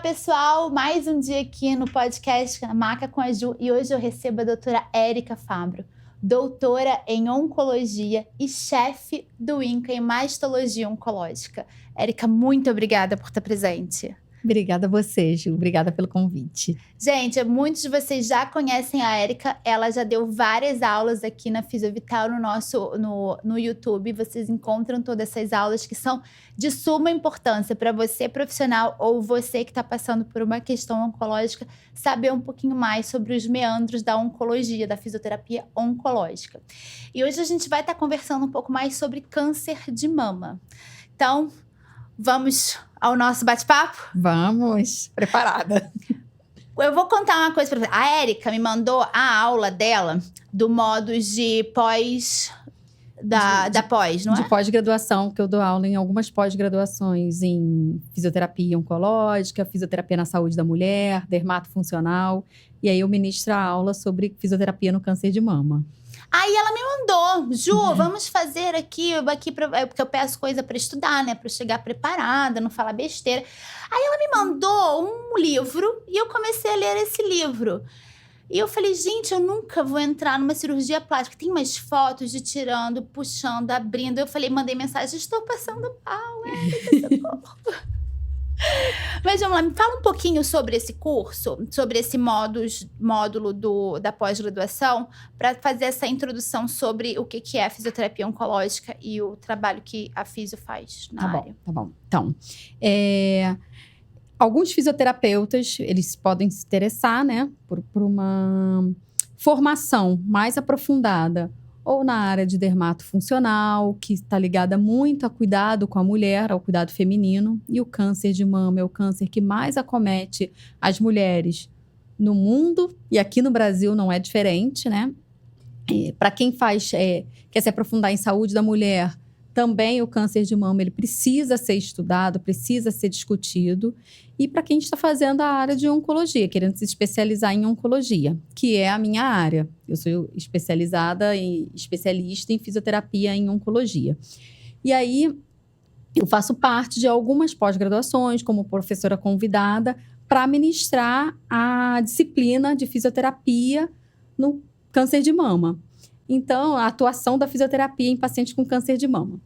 pessoal! Mais um dia aqui no podcast Maca com a Ju e hoje eu recebo a doutora Érica Fabro, doutora em Oncologia e chefe do INCA em Mastologia Oncológica. Érica, muito obrigada por estar presente. Obrigada a você, Ju. Obrigada pelo convite. Gente, muitos de vocês já conhecem a Érica. Ela já deu várias aulas aqui na Fisiovital no YouTube. Vocês encontram todas essas aulas que são de suma importância para você, profissional, ou você que está passando por uma questão oncológica, saber um pouquinho mais sobre os meandros da oncologia, da fisioterapia oncológica. E hoje a gente vai estar conversando um pouco mais sobre câncer de mama. Então, vamos ao nosso bate-papo? Vamos, preparada. Eu vou contar uma coisa pra você. A Érica me mandou a aula dela do modus de pós... Da pós, não é? De pós-graduação, que eu dou aula em algumas pós-graduações em fisioterapia oncológica, fisioterapia na saúde da mulher, dermatofuncional. E aí eu ministro a aula sobre fisioterapia no câncer de mama. Aí ela me mandou, Ju, vamos fazer aqui porque eu peço coisa para estudar, né? Para eu chegar preparada, não falar besteira. Aí ela me mandou um livro e eu comecei a ler esse livro. E eu falei, gente, eu nunca vou entrar numa cirurgia plástica. Tem umas fotos de tirando, puxando, abrindo. Eu falei, mandei mensagem, estou passando mal, socorro. Mas vamos lá, me fala um pouquinho sobre esse curso, sobre esse módulo da pós-graduação, para fazer essa introdução sobre o que é a fisioterapia oncológica e o trabalho que a fisio faz na área. Tá bom. Então, alguns fisioterapeutas, eles podem se interessar, né, por uma formação mais aprofundada, ou na área de dermatofuncional, que está ligada muito a cuidado com a mulher, ao cuidado feminino. E o câncer de mama é o câncer que mais acomete as mulheres no mundo, e aqui no Brasil não é diferente, né? Para quem quer se aprofundar em saúde da mulher, também o câncer de mama ele precisa ser estudado, precisa ser discutido. E para quem está fazendo a área de oncologia, querendo se especializar em oncologia, que é a minha área. Eu sou especialista em fisioterapia em oncologia. E aí, eu faço parte de algumas pós-graduações, como professora convidada, para ministrar a disciplina de fisioterapia no câncer de mama. Então, a atuação da fisioterapia em pacientes com câncer de mama.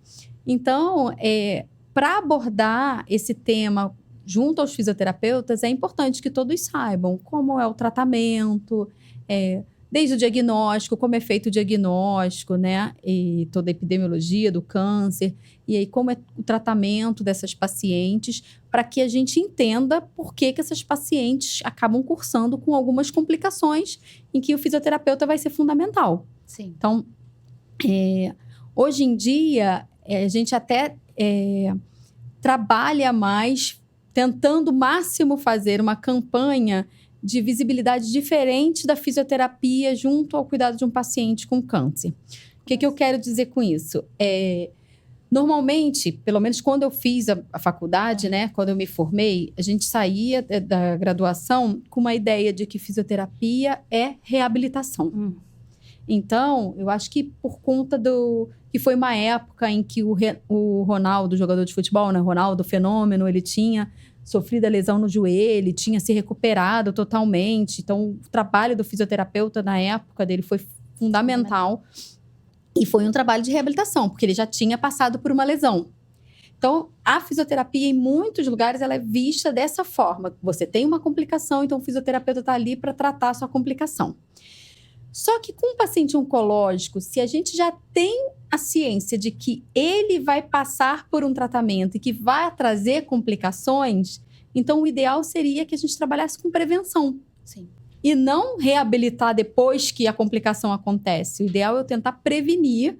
Então, para abordar esse tema junto aos fisioterapeutas, é importante que todos saibam como é o tratamento, desde o diagnóstico, como é feito o diagnóstico, né? E toda a epidemiologia do câncer, e aí como é o tratamento dessas pacientes, para que a gente entenda por que essas pacientes acabam cursando com algumas complicações em que o fisioterapeuta vai ser fundamental. Sim. Então, hoje em dia, a gente até trabalha mais tentando o máximo fazer uma campanha de visibilidade diferente da fisioterapia junto ao cuidado de um paciente com câncer. O que eu quero dizer com isso? Normalmente, pelo menos quando eu fiz a faculdade, né, quando eu me formei, a gente saía da graduação com uma ideia de que fisioterapia é reabilitação. Então, eu acho que por conta que foi uma época em que o Ronaldo, jogador de futebol, né, Ronaldo Fenômeno, ele tinha sofrido a lesão no joelho, tinha se recuperado totalmente. Então, o trabalho do fisioterapeuta na época dele foi fundamental. E foi um trabalho de reabilitação, porque ele já tinha passado por uma lesão. Então, a fisioterapia, em muitos lugares, ela é vista dessa forma. Você tem uma complicação, então o fisioterapeuta está ali para tratar a sua complicação. Só que com o paciente oncológico, se a gente já tem a ciência de que ele vai passar por um tratamento e que vai trazer complicações, então o ideal seria que a gente trabalhasse com prevenção. Sim. E não reabilitar depois que a complicação acontece. O ideal é eu tentar prevenir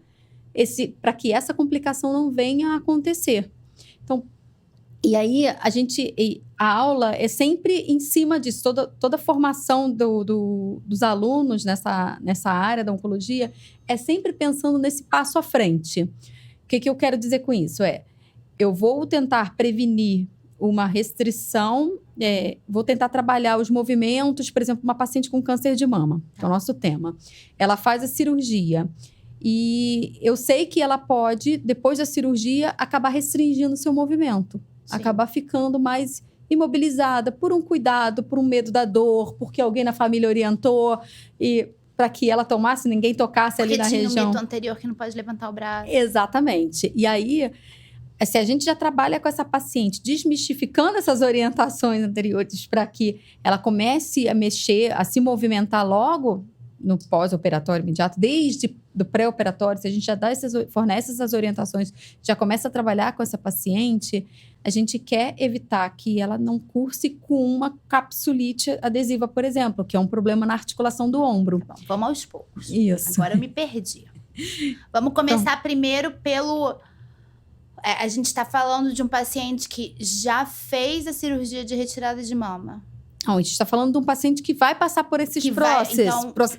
para que essa complicação não venha a acontecer. Então, e aí a aula é sempre em cima disso. Toda a formação dos alunos nessa área da oncologia é sempre pensando nesse passo à frente. O que eu quero dizer com isso? Eu vou tentar prevenir uma restrição, vou tentar trabalhar os movimentos, por exemplo, uma paciente com câncer de mama, que é o nosso tema. Ela faz a cirurgia e eu sei que ela pode, depois da cirurgia, acabar restringindo o seu movimento, acabar ficando mais imobilizada por um cuidado, por um medo da dor, porque alguém na família orientou e para que ela tomasse, ninguém tocasse ali na região. Porque tinha um mito anterior que não pode levantar o braço. Exatamente. E aí, se a gente já trabalha com essa paciente, desmistificando essas orientações anteriores para que ela comece a mexer, a se movimentar logo no pós-operatório imediato, desde do pré-operatório, se a gente já fornece essas orientações, já começa a trabalhar com essa paciente, a gente quer evitar que ela não curse com uma capsulite adesiva, por exemplo, que é um problema na articulação do ombro. Tá bom, vamos aos poucos. Isso. Agora eu me perdi. Vamos começar primeiro pelo... a gente está falando de um paciente que já fez a cirurgia de retirada de mama. Não, a gente está falando de um paciente que vai passar por esses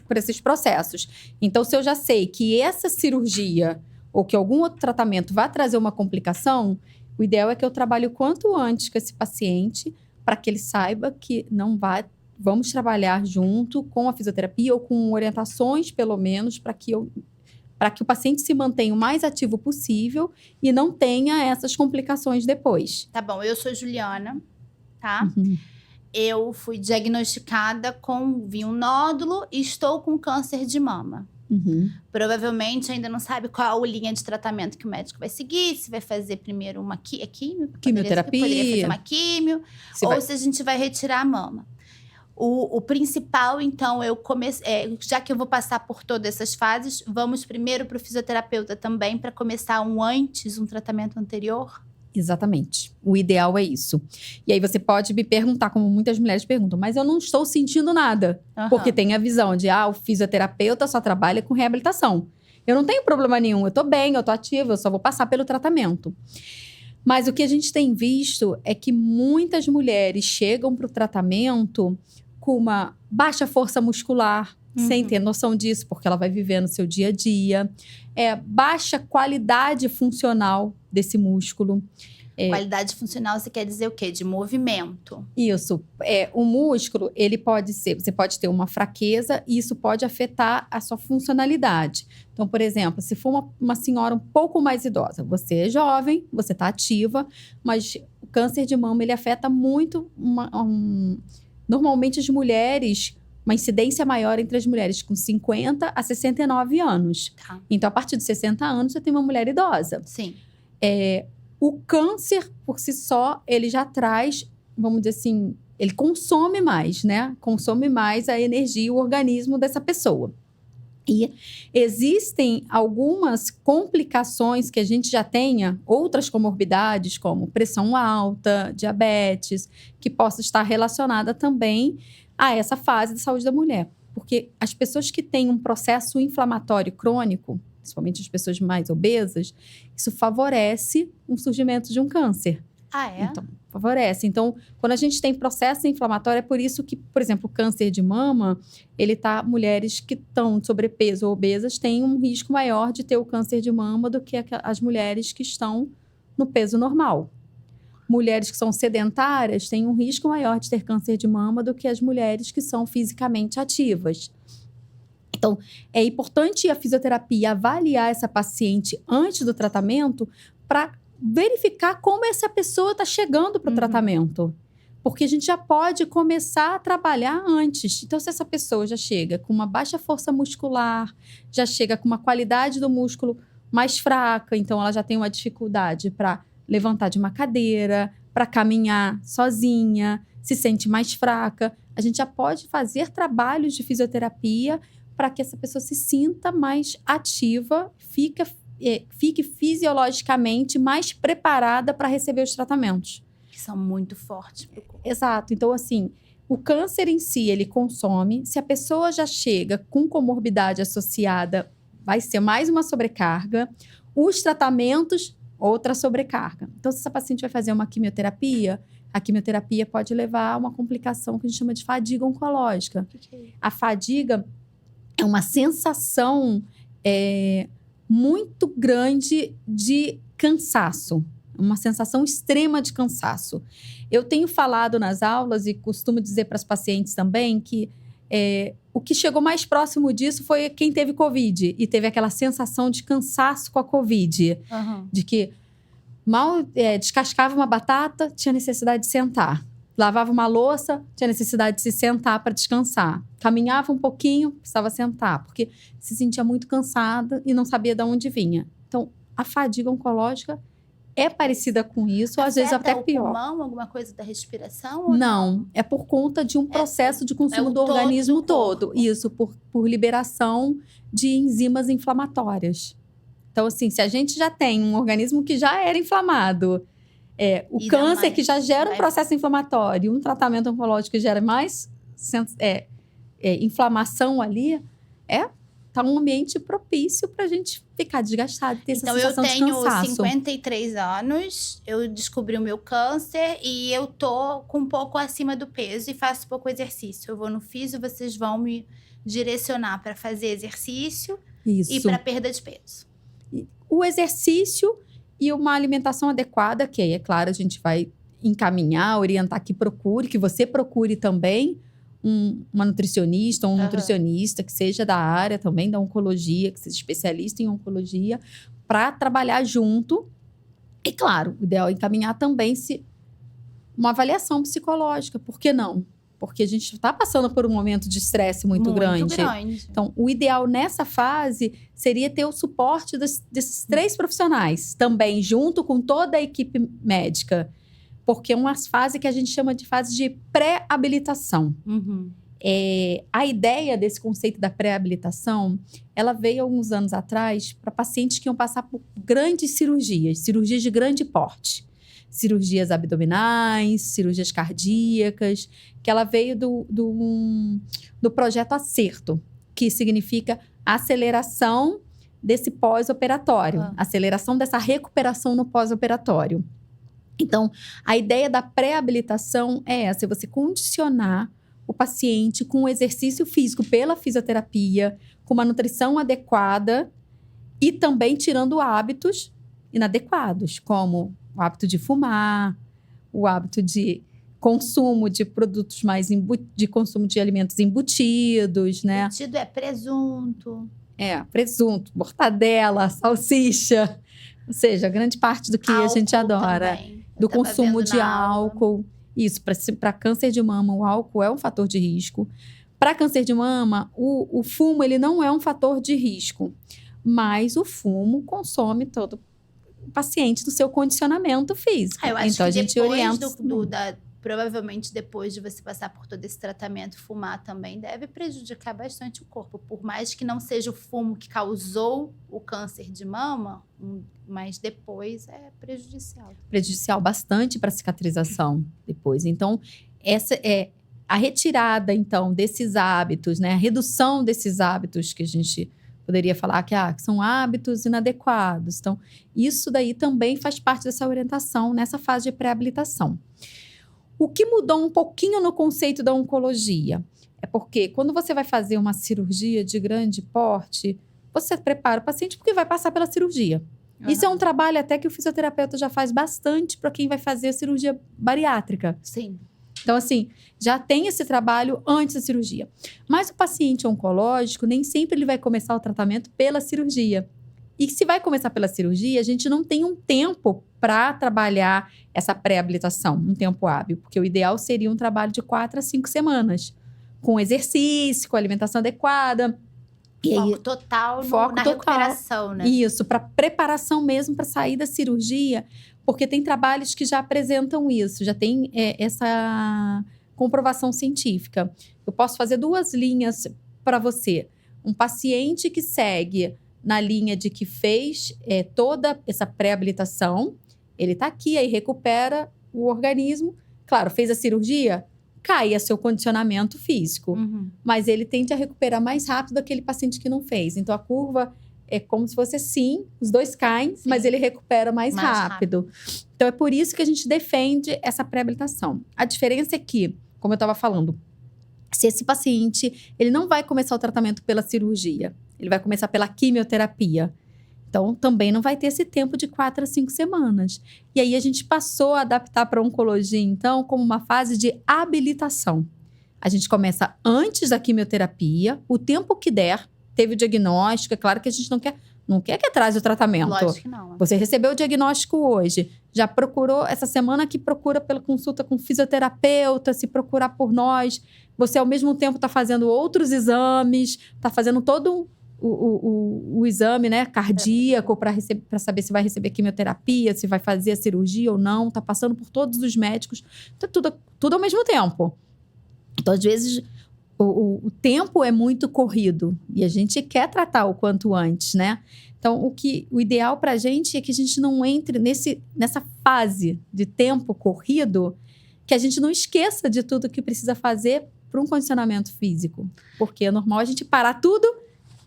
por esses processos. Então, se eu já sei que essa cirurgia ou que algum outro tratamento vai trazer uma complicação, o ideal é que eu trabalhe o quanto antes com esse paciente para que ele saiba que não vai... Vamos trabalhar junto com a fisioterapia ou com orientações, pelo menos, para que o paciente se mantenha o mais ativo possível e não tenha essas complicações depois. Tá bom, eu sou Juliana, tá? Uhum. Eu fui diagnosticada vi um nódulo e estou com câncer de mama. Uhum. Provavelmente ainda não sabe qual a linha de tratamento que o médico vai seguir, se vai fazer primeiro uma quimioterapia, poderia fazer uma quimio, se a gente vai retirar a mama. O principal, então, já que eu vou passar por todas essas fases, vamos primeiro para o fisioterapeuta também, para começar um tratamento anterior? Exatamente. O ideal é isso. E aí você pode me perguntar, como muitas mulheres perguntam, mas eu não estou sentindo nada. Uhum. Porque tem a visão de, o fisioterapeuta só trabalha com reabilitação. Eu não tenho problema nenhum, eu tô bem, eu tô ativa, eu só vou passar pelo tratamento. Mas o que a gente tem visto é que muitas mulheres chegam para o tratamento com uma baixa força muscular, sem ter noção disso, porque ela vai viver no seu dia a dia. Baixa qualidade funcional desse músculo. Qualidade funcional, você quer dizer o quê? De movimento. Isso. O músculo, ele pode ser... Você pode ter uma fraqueza e isso pode afetar a sua funcionalidade. Então, por exemplo, se for uma senhora um pouco mais idosa, você é jovem, você está ativa, mas o câncer de mama, ele afeta muito... Normalmente, as mulheres... Uma incidência maior entre as mulheres com 50 a 69 anos. Tá. Então, a partir de 60 anos, você tem uma mulher idosa. Sim. O câncer, por si só, ele já traz, vamos dizer assim, ele consome mais, né? Consome mais a energia e o organismo dessa pessoa. E existem algumas complicações que a gente já tenha, outras comorbidades, como pressão alta, diabetes, que possa estar relacionada também a essa fase de saúde da mulher. Porque as pessoas que têm um processo inflamatório crônico, principalmente as pessoas mais obesas, isso favorece o surgimento de um câncer. Então, favorece. Então, quando a gente tem processo inflamatório, é por isso que, por exemplo, o câncer de mama, mulheres que estão de sobrepeso ou obesas têm um risco maior de ter o câncer de mama do que as mulheres que estão no peso normal. Mulheres que são sedentárias têm um risco maior de ter câncer de mama do que as mulheres que são fisicamente ativas. Então, é importante a fisioterapia avaliar essa paciente antes do tratamento para verificar como essa pessoa está chegando para o tratamento. Porque a gente já pode começar a trabalhar antes. Então, se essa pessoa já chega com uma baixa força muscular, já chega com uma qualidade do músculo mais fraca, então ela já tem uma dificuldade para levantar de uma cadeira, para caminhar sozinha, se sente mais fraca. A gente já pode fazer trabalhos de fisioterapia para que essa pessoa se sinta mais ativa, fique fisiologicamente mais preparada para receber os tratamentos. Que são muito fortes. Exato. Então, assim, o câncer em si, ele consome. Se a pessoa já chega com comorbidade associada, vai ser mais uma sobrecarga. Os tratamentos, outra sobrecarga. Então, se essa paciente vai fazer uma quimioterapia, a quimioterapia pode levar a uma complicação que a gente chama de fadiga oncológica. A fadiga é uma sensação muito grande de cansaço. Uma sensação extrema de cansaço. Eu tenho falado nas aulas e costumo dizer para as pacientes também que o que chegou mais próximo disso foi quem teve Covid e teve aquela sensação de cansaço com a Covid. De que mal descascava uma batata, tinha necessidade de sentar. lavava uma louça, tinha necessidade de se sentar para descansar. Caminhava um pouquinho, precisava sentar, porque se sentia muito cansada e não sabia de onde vinha. Então, a fadiga oncológica é parecida com isso, ou às vezes até o pior. pulmão, alguma coisa da respiração? Ou Não, é por conta de um processo de consumo do organismo todo. Isso, por liberação de enzimas inflamatórias. Então, assim, se a gente já tem um organismo que já era inflamado, o câncer que já gera um processo inflamatório, um tratamento oncológico que gera mais inflamação ali, tá um ambiente propício pra gente ficar desgastado, ter essa sensação de cansaço. Então, eu tenho 53 anos, eu descobri o meu câncer e eu tô com um pouco acima do peso e faço pouco exercício. Eu vou no físio, vocês vão me direcionar para fazer exercício e para perda de peso. O exercício e uma alimentação adequada, que aí, é claro, a gente vai encaminhar, orientar que você procure também uma nutricionista ou um nutricionista que seja da área também da oncologia, que seja especialista em oncologia, para trabalhar junto. E, claro, o ideal é encaminhar também uma avaliação psicológica. Por que não? Porque a gente está passando por um momento de estresse muito grande. Então, o ideal nessa fase seria ter o suporte desses 3 profissionais também, junto com toda a equipe médica. Porque é uma fase que a gente chama de fase de pré-habilitação. A ideia desse conceito da pré-habilitação, ela veio alguns anos atrás para pacientes que iam passar por grandes cirurgias de grande porte. Cirurgias abdominais, cirurgias cardíacas, que ela veio do projeto Acerto, que significa aceleração desse pós-operatório, aceleração dessa recuperação no pós-operatório. Então, a ideia da pré-habilitação é essa, é você condicionar o paciente com o exercício físico pela fisioterapia, com uma nutrição adequada e também tirando hábitos inadequados, como o hábito de fumar, o hábito de consumo de produtos de consumo de alimentos embutidos, né? Embutido é presunto. Presunto, mortadela, salsicha. Ou seja, grande parte do que a gente adora. Do consumo de álcool. Isso, para câncer de mama, o álcool é um fator de risco. Para câncer de mama, o fumo ele não é um fator de risco. Mas o fumo consome todo o paciente do seu condicionamento físico. Eu acho então, que a gente depois orienta... provavelmente depois de você passar por todo esse tratamento, fumar também deve prejudicar bastante o corpo. Por mais que não seja o fumo que causou o câncer de mama, mas depois é prejudicial. Prejudicial bastante para a cicatrização depois. Então, essa é a retirada, então, desses hábitos, né? A redução desses hábitos que a gente poderia falar que são hábitos inadequados. Então, isso daí também faz parte dessa orientação nessa fase de pré-habilitação. O que mudou um pouquinho no conceito da oncologia é porque quando você vai fazer uma cirurgia de grande porte, você prepara o paciente porque vai passar pela cirurgia. Isso é um trabalho até que o fisioterapeuta já faz bastante para quem vai fazer a cirurgia bariátrica. Sim. Então, assim, já tem esse trabalho antes da cirurgia. Mas o paciente oncológico, nem sempre ele vai começar o tratamento pela cirurgia. E se vai começar pela cirurgia, a gente não tem um tempo para trabalhar essa pré-habilitação, um tempo hábil. Porque o ideal seria um trabalho de 4 a 5 semanas. Com exercício, com alimentação adequada. Foco total na recuperação, né? Isso, para preparação mesmo para sair da cirurgia. Porque tem trabalhos que já apresentam isso, já tem essa comprovação científica. Eu posso fazer 2 linhas para você. Um paciente que segue na linha de que fez toda essa pré-habilitação, ele está aqui, aí recupera o organismo. Claro, fez a cirurgia, cai seu condicionamento físico. Mas ele tende a recuperar mais rápido aquele paciente que não fez. Então, a curva é como se fosse assim, os 2 caem, mas ele recupera mais rápido. Então, é por isso que a gente defende essa pré-habilitação. A diferença é que, como eu estava falando, se esse paciente, ele não vai começar o tratamento pela cirurgia, ele vai começar pela quimioterapia. Então, também não vai ter esse tempo de 4 a 5 semanas. E aí, a gente passou a adaptar para a oncologia, então, como uma fase de habilitação. A gente começa antes da quimioterapia, o tempo que der, teve o diagnóstico, é claro que a gente não quer que atrase o tratamento. Lógico que não. Você recebeu o diagnóstico hoje, Já procurou, essa semana que procura pela consulta com fisioterapeuta, se procurar por nós, você ao mesmo tempo está fazendo outros exames, está fazendo todo o exame, né, cardíaco para saber se vai receber quimioterapia, se vai fazer a cirurgia ou não, está passando por todos os médicos, tá tudo ao mesmo tempo. Então, às vezes, o tempo é muito corrido e a gente quer tratar o quanto antes, né? Então, o ideal para a gente é que a gente não entre nessa fase de tempo corrido, que a gente não esqueça de tudo que precisa fazer para um condicionamento físico. Porque é normal a gente parar tudo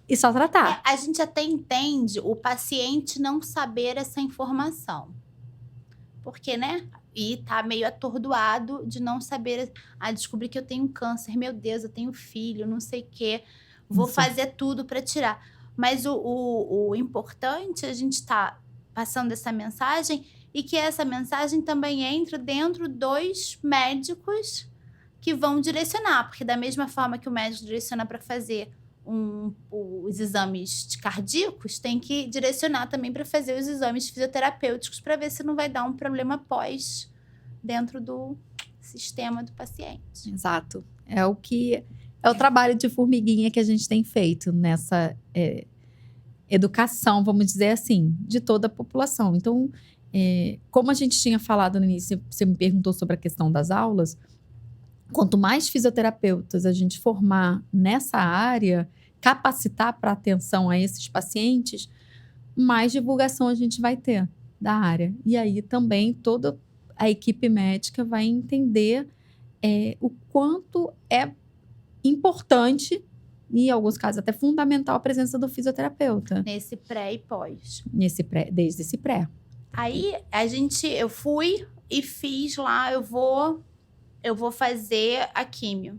e só tratar. A gente até entende o paciente não saber essa informação. Porque, né? E tá meio atordoado de não saber. Descobri que eu tenho câncer. Meu Deus, eu tenho filho, não sei o quê. Vou fazer tudo para tirar. Mas o importante é a gente estar passando essa mensagem e que essa mensagem também entre dentro dos médicos que vão direcionar. Porque da mesma forma que o médico direciona para fazer os exames cardíacos, tem que direcionar também para fazer os exames fisioterapêuticos para ver se não vai dar um problema pós dentro do sistema do paciente. Exato. É o trabalho de formiguinha que a gente tem feito nessa educação, vamos dizer assim, de toda a população. Então, como a gente tinha falado no início, você me perguntou sobre a questão das aulas, quanto mais fisioterapeutas a gente formar nessa área, capacitar para atenção a esses pacientes, mais divulgação a gente vai ter da área. E aí também toda a equipe médica vai entender o quanto é importante, e em alguns casos até fundamental, a presença do fisioterapeuta. Nesse pré e pós. Desde esse pré. Aí, eu fui e fiz lá, eu vou fazer a químio.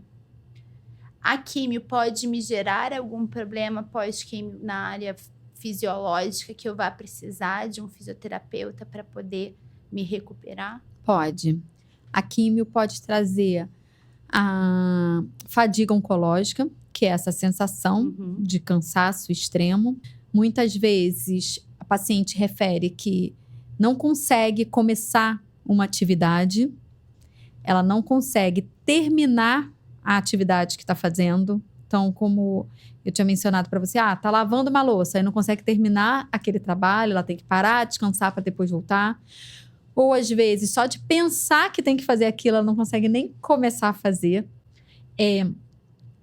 A químio pode me gerar algum problema pós-químio na área fisiológica que eu vá precisar de um fisioterapeuta para poder me recuperar? Pode. A químio pode trazer a fadiga oncológica, que é essa sensação de cansaço extremo. Muitas vezes a paciente refere que não consegue começar uma atividade, ela não consegue terminar a atividade que está fazendo. Então, como eu tinha mencionado para você, tá lavando uma louça e não consegue terminar aquele trabalho, ela tem que parar, descansar para depois voltar. Ou, às vezes, só de pensar que tem que fazer aquilo, ela não consegue nem começar a fazer.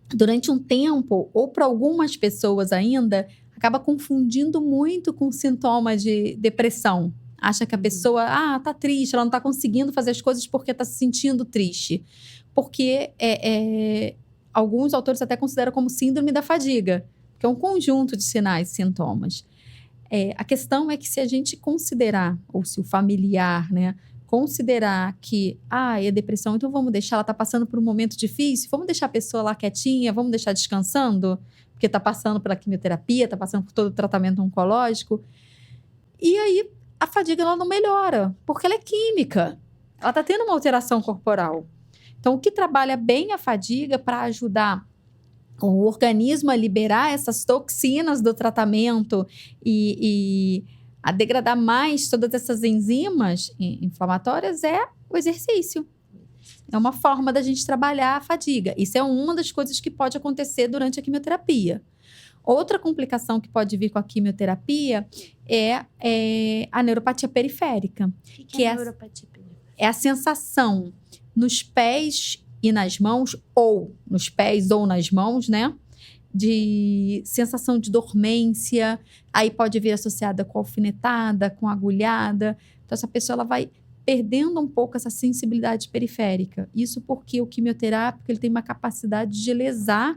Durante um tempo, ou para algumas pessoas ainda, acaba confundindo muito com sintomas de depressão. Acha que a pessoa, tá triste, ela não está conseguindo fazer as coisas porque está se sentindo triste. Porque alguns autores até consideram como síndrome da fadiga, que é um conjunto de sinais e sintomas. A questão é que se a gente considerar, ou se o familiar, né, considerar que, é depressão, então vamos deixar, ela está passando por um momento difícil, vamos deixar a pessoa lá quietinha, vamos deixar descansando, porque está passando pela quimioterapia, está passando por todo o tratamento oncológico. E aí, a fadiga ela não melhora, porque ela é química. Ela está tendo uma alteração corporal. Então, o que trabalha bem a fadiga para ajudar o organismo a liberar essas toxinas do tratamento e a degradar mais todas essas enzimas inflamatórias é o exercício. É uma forma da gente trabalhar a fadiga. Isso é uma das coisas que pode acontecer durante a quimioterapia. Outra complicação que pode vir com a quimioterapia é a neuropatia periférica. O que é a neuropatia periférica? É a sensação nos pés e nas mãos, ou nos pés ou nas mãos, né? De sensação de dormência, aí pode vir associada com alfinetada, com agulhada. Então, essa pessoa ela vai perdendo um pouco essa sensibilidade periférica. Isso porque o quimioterápico ele tem uma capacidade de lesar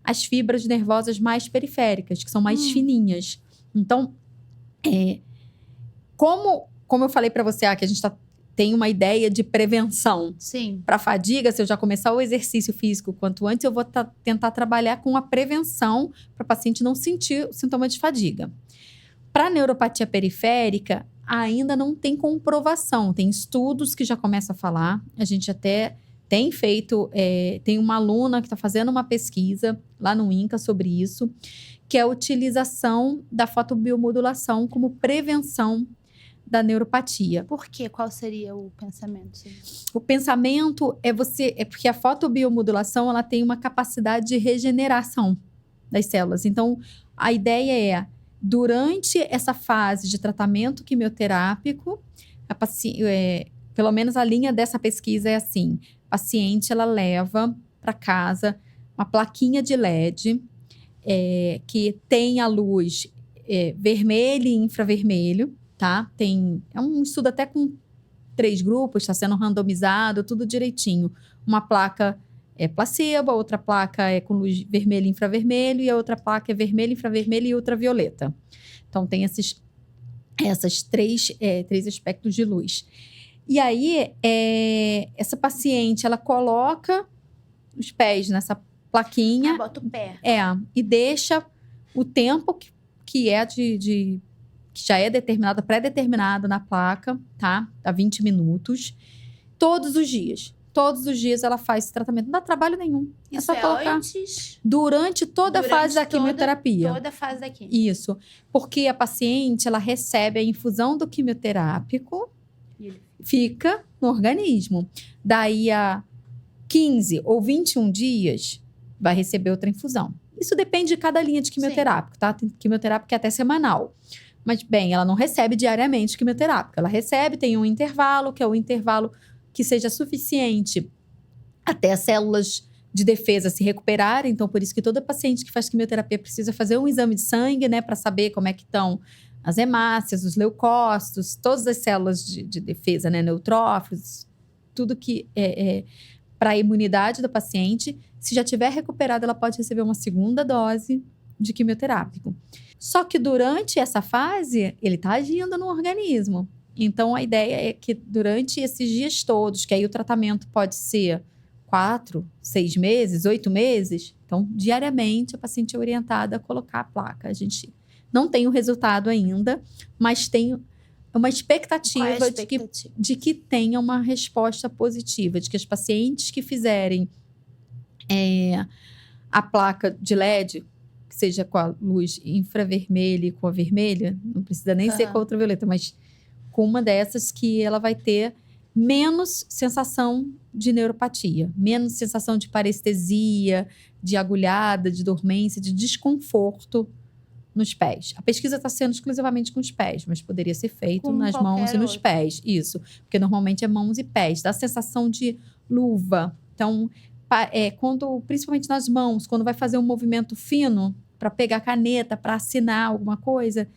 as fibras nervosas mais periféricas, que são mais fininhas. Então, como eu falei para você, que a gente tem uma ideia de prevenção. Sim. Para fadiga, se eu já começar o exercício físico quanto antes, eu vou tentar trabalhar com a prevenção para o paciente não sentir o sintoma de fadiga. Para neuropatia periférica, ainda não tem comprovação. Tem estudos que já começam a falar. A gente até tem feito... tem uma aluna que está fazendo uma pesquisa lá no INCA sobre isso, que é a utilização da fotobiomodulação como prevenção da neuropatia. Por quê? Qual seria o pensamento? O pensamento é porque a fotobiomodulação ela tem uma capacidade de regeneração das células. Então, a ideia é, durante essa fase de tratamento quimioterápico, pelo menos a linha dessa pesquisa é assim: a paciente ela leva para casa uma plaquinha de LED que tem a luz vermelho e infravermelho, tá? É um estudo até com 3 grupos, está sendo randomizado, tudo direitinho. Uma placa é placebo, a outra placa é com luz vermelho e infravermelho, e a outra placa é vermelho, infravermelho e ultravioleta. Então, tem essas três aspectos de luz. E aí, essa paciente, ela coloca os pés nessa plaquinha. Bota o pé. E deixa o tempo que já é determinado, pré-determinado na placa, tá? A 20 minutos. Todos os dias. Todos os dias ela faz esse tratamento. Não dá trabalho nenhum. Isso é só colocar antes? Durante toda a fase da quimioterapia. Toda a fase da quimioterapia. Isso. Porque a paciente, ela recebe a infusão do quimioterápico, fica no organismo. Daí a 15 ou 21 dias, vai receber outra infusão. Isso depende de cada linha de quimioterápico, tá? Tem quimioterápico que é até semanal. Mas, bem, ela não recebe diariamente quimioterápico. Ela recebe, tem um intervalo, que é o intervalo que seja suficiente até as células de defesa se recuperarem. Então, por isso que toda paciente que faz quimioterapia precisa fazer um exame de sangue, né? Para saber como é que estão as hemácias, os leucócitos, todas as células de defesa, né? Neutrófilos, tudo que para a imunidade do paciente. Se já tiver recuperado, ela pode receber uma segunda dose de quimioterápico. Só que durante essa fase, ele está agindo no organismo. Então, a ideia é que durante esses dias todos, que aí o tratamento pode ser 4, 6 meses, 8 meses. Então, diariamente, a paciente é orientada a colocar a placa. A gente não tem o resultado ainda, mas tem uma expectativa, de que tenha uma resposta positiva, de que as pacientes que fizerem a placa de LED, que seja com a luz infravermelha e com a vermelha, não precisa nem ser com a ultravioleta, mas com uma dessas, que ela vai ter menos sensação de neuropatia, menos sensação de parestesia, de agulhada, de dormência, de desconforto nos pés. A pesquisa está sendo exclusivamente com os pés, mas poderia ser feito nas mãos e nos pés. Isso, porque normalmente é mãos e pés. Dá a sensação de luva. Então, principalmente nas mãos, quando vai fazer um movimento fino para pegar caneta, para assinar alguma coisa,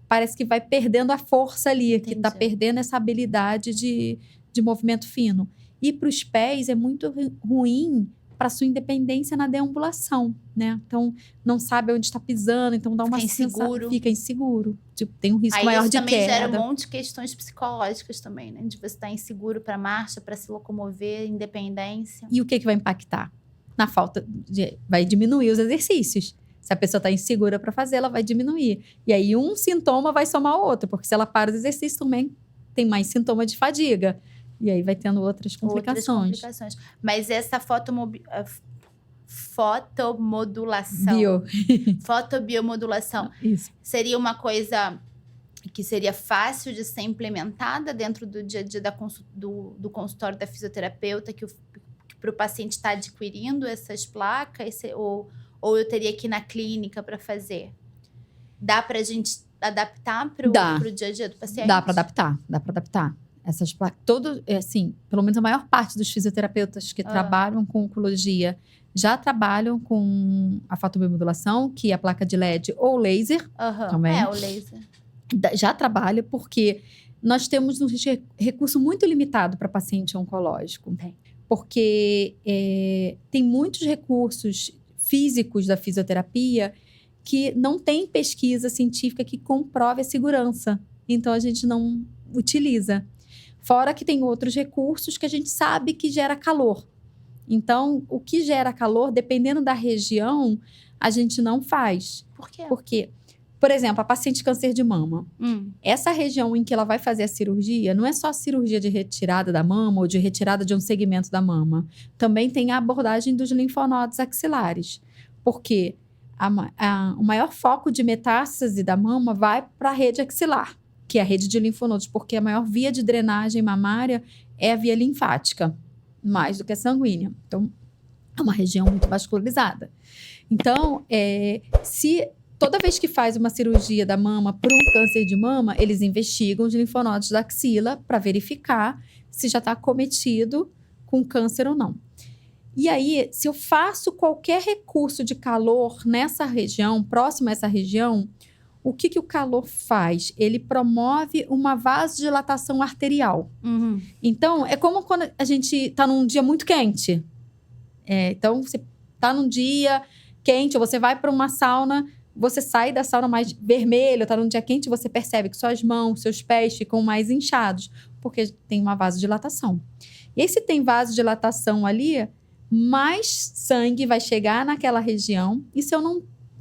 parece que vai perdendo a força ali, Entendi. Que está perdendo essa habilidade de movimento fino. E para os pés é muito ruim para sua independência na deambulação, né? Então, não sabe onde está pisando, então dá uma sensação... Fica inseguro. Tipo, tem um risco maior de queda. Aí isso também gera um monte de questões psicológicas também, né? De você estar inseguro para marcha, para se locomover, independência. E o que vai impactar? Na falta de... Vai diminuir os exercícios. Se a pessoa está insegura para fazer, ela vai diminuir. E aí, um sintoma vai somar ao outro, porque se ela para os exercícios, também tem mais sintoma de fadiga. E aí vai tendo outras complicações. Mas essa fotomodulação. Fotobiomodulação. Isso. Seria uma coisa que seria fácil de ser implementada dentro do dia a dia do consultório da fisioterapeuta, que para o paciente está adquirindo essas placas, ou eu teria que ir na clínica para fazer? Dá para a gente adaptar para o dia a dia do paciente? Dá para adaptar. Essas placas, pelo menos a maior parte dos fisioterapeutas que trabalham com oncologia já trabalham com a fotobiomodulação, que é a placa de LED ou laser também. O laser. Já trabalha porque nós temos um recurso muito limitado para paciente oncológico. Tem. Porque tem muitos recursos físicos da fisioterapia que não tem pesquisa científica que comprove a segurança. Então, a gente não utiliza. Fora que tem outros recursos que a gente sabe que gera calor. Então, o que gera calor, dependendo da região, a gente não faz. Por quê? Porque, por exemplo, a paciente de câncer de mama. Essa região em que ela vai fazer a cirurgia, não é só a cirurgia de retirada da mama ou de retirada de um segmento da mama. Também tem a abordagem dos linfonodos axilares. Porque o maior foco de metástase da mama vai para a rede axilar. que é a rede de linfonodos, porque a maior via de drenagem mamária é a via linfática, mais do que a sanguínea. Então, é uma região muito vascularizada. Então, se toda vez que faz uma cirurgia da mama por um câncer de mama, eles investigam os linfonodos da axila para verificar se já está acometido com câncer ou não. E aí, se eu faço qualquer recurso de calor nessa região, próximo a essa região, o que o calor faz? Ele promove uma vasodilatação arterial. Uhum. Então, é como quando a gente está num dia muito quente. Então, você está num dia quente, ou você vai para uma sauna, você sai da sauna mais vermelho, está num dia quente, você percebe que suas mãos, seus pés ficam mais inchados, porque tem uma vasodilatação. E aí, se tem vasodilatação ali, mais sangue vai chegar naquela região. E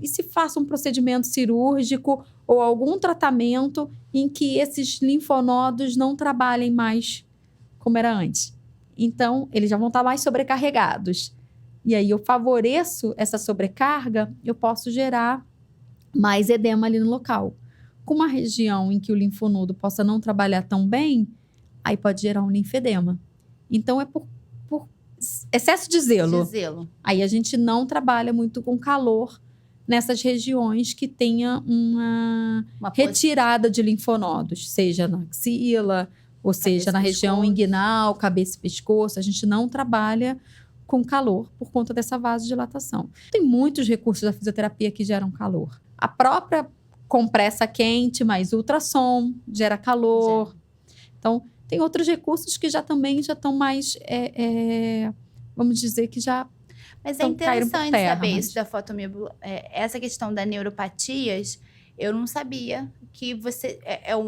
se faça um procedimento cirúrgico ou algum tratamento em que esses linfonodos não trabalhem mais como era antes. Então, eles já vão estar mais sobrecarregados. E aí, eu favoreço essa sobrecarga, eu posso gerar mais edema ali no local. Com uma região em que o linfonodo possa não trabalhar tão bem, aí pode gerar um linfedema. Então, é por excesso de zelo. Aí a gente não trabalha muito com calor nessas regiões que tenha uma retirada de linfonodos, seja na axila, ou seja na região inguinal, cabeça e pescoço. A gente não trabalha com calor por conta dessa vasodilatação. Tem muitos recursos da fisioterapia que geram calor. A própria compressa quente mais ultrassom gera calor. Então, tem outros recursos que também já estão mais, vamos dizer que já. Mas é interessante saber isso da fotomiografia. Essa questão das neuropatias, eu não sabia que você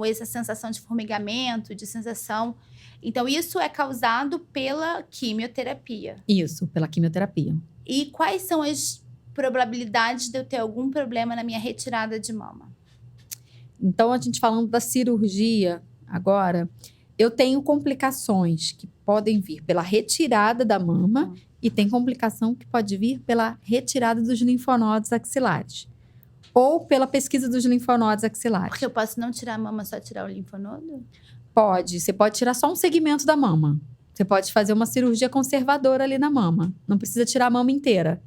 essa sensação de formigamento, de sensação. Então, isso é causado pela quimioterapia. Isso, pela quimioterapia. E quais são as probabilidades de eu ter algum problema na minha retirada de mama? Então, a gente falando da cirurgia agora, eu tenho complicações que podem vir pela retirada da mama e tem complicação que pode vir pela retirada dos linfonodos axilares. Ou pela pesquisa dos linfonodos axilares. Porque eu posso não tirar a mama, só tirar o linfonodo? Pode. Você pode tirar só um segmento da mama. Você pode fazer uma cirurgia conservadora ali na mama. Não precisa tirar a mama inteira.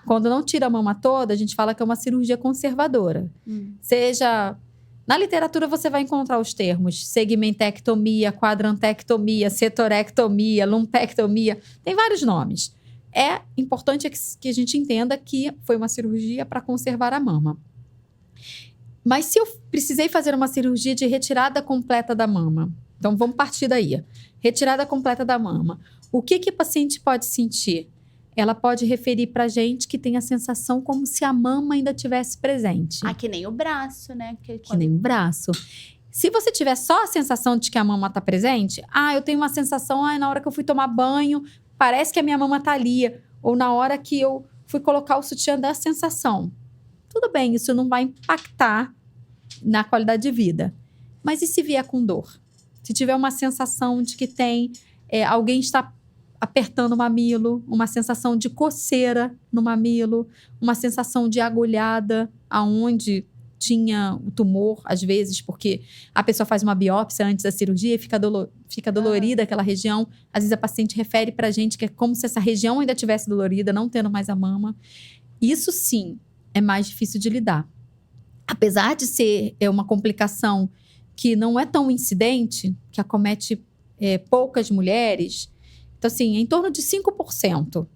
Quando não tira a mama toda, a gente fala que é uma cirurgia conservadora. Seja... Na literatura, você vai encontrar os termos segmentectomia, quadrantectomia, setorectomia, lumpectomia. Tem vários nomes. É importante que a gente entenda que foi uma cirurgia para conservar a mama. Mas se eu precisei fazer uma cirurgia de retirada completa da mama, então vamos partir daí. Retirada completa da mama. O que a paciente pode sentir? Ela pode referir pra gente que tem a sensação como se a mama ainda tivesse presente. Que nem o braço, né? Que nem o braço. Se você tiver só a sensação de que a mama tá presente, eu tenho uma sensação, na hora que eu fui tomar banho, parece que a minha mama tá ali. Ou na hora que eu fui colocar o sutiã, dá a sensação. Tudo bem, isso não vai impactar na qualidade de vida. Mas e se vier com dor? Se tiver uma sensação de que alguém está apertando o mamilo, uma sensação de coceira no mamilo, uma sensação de agulhada aonde tinha o tumor, às vezes, porque a pessoa faz uma biópsia antes da cirurgia e fica dolorida aquela região. Às vezes a paciente refere pra gente que é como se essa região ainda tivesse dolorida, não tendo mais a mama. Isso sim é mais difícil de lidar. Apesar de ser uma complicação que não é tão incidente, que acomete poucas mulheres. Então, assim, em torno de 5%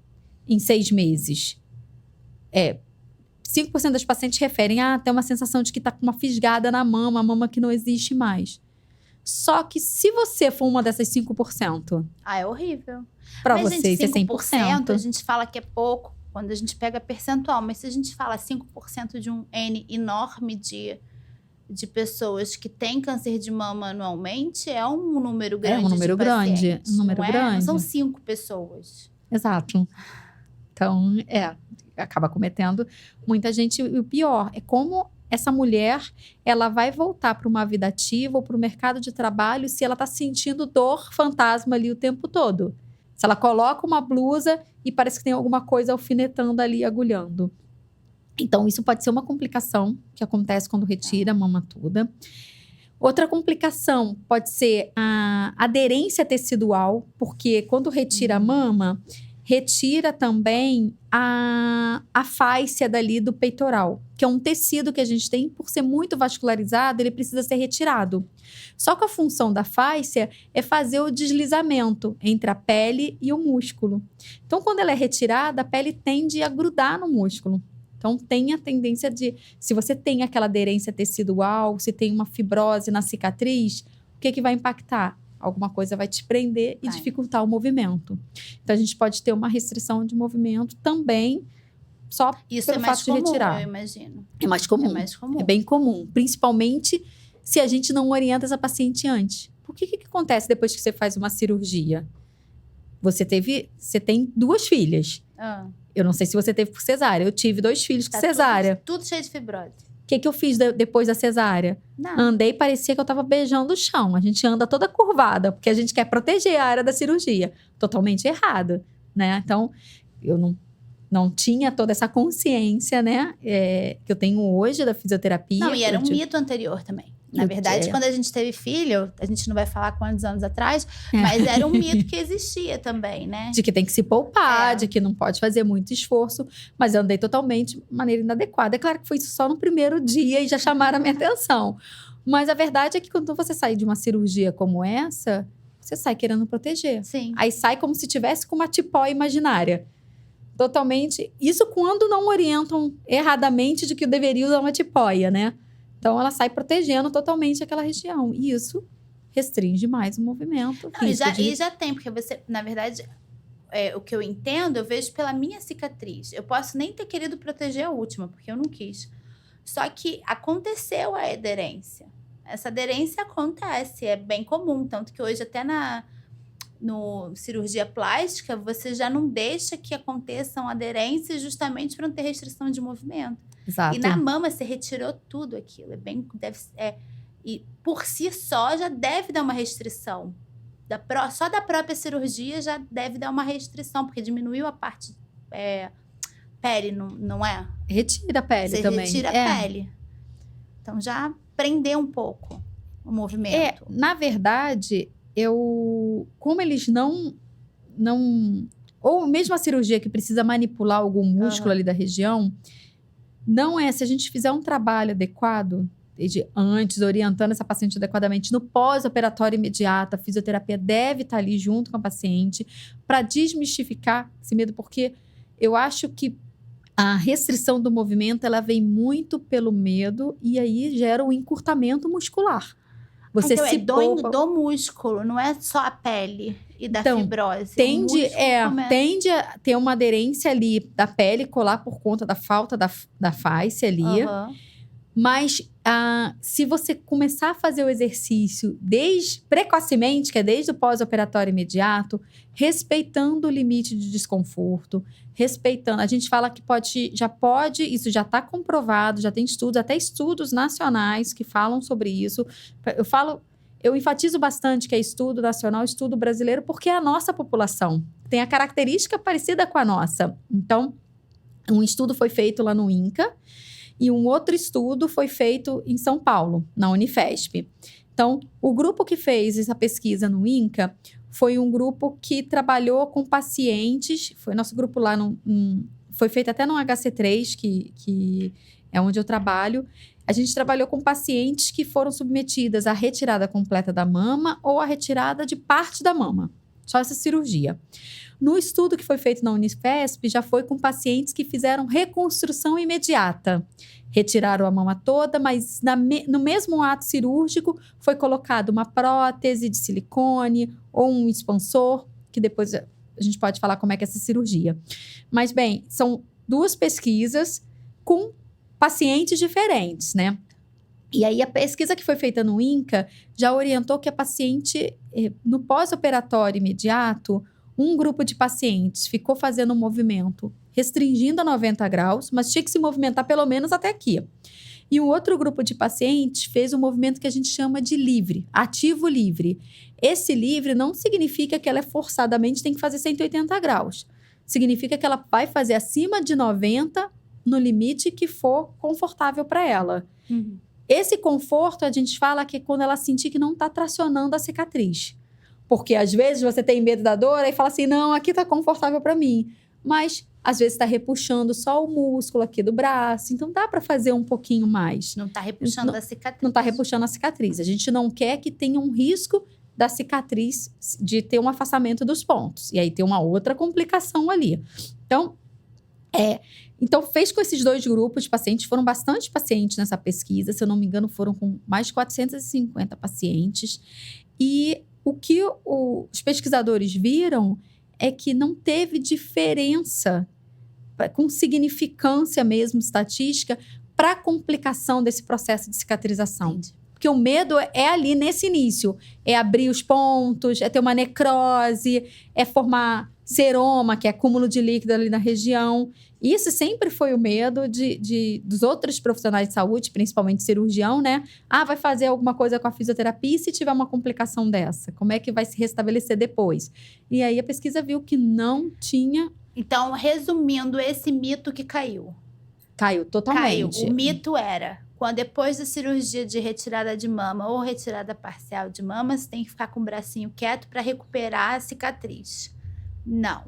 em 6 meses. 5% das pacientes referem tem uma sensação de que está com uma fisgada na mama, a mama que não existe mais. Só que se você for uma dessas 5%... é horrível. Para você, isso é 100%. A gente fala que é pouco quando a gente pega percentual. Mas se a gente fala 5% de um N enorme de pessoas que têm câncer de mama anualmente, é um número grande. Um número grande. Não são 5 pessoas. Exato. Então, acaba cometendo muita gente. E o pior é como essa mulher ela vai voltar para uma vida ativa ou para o mercado de trabalho se ela está sentindo dor fantasma ali o tempo todo. Se ela coloca uma blusa e parece que tem alguma coisa alfinetando ali, agulhando. Então, isso pode ser uma complicação que acontece quando retira a mama toda. Outra complicação pode ser a aderência tecidual, porque quando retira a mama, retira também a fáscia dali do peitoral, que é um tecido que a gente tem, por ser muito vascularizado, ele precisa ser retirado. Só que a função da fáscia é fazer o deslizamento entre a pele e o músculo. Então, quando ela é retirada, a pele tende a grudar no músculo. Então, tem a tendência de... Se você tem aquela aderência tecidual, se tem uma fibrose na cicatriz, o que vai impactar? Alguma coisa vai te prender e dificultar o movimento. Então, a gente pode ter uma restrição de movimento também, só pelo fato de retirar. Eu imagino. É mais comum. É mais comum. É bem comum. Principalmente se a gente não orienta essa paciente antes. Porque o que acontece depois que você faz uma cirurgia? Você tem 2 filhas. Eu não sei se você teve por cesárea. Eu tive 2 filhos com cesárea. Tudo cheio de fibrose. O que eu fiz depois da cesárea? Nada. Andei, parecia que eu tava beijando o chão. A gente anda toda curvada, porque a gente quer proteger a área da cirurgia. Totalmente errado, né? Então, eu não tinha toda essa consciência, né? Que eu tenho hoje da fisioterapia. Não, e era um mito anterior também. Na verdade, quando a gente teve filho, a gente não vai falar quantos anos atrás, mas era um mito que existia também, né? De que tem que se poupar, de que não pode fazer muito esforço. Mas eu andei totalmente de maneira inadequada. É claro que foi isso só no primeiro dia e já chamaram a minha atenção. Mas a verdade é que quando você sai de uma cirurgia como essa, você sai querendo proteger. Sim. Aí sai como se tivesse com uma tipóia imaginária. Totalmente. Isso quando não orientam erradamente de que deveria usar uma tipóia, né? Então, ela sai protegendo totalmente aquela região. E isso restringe mais o movimento. Não, e já tem, porque você, na verdade, o que eu entendo, eu vejo pela minha cicatriz. Eu posso nem ter querido proteger a última, porque eu não quis. Só que aconteceu a aderência. Essa aderência acontece, é bem comum. Tanto que hoje, até no cirurgia plástica, você já não deixa que aconteçam aderências justamente para não ter restrição de movimento. Exato. E na mama você retirou tudo aquilo. E por si só já deve dar uma restrição. Só da própria cirurgia já deve dar uma restrição, porque diminuiu a parte pele, não é? Retira a pele você também. Retira a pele. Então já prendeu um pouco o movimento. Na verdade, como eles não ou mesmo a cirurgia que precisa manipular algum músculo ali da região, não se a gente fizer um trabalho adequado, desde antes, orientando essa paciente adequadamente, no pós-operatório imediato, a fisioterapia deve estar ali junto com a paciente para desmistificar esse medo, porque eu acho que a restrição do movimento, ela vem muito pelo medo e aí gera um encurtamento muscular. Você então, se poupa... do músculo, não é só a pele e da fibrose. Tende a ter uma aderência ali da pele colar por conta da falta da fáscia ali. Mas se você começar a fazer o exercício precocemente, que é desde o pós-operatório imediato, respeitando o limite de desconforto, respeitando... A gente fala que isso já está comprovado, já tem estudos, até estudos nacionais que falam sobre isso. Eu enfatizo bastante que é estudo nacional, estudo brasileiro, porque é a nossa população. Tem a característica parecida com a nossa. Então, um estudo foi feito lá no INCA e um outro estudo foi feito em São Paulo, na Unifesp. Então, o grupo que fez essa pesquisa no INCA foi um grupo que trabalhou com pacientes, foi nosso grupo lá, foi feito até no HC3, que é onde eu trabalho. A gente trabalhou com pacientes que foram submetidas à retirada completa da mama ou à retirada de parte da mama. Só essa cirurgia. No estudo que foi feito na Unifesp, já foi com pacientes que fizeram reconstrução imediata. Retiraram a mama toda, mas no mesmo ato cirúrgico foi colocado uma prótese de silicone ou um expansor, que depois a gente pode falar como é que é essa cirurgia. Mas, bem, são 2 pesquisas com pacientes diferentes, né? E aí, a pesquisa que foi feita no INCA já orientou que a paciente, no pós-operatório imediato, um grupo de pacientes ficou fazendo um movimento restringindo a 90 graus, mas tinha que se movimentar pelo menos até aqui. E um outro grupo de pacientes fez um movimento que a gente chama de livre, ativo livre. Esse livre não significa que ela forçadamente tem que fazer 180 graus. Significa que ela vai fazer acima de 90 no limite que for confortável para ela. Esse conforto, a gente fala que é quando ela sentir que não está tracionando a cicatriz. Porque às vezes você tem medo da dor e fala assim, não, aqui tá confortável para mim. Mas às vezes está repuxando só o músculo aqui do braço. Então dá para fazer um pouquinho mais. Não tá repuxando a cicatriz. Não está repuxando a cicatriz. A gente não quer que tenha um risco da cicatriz de ter um afastamento dos pontos. E aí tem uma outra complicação ali. Então, fez com esses 2 grupos de pacientes, foram bastante pacientes nessa pesquisa, se eu não me engano, foram com mais de 450 pacientes. E o que os pesquisadores viram é que não teve diferença, com significância mesmo estatística, para a complicação desse processo de cicatrização. Entendi. Porque o medo é ali nesse início. É abrir os pontos, é ter uma necrose, é formar seroma, que é acúmulo de líquido ali na região. Isso sempre foi o medo dos outros profissionais de saúde, principalmente cirurgião, né? Vai fazer alguma coisa com a fisioterapia e se tiver uma complicação dessa? Como é que vai se restabelecer depois? E aí a pesquisa viu que não tinha... Então, resumindo, esse mito que caiu. Caiu totalmente. O mito era, quando depois da cirurgia de retirada de mama ou retirada parcial de mama, você tem que ficar com o bracinho quieto para recuperar a cicatriz. Não.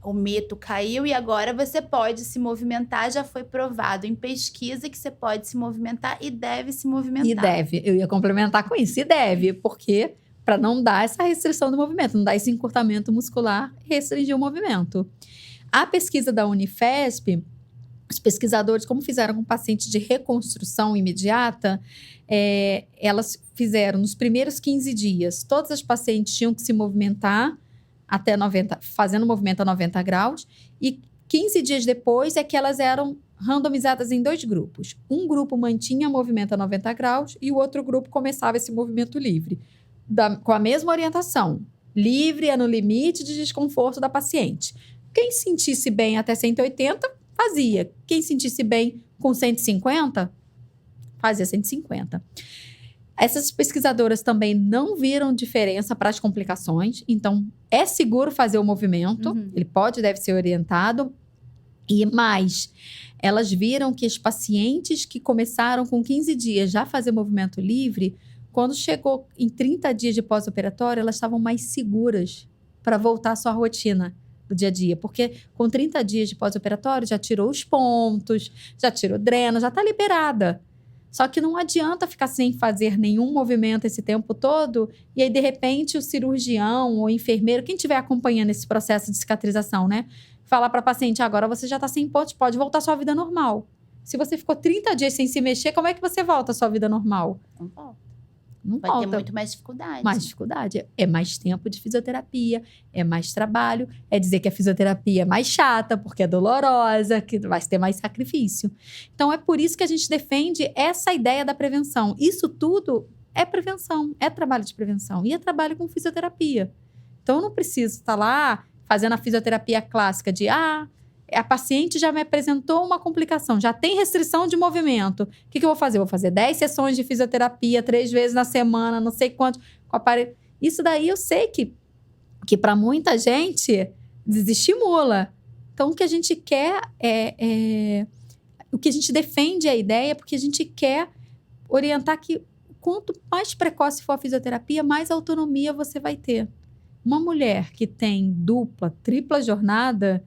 O mito caiu e agora você pode se movimentar. Já foi provado em pesquisa que você pode se movimentar e deve se movimentar. E deve. Eu ia complementar com isso. E deve, porque para não dar essa restrição do movimento, não dar esse encurtamento muscular, restringir o movimento. A pesquisa da Unifesp, os pesquisadores, como fizeram com pacientes de reconstrução imediata, elas fizeram nos primeiros 15 dias, todas as pacientes tinham que se movimentar até 90, fazendo movimento a 90 graus, e 15 dias depois é que elas eram randomizadas em 2 grupos. Um grupo mantinha movimento a 90 graus e o outro grupo começava esse movimento livre, com a mesma orientação. Livre é no limite de desconforto da paciente. Quem sentisse bem até 180, fazia. Quem sentisse bem com 150, fazia 150. Essas pesquisadoras também não viram diferença para as complicações, então é seguro fazer o movimento, ele deve ser orientado, e mais, elas viram que os pacientes que começaram com 15 dias já fazer movimento livre, quando chegou em 30 dias de pós-operatório, elas estavam mais seguras para voltar à sua rotina do dia a dia, porque com 30 dias de pós-operatório já tirou os pontos, já tirou dreno, já está liberada. Só que não adianta ficar sem fazer nenhum movimento esse tempo todo e aí, de repente, o cirurgião ou enfermeiro, quem estiver acompanhando esse processo de cicatrização, né? Falar para a paciente, agora você já está sem pontos, pode voltar à sua vida normal. Se você ficou 30 dias sem se mexer, como é que você volta à sua vida normal? Não volta. Não Vai volta. ter muito mais dificuldade. Mais dificuldade. É mais tempo de fisioterapia, é mais trabalho, é dizer que a fisioterapia é mais chata, porque é dolorosa, que vai ter mais sacrifício. Então, é por isso que a gente defende essa ideia da prevenção. Isso tudo é prevenção, é trabalho de prevenção. E é trabalho com fisioterapia. Então, eu não preciso estar lá fazendo a fisioterapia clássica de a paciente já me apresentou uma complicação, já tem restrição de movimento. O que eu vou fazer? Eu vou fazer 10 sessões de fisioterapia, 3 vezes na semana, não sei quanto, com aparelho. Isso daí eu sei que para muita gente desestimula. Então, o que a gente quer o que a gente defende a ideia, porque a gente quer orientar que quanto mais precoce for a fisioterapia, mais autonomia você vai ter. Uma mulher que tem dupla, tripla jornada,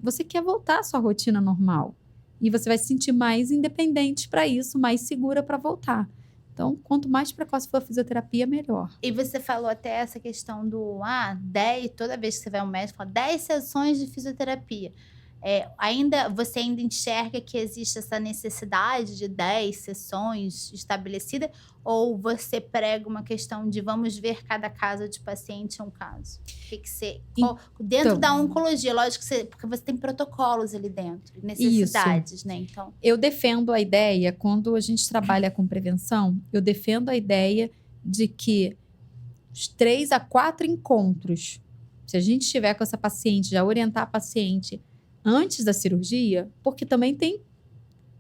você quer voltar à sua rotina normal. E você vai se sentir mais independente para isso, mais segura para voltar. Então, quanto mais precoce for a fisioterapia, melhor. E você falou até essa questão do 10, toda vez que você vai ao médico, fala 10 sessões de fisioterapia. Você ainda enxerga que existe essa necessidade de 10 sessões estabelecida? Ou você prega uma questão de vamos ver cada caso de paciente um caso? Dentro da oncologia, lógico que porque você tem protocolos ali dentro, necessidades, né? Então, eu defendo a ideia, quando a gente trabalha com prevenção, eu defendo a ideia de que os 3 a 4 encontros, se a gente estiver com essa paciente, já orientar a paciente antes da cirurgia, porque também tem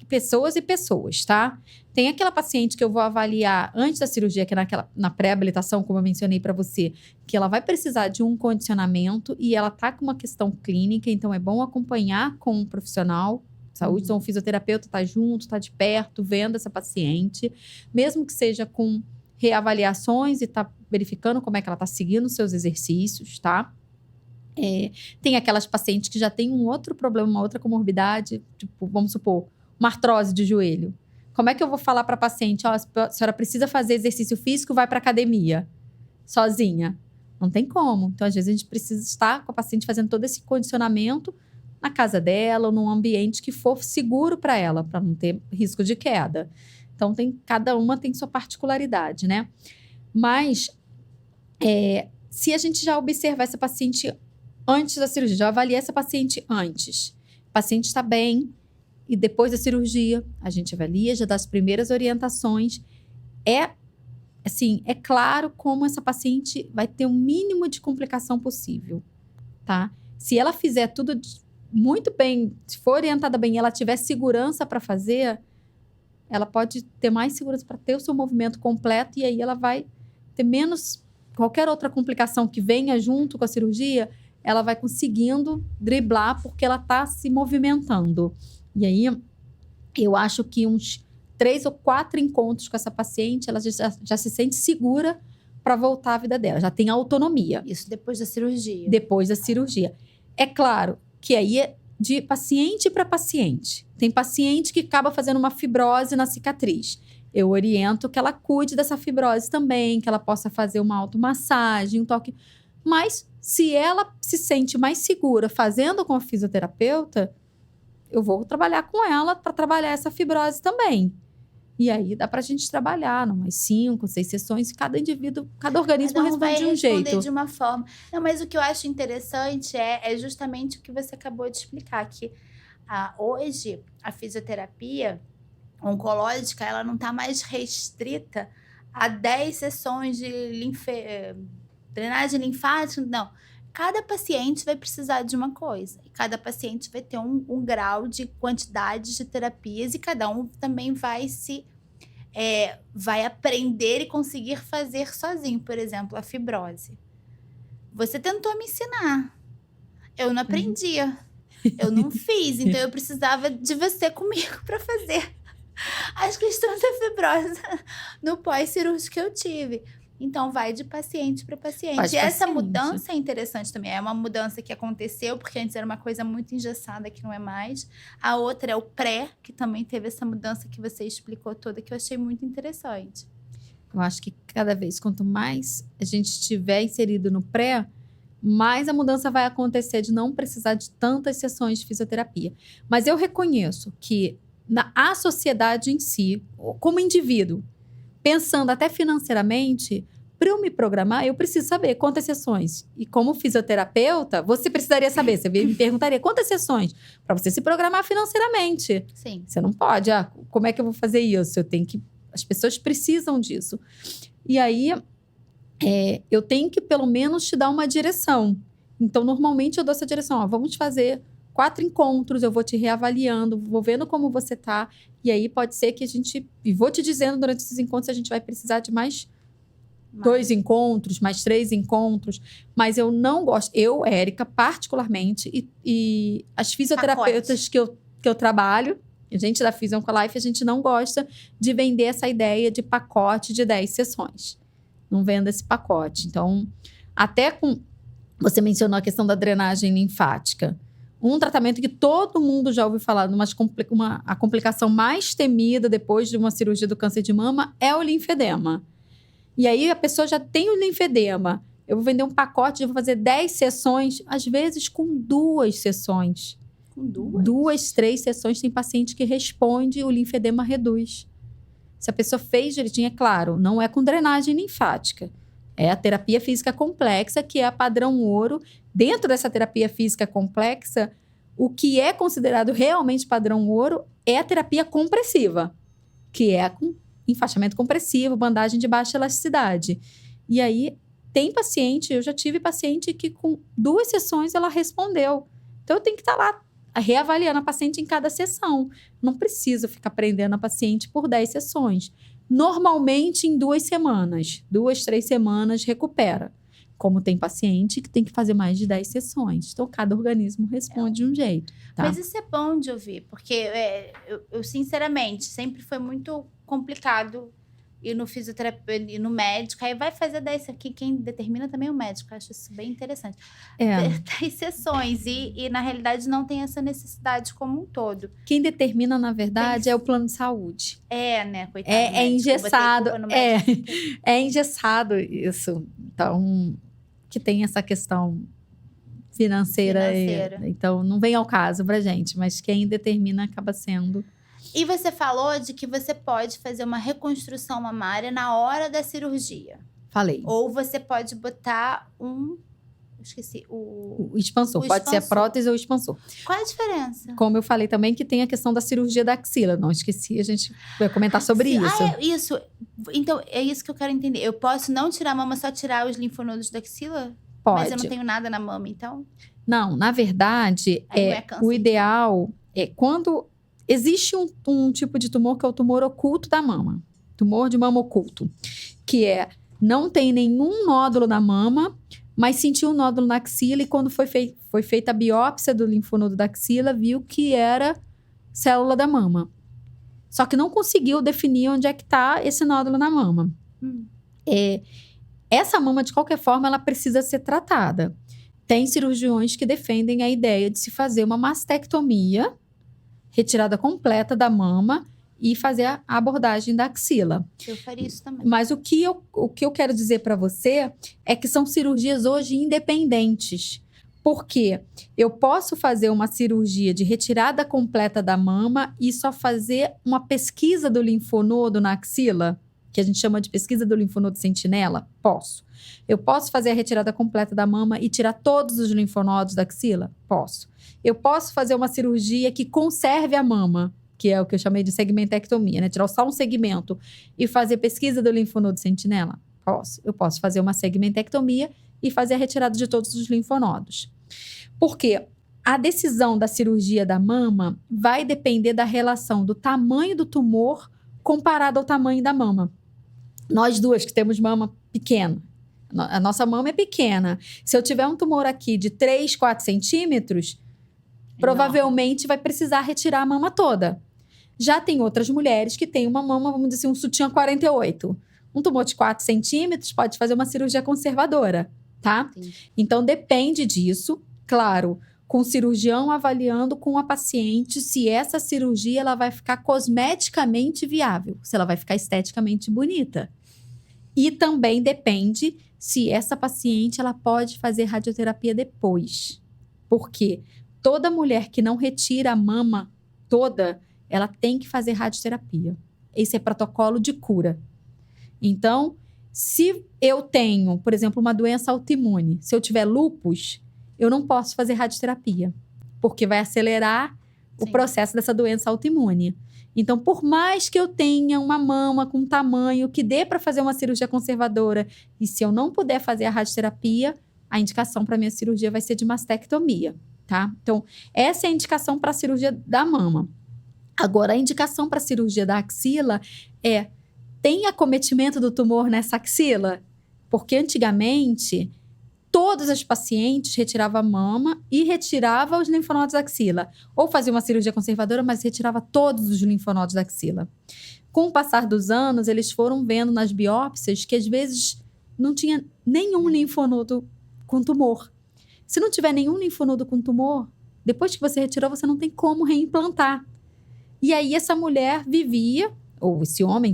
pessoas e pessoas, tá? Tem aquela paciente que eu vou avaliar antes da cirurgia, que é na pré-habilitação, como eu mencionei para você, que ela vai precisar de um condicionamento e ela tá com uma questão clínica, então é bom acompanhar com um profissional de saúde. Então, o fisioterapeuta está junto, está de perto, vendo essa paciente, mesmo que seja com reavaliações e está verificando como é que ela está seguindo os seus exercícios, tá? Tem aquelas pacientes que já têm um outro problema, uma outra comorbidade, tipo, vamos supor, uma artrose de joelho. Como é que eu vou falar para a paciente, a senhora precisa fazer exercício físico, vai para academia, sozinha? Não tem como. Então, às vezes, a gente precisa estar com a paciente fazendo todo esse condicionamento na casa dela ou num ambiente que for seguro para ela, para não ter risco de queda. Então, cada uma tem sua particularidade, né? Mas, se a gente já observar essa paciente antes da cirurgia, já avalia essa paciente antes, o paciente está bem, e depois da cirurgia, a gente avalia, já dá as primeiras orientações. É claro como essa paciente vai ter o mínimo de complicação possível, tá? Se ela fizer tudo muito bem, se for orientada bem e ela tiver segurança para fazer, ela pode ter mais segurança para ter o seu movimento completo e aí ela vai ter menos qualquer outra complicação que venha junto com a cirurgia, ela vai conseguindo driblar porque ela está se movimentando. E aí, eu acho que uns 3 ou 4 encontros com essa paciente, ela já se sente segura para voltar à vida dela, já tem autonomia. Isso depois da cirurgia. Depois da cirurgia. É claro que aí é de paciente para paciente. Tem paciente que acaba fazendo uma fibrose na cicatriz. Eu oriento que ela cuide dessa fibrose também, que ela possa fazer uma automassagem, um toque. Mas, se ela se sente mais segura fazendo com a fisioterapeuta, eu vou trabalhar com ela para trabalhar essa fibrose também. E aí dá pra gente trabalhar umas 5, 6 sessões, cada indivíduo, cada organismo responde de um jeito. Vai responder de uma forma. Não, mas o que eu acho interessante é justamente o que você acabou de explicar, que hoje a fisioterapia oncológica, ela não está mais restrita a 10 sessões de drenagem linfática, não. Cada paciente vai precisar de uma coisa. E cada paciente vai ter um grau de quantidade de terapias e cada um também vai aprender e conseguir fazer sozinho. Por exemplo, a fibrose. Você tentou me ensinar. Eu não aprendia. Eu não fiz. Então, eu precisava de você comigo para fazer as questões da fibrose no pós-cirúrgico que eu tive. Então, vai de paciente para paciente. E essa mudança é interessante também. É uma mudança que aconteceu, porque antes era uma coisa muito engessada, que não é mais. A outra é o pré, que também teve essa mudança que você explicou toda, que eu achei muito interessante. Eu acho que cada vez, quanto mais a gente estiver inserido no pré, mais a mudança vai acontecer de não precisar de tantas sessões de fisioterapia. Mas eu reconheço que a sociedade em si, como indivíduo, pensando até financeiramente, para eu me programar, eu preciso saber quantas sessões. E como fisioterapeuta, você precisaria saber. Você me perguntaria quantas sessões para você se programar financeiramente. Sim. Você não pode. Como é que eu vou fazer isso? As pessoas precisam disso. E aí, eu tenho que pelo menos te dar uma direção. Então, normalmente eu dou essa direção. Vamos fazer 4 encontros, eu vou te reavaliando, vou vendo como você tá. E aí pode ser que e vou te dizendo durante esses encontros se a gente vai precisar de mais 2 encontros, mais 3 encontros. Mas eu não gosto, Érica, particularmente, e as fisioterapeutas que eu trabalho, a gente da Physio Oncolife, a gente não gosta de vender essa ideia de pacote de 10 sessões. Não vendo esse pacote. Então, você mencionou a questão da drenagem linfática. Um tratamento que todo mundo já ouviu falar, a complicação mais temida depois de uma cirurgia do câncer de mama é o linfedema. E aí a pessoa já tem o linfedema. Eu vou vender um pacote, eu vou fazer 10 sessões, às vezes com 2 sessões. Com 2? 2, 3 sessões, tem paciente que responde, o linfedema reduz. Se a pessoa fez direitinho, é claro, não é com drenagem linfática. É a terapia física complexa, que é a padrão ouro. Dentro dessa terapia física complexa, o que é considerado realmente padrão ouro é a terapia compressiva, que é com enfaixamento compressivo, bandagem de baixa elasticidade. E aí, eu já tive paciente que com 2 sessões ela respondeu. Então, eu tenho que estar lá reavaliando a paciente em cada sessão. Não preciso ficar prendendo a paciente por 10 sessões. Normalmente, em 2 semanas, 2, 3 semanas, recupera. como tem paciente que tem que fazer mais de 10 sessões. Então, cada organismo responde de um jeito. Tá? Mas isso é bom de ouvir, porque eu sinceramente, sempre foi muito complicado ir no fisioterapeuta, ir no médico. Aí vai fazer 10 aqui, quem determina também é o médico. Eu acho isso bem interessante. 10 sessões e, na realidade, não tem essa necessidade como um todo. Quem determina, na verdade, é o plano de saúde. Né? Coitado. É engessado. É engessado isso. Então, que tem essa questão financeira. Então, não vem ao caso pra gente, mas quem determina acaba sendo. E você falou de que você pode fazer uma reconstrução mamária na hora da cirurgia. Falei. Ou você pode botar esqueci. O expansor. Pode ser a prótese ou o expansor. Qual é a diferença? Como eu falei também, que tem a questão da cirurgia da axila. Não esqueci, a gente vai comentar sobre isso. Isso. Então, é isso que eu quero entender. Eu posso não tirar a mama, só tirar os linfonodos da axila? Pode. Mas eu não tenho nada na mama, então? Não, na verdade, o ideal é quando existe um tipo de tumor que é o tumor oculto da mama. Tumor de mama oculto. Que não tem nenhum nódulo na mama, mas sentiu um nódulo na axila e quando foi feita a biópsia do linfonodo da axila, viu que era célula da mama. Só que não conseguiu definir onde é que está esse nódulo na mama. Essa mama, de qualquer forma, ela precisa ser tratada. Tem cirurgiões que defendem a ideia de se fazer uma mastectomia, retirada completa da mama e fazer a abordagem da axila. Eu faria isso também. Mas o que eu quero dizer para você é que são cirurgias hoje independentes. Porque eu posso fazer uma cirurgia de retirada completa da mama e só fazer uma pesquisa do linfonodo na axila, que a gente chama de pesquisa do linfonodo sentinela? Posso. Eu posso fazer a retirada completa da mama e tirar todos os linfonodos da axila? Posso. Eu posso fazer uma cirurgia que conserve a mama, que é o que eu chamei de segmentectomia, né? Tirar só um segmento e fazer pesquisa do linfonodo sentinela? Posso. Eu posso fazer uma segmentectomia e fazer a retirada de todos os linfonodos. Porque a decisão da cirurgia da mama vai depender da relação do tamanho do tumor comparado ao tamanho da mama. Nós duas que temos mama pequena, a nossa mama é pequena. Se eu tiver um tumor aqui de 3, 4 centímetros, provavelmente vai precisar retirar a mama toda. Já tem outras mulheres que têm uma mama, vamos dizer assim, um sutiã 48. Um tumor de 4 centímetros pode fazer uma cirurgia conservadora, tá? Sim. Então, depende disso. Claro, com o cirurgião avaliando com a paciente se essa cirurgia ela vai ficar cosmeticamente viável, se ela vai ficar esteticamente bonita. E também depende se essa paciente ela pode fazer radioterapia depois. Porque toda mulher que não retira a mama toda, ela tem que fazer radioterapia. Esse é protocolo de cura. Então, se eu tenho, por exemplo, uma doença autoimune, se eu tiver lúpus, eu não posso fazer radioterapia, porque vai acelerar o processo dessa doença autoimune. Então, por mais que eu tenha uma mama com tamanho que dê para fazer uma cirurgia conservadora, e se eu não puder fazer a radioterapia, a indicação para minha cirurgia vai ser de mastectomia, tá? Então, essa é a indicação para a cirurgia da mama. Agora, a indicação para a cirurgia da axila tem acometimento do tumor nessa axila? Porque antigamente, todas as pacientes retiravam a mama e retiravam os linfonodos da axila. Ou fazia uma cirurgia conservadora, mas retirava todos os linfonodos da axila. Com o passar dos anos, eles foram vendo nas biópsias que às vezes não tinha nenhum linfonodo com tumor. Se não tiver nenhum linfonodo com tumor, depois que você retirou, você não tem como reimplantar. E aí essa mulher vivia, ou esse homem,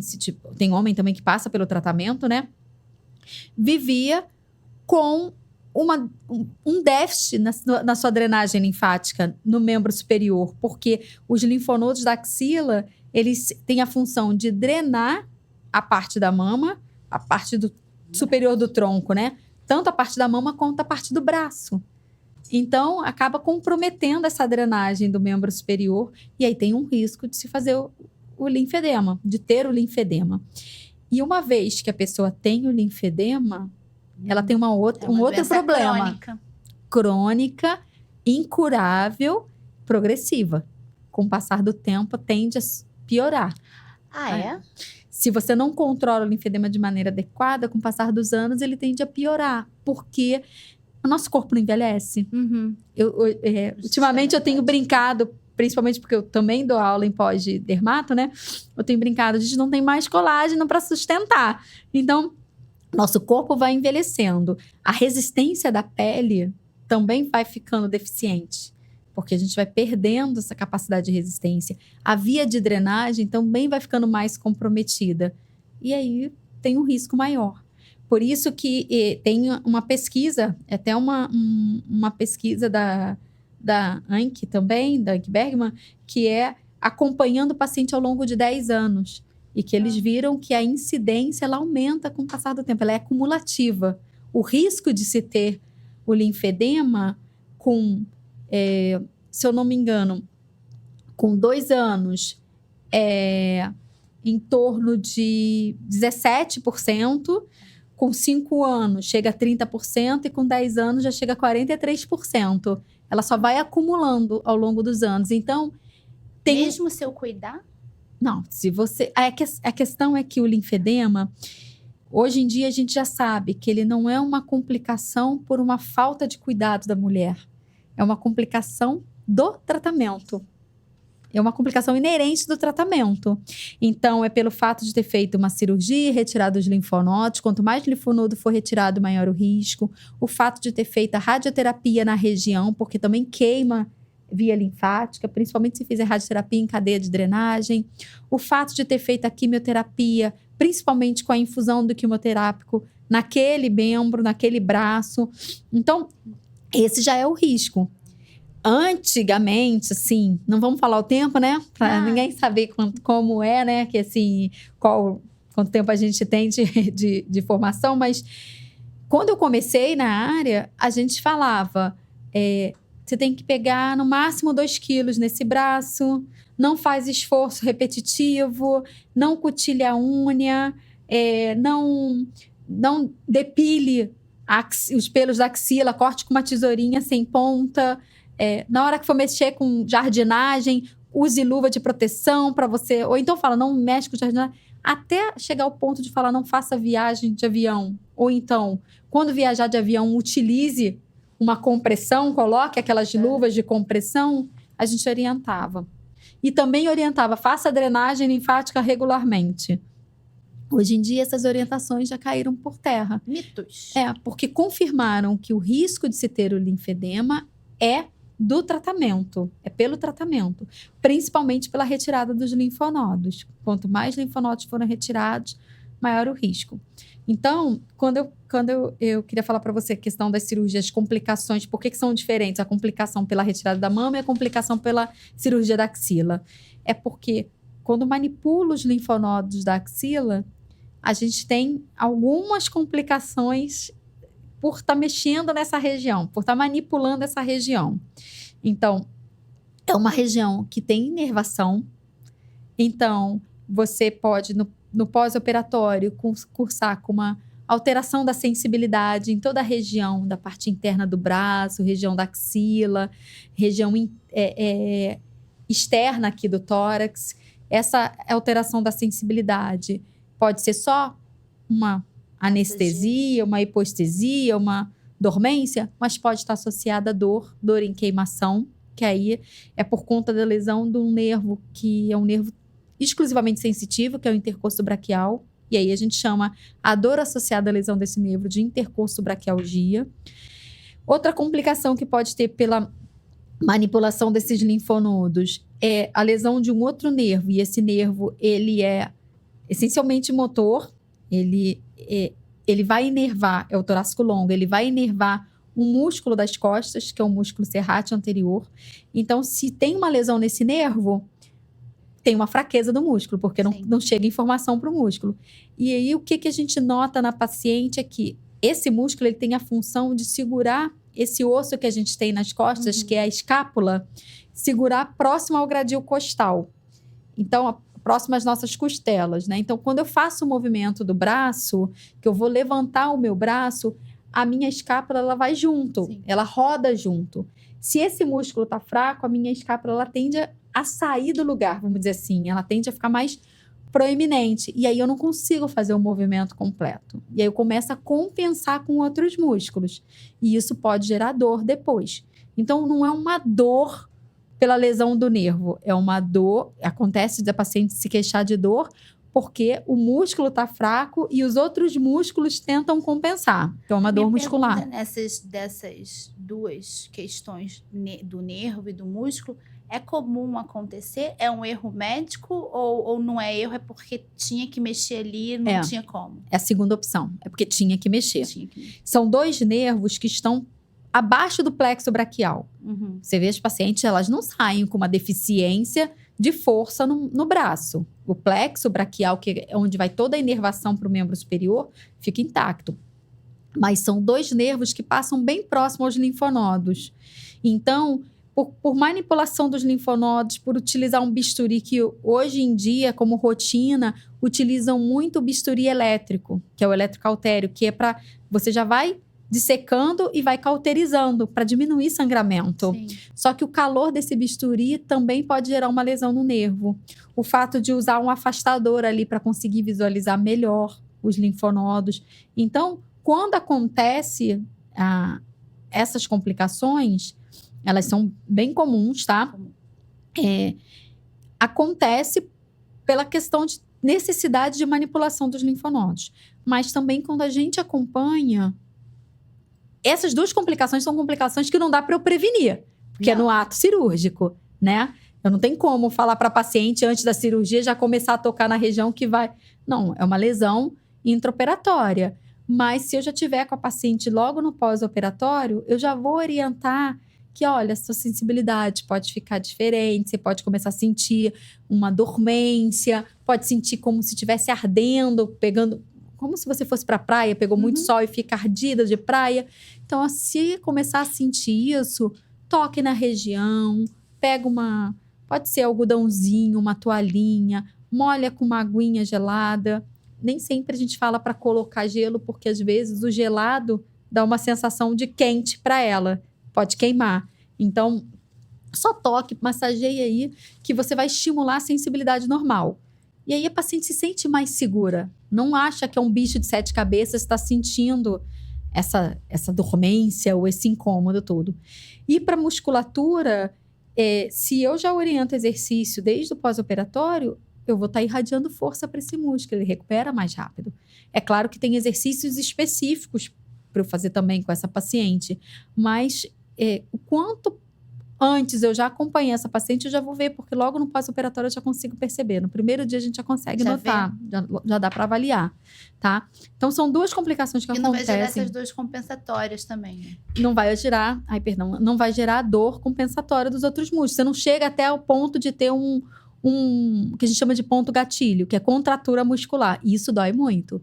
tem homem também que passa pelo tratamento, né? Vivia com um déficit na sua drenagem linfática no membro superior, porque os linfonodos da axila, eles têm a função de drenar a parte da mama, a parte superior do tronco, né? Tanto a parte da mama quanto a parte do braço. Então, acaba comprometendo essa drenagem do membro superior e aí tem um risco de se fazer o linfedema, de ter o linfedema. E uma vez que a pessoa tem o linfedema, ela tem um outro problema. Crônica, incurável, progressiva. Com o passar do tempo, tende a piorar. Ah, é? Se você não controla o linfedema de maneira adequada, com o passar dos anos, ele tende a piorar, porque o nosso corpo não envelhece. Uhum. Ultimamente eu tenho brincado, principalmente porque eu também dou aula em pós de dermato, né? Eu tenho brincado, a gente não tem mais colágeno para sustentar. Então, nosso corpo vai envelhecendo. A resistência da pele também vai ficando deficiente, porque a gente vai perdendo essa capacidade de resistência. A via de drenagem também vai ficando mais comprometida. E aí tem um risco maior. Por isso que tem uma pesquisa, até uma pesquisa da Anke também, da Anke Bergman, que é acompanhando o paciente ao longo de 10 anos. E que eles viram que a incidência, ela aumenta com o passar do tempo, ela é acumulativa. O risco de se ter o linfedema com, se eu não me engano, com 2 anos, em torno de 17%, com 5 anos chega a 30% e com 10 anos já chega a 43%. Ela só vai acumulando ao longo dos anos. Então, Mesmo se eu cuidar? Não, se você... A questão é que o linfedema, hoje em dia a gente já sabe que ele não é uma complicação por uma falta de cuidado da mulher. É uma complicação do tratamento. É uma complicação inerente do tratamento. Então, é pelo fato de ter feito uma cirurgia, retirado os linfonodos. Quanto mais linfonodo for retirado, maior o risco. O fato de ter feito a radioterapia na região, porque também queima via linfática, principalmente se fizer radioterapia em cadeia de drenagem. O fato de ter feito a quimioterapia, principalmente com a infusão do quimioterápico naquele membro, naquele braço. Então, esse já é o risco. Antigamente, assim, não vamos falar o tempo, né? Para ninguém saber como é, né? Que assim, quanto tempo a gente tem de formação, mas quando eu comecei na área, a gente falava, você tem que pegar no máximo 2 quilos nesse braço, não faz esforço repetitivo, não cutilha a unha, não depile os pelos da axila, corte com uma tesourinha sem ponta. Na hora que for mexer com jardinagem, use luva de proteção para você... Ou então fala, não mexe com jardinagem. Até chegar ao ponto de falar, não faça viagem de avião. Ou então, quando viajar de avião, utilize uma compressão, coloque aquelas luvas de compressão. A gente orientava. E também orientava, faça drenagem linfática regularmente. Hoje em dia, essas orientações já caíram por terra. Mitos. Porque confirmaram que o risco de se ter o linfedema é do tratamento, é pelo tratamento, principalmente pela retirada dos linfonodos. Quanto mais linfonodos forem retirados, maior o risco. Então, quando eu queria falar para você a questão das cirurgias, complicações, por que são diferentes? A complicação pela retirada da mama e a complicação pela cirurgia da axila. É porque quando manipula os linfonodos da axila, a gente tem algumas complicações por estar mexendo nessa região, por estar manipulando essa região. Então, é uma região que tem inervação. Então, você pode, no pós-operatório, cursar com uma alteração da sensibilidade em toda a região da parte interna do braço, região da axila, região externa aqui do tórax. Essa alteração da sensibilidade pode ser só uma anestesia, uma hipoestesia, uma dormência, mas pode estar associada a dor em queimação, que aí é por conta da lesão de um nervo, que é um nervo exclusivamente sensitivo, que é o intercurso braquial, e aí a gente chama a dor associada à lesão desse nervo de intercurso-braquialgia. Outra complicação que pode ter pela manipulação desses linfonodos é a lesão de um outro nervo, e esse nervo, ele é essencialmente motor, ele vai inervar, é o torácico longo, ele vai inervar um músculo das costas, que é o músculo serrátil anterior. Então, se tem uma lesão nesse nervo, tem uma fraqueza do músculo, porque não chega informação para o músculo. E aí, o que a gente nota na paciente é que esse músculo ele tem a função de segurar esse osso que a gente tem nas costas, que é a escápula, segurar próximo ao gradil costal. Então, próximo às nossas costelas, né? Então, quando eu faço o movimento do braço, que eu vou levantar o meu braço, a minha escápula ela vai junto, Sim. Ela roda junto. Se esse músculo tá fraco, a minha escápula ela tende a sair do lugar, vamos dizer assim, ela tende a ficar mais proeminente. E aí eu não consigo fazer o movimento completo. E aí eu começo a compensar com outros músculos. E isso pode gerar dor depois. Então, não é uma dor pela lesão do nervo. É uma dor... Acontece da paciente se queixar de dor porque o músculo está fraco e os outros músculos tentam compensar. Então, é uma dor muscular. Dessas duas questões do nervo e do músculo, é comum acontecer? É um erro médico ou não é erro? É porque tinha que mexer ali e não tinha como? É a segunda opção. É porque tinha que mexer. São 2 nervos que estão abaixo do plexo braquial. Uhum. Você vê as pacientes, elas não saem com uma deficiência de força no braço. O plexo braquial, que é onde vai toda a inervação para o membro superior, fica intacto. Mas são 2 nervos que passam bem próximo aos linfonodos. Então, por manipulação dos linfonodos, por utilizar um bisturi que hoje em dia, como rotina, utilizam muito o bisturi elétrico, que é o eletrocautério, que é para... Você já vai dissecando e vai cauterizando para diminuir sangramento. Sim. Só que o calor desse bisturi também pode gerar uma lesão no nervo. O fato de usar um afastador ali para conseguir visualizar melhor os linfonodos. Então, quando acontece essas complicações, elas são bem comuns, tá? Acontece pela questão de necessidade de manipulação dos linfonodos. Mas também quando a gente acompanha... Essas 2 complicações são complicações que não dá para eu prevenir, porque é no ato cirúrgico, né? Eu não tenho como falar para a paciente antes da cirurgia já começar a tocar na região que vai... Não, é uma lesão intraoperatória. Mas se eu já tiver com a paciente logo no pós-operatório, eu já vou orientar que, olha, sua sensibilidade pode ficar diferente, você pode começar a sentir uma dormência, pode sentir como se estivesse ardendo, pegando... Como se você fosse para a praia, pegou muito sol e fica ardida de praia. Então, se começar a sentir isso, toque na região, pega pode ser algodãozinho, uma toalhinha, molha com uma aguinha gelada. Nem sempre a gente fala para colocar gelo, porque às vezes o gelado dá uma sensação de quente para ela. Pode queimar. Então, só toque, massageie aí, que você vai estimular a sensibilidade normal. E aí a paciente se sente mais segura. Não acha que é um bicho de 7 cabeças, está sentindo essa dormência ou esse incômodo todo. E para musculatura, se eu já oriento exercício desde o pós-operatório, eu vou estar irradiando força para esse músculo, ele recupera mais rápido. É claro que tem exercícios específicos para eu fazer também com essa paciente, mas o quanto antes eu já acompanhei essa paciente, eu já vou ver, porque logo no pós-operatório eu já consigo perceber. No primeiro dia a gente já consegue notar, já dá para avaliar, tá? Então são 2 complicações que acontecem. E não vai gerar essas 2 compensatórias também, né? Não vai gerar a dor compensatória dos outros músculos. Você não chega até o ponto de ter um que a gente chama de ponto gatilho, que é contratura muscular. E isso dói muito.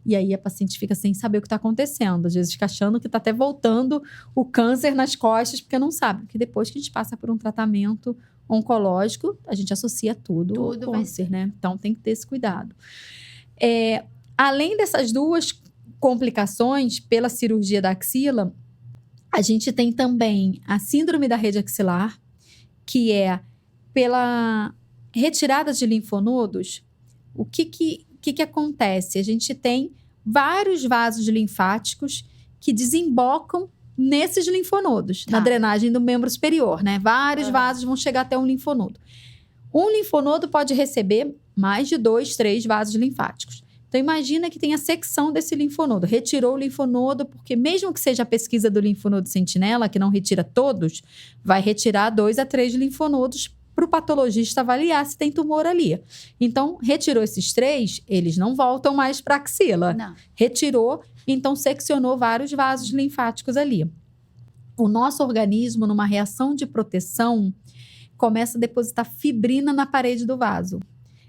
E aí a paciente fica sem saber o que está acontecendo. Às vezes fica achando que está até voltando o câncer nas costas, porque não sabe. Porque depois que a gente passa por um tratamento oncológico, a gente associa tudo ao câncer, né? Então tem que ter esse cuidado. Além dessas 2 complicações pela cirurgia da axila, a gente tem também a síndrome da rede axilar, que é pela retirada de linfonodos. O que acontece? A gente tem vários vasos linfáticos que desembocam nesses linfonodos, na drenagem do membro superior, né? Vários vasos vão chegar até um linfonodo. Um linfonodo pode receber mais de 2, 3 vasos linfáticos. Então, imagina que tem a secção desse linfonodo. Retirou o linfonodo, porque mesmo que seja a pesquisa do linfonodo sentinela, que não retira todos, vai retirar 2 a 3 linfonodos para o patologista avaliar se tem tumor ali. Então, retirou esses 3, eles não voltam mais para a axila. Não. Retirou, então seccionou vários vasos linfáticos ali. O nosso organismo, numa reação de proteção, começa a depositar fibrina na parede do vaso.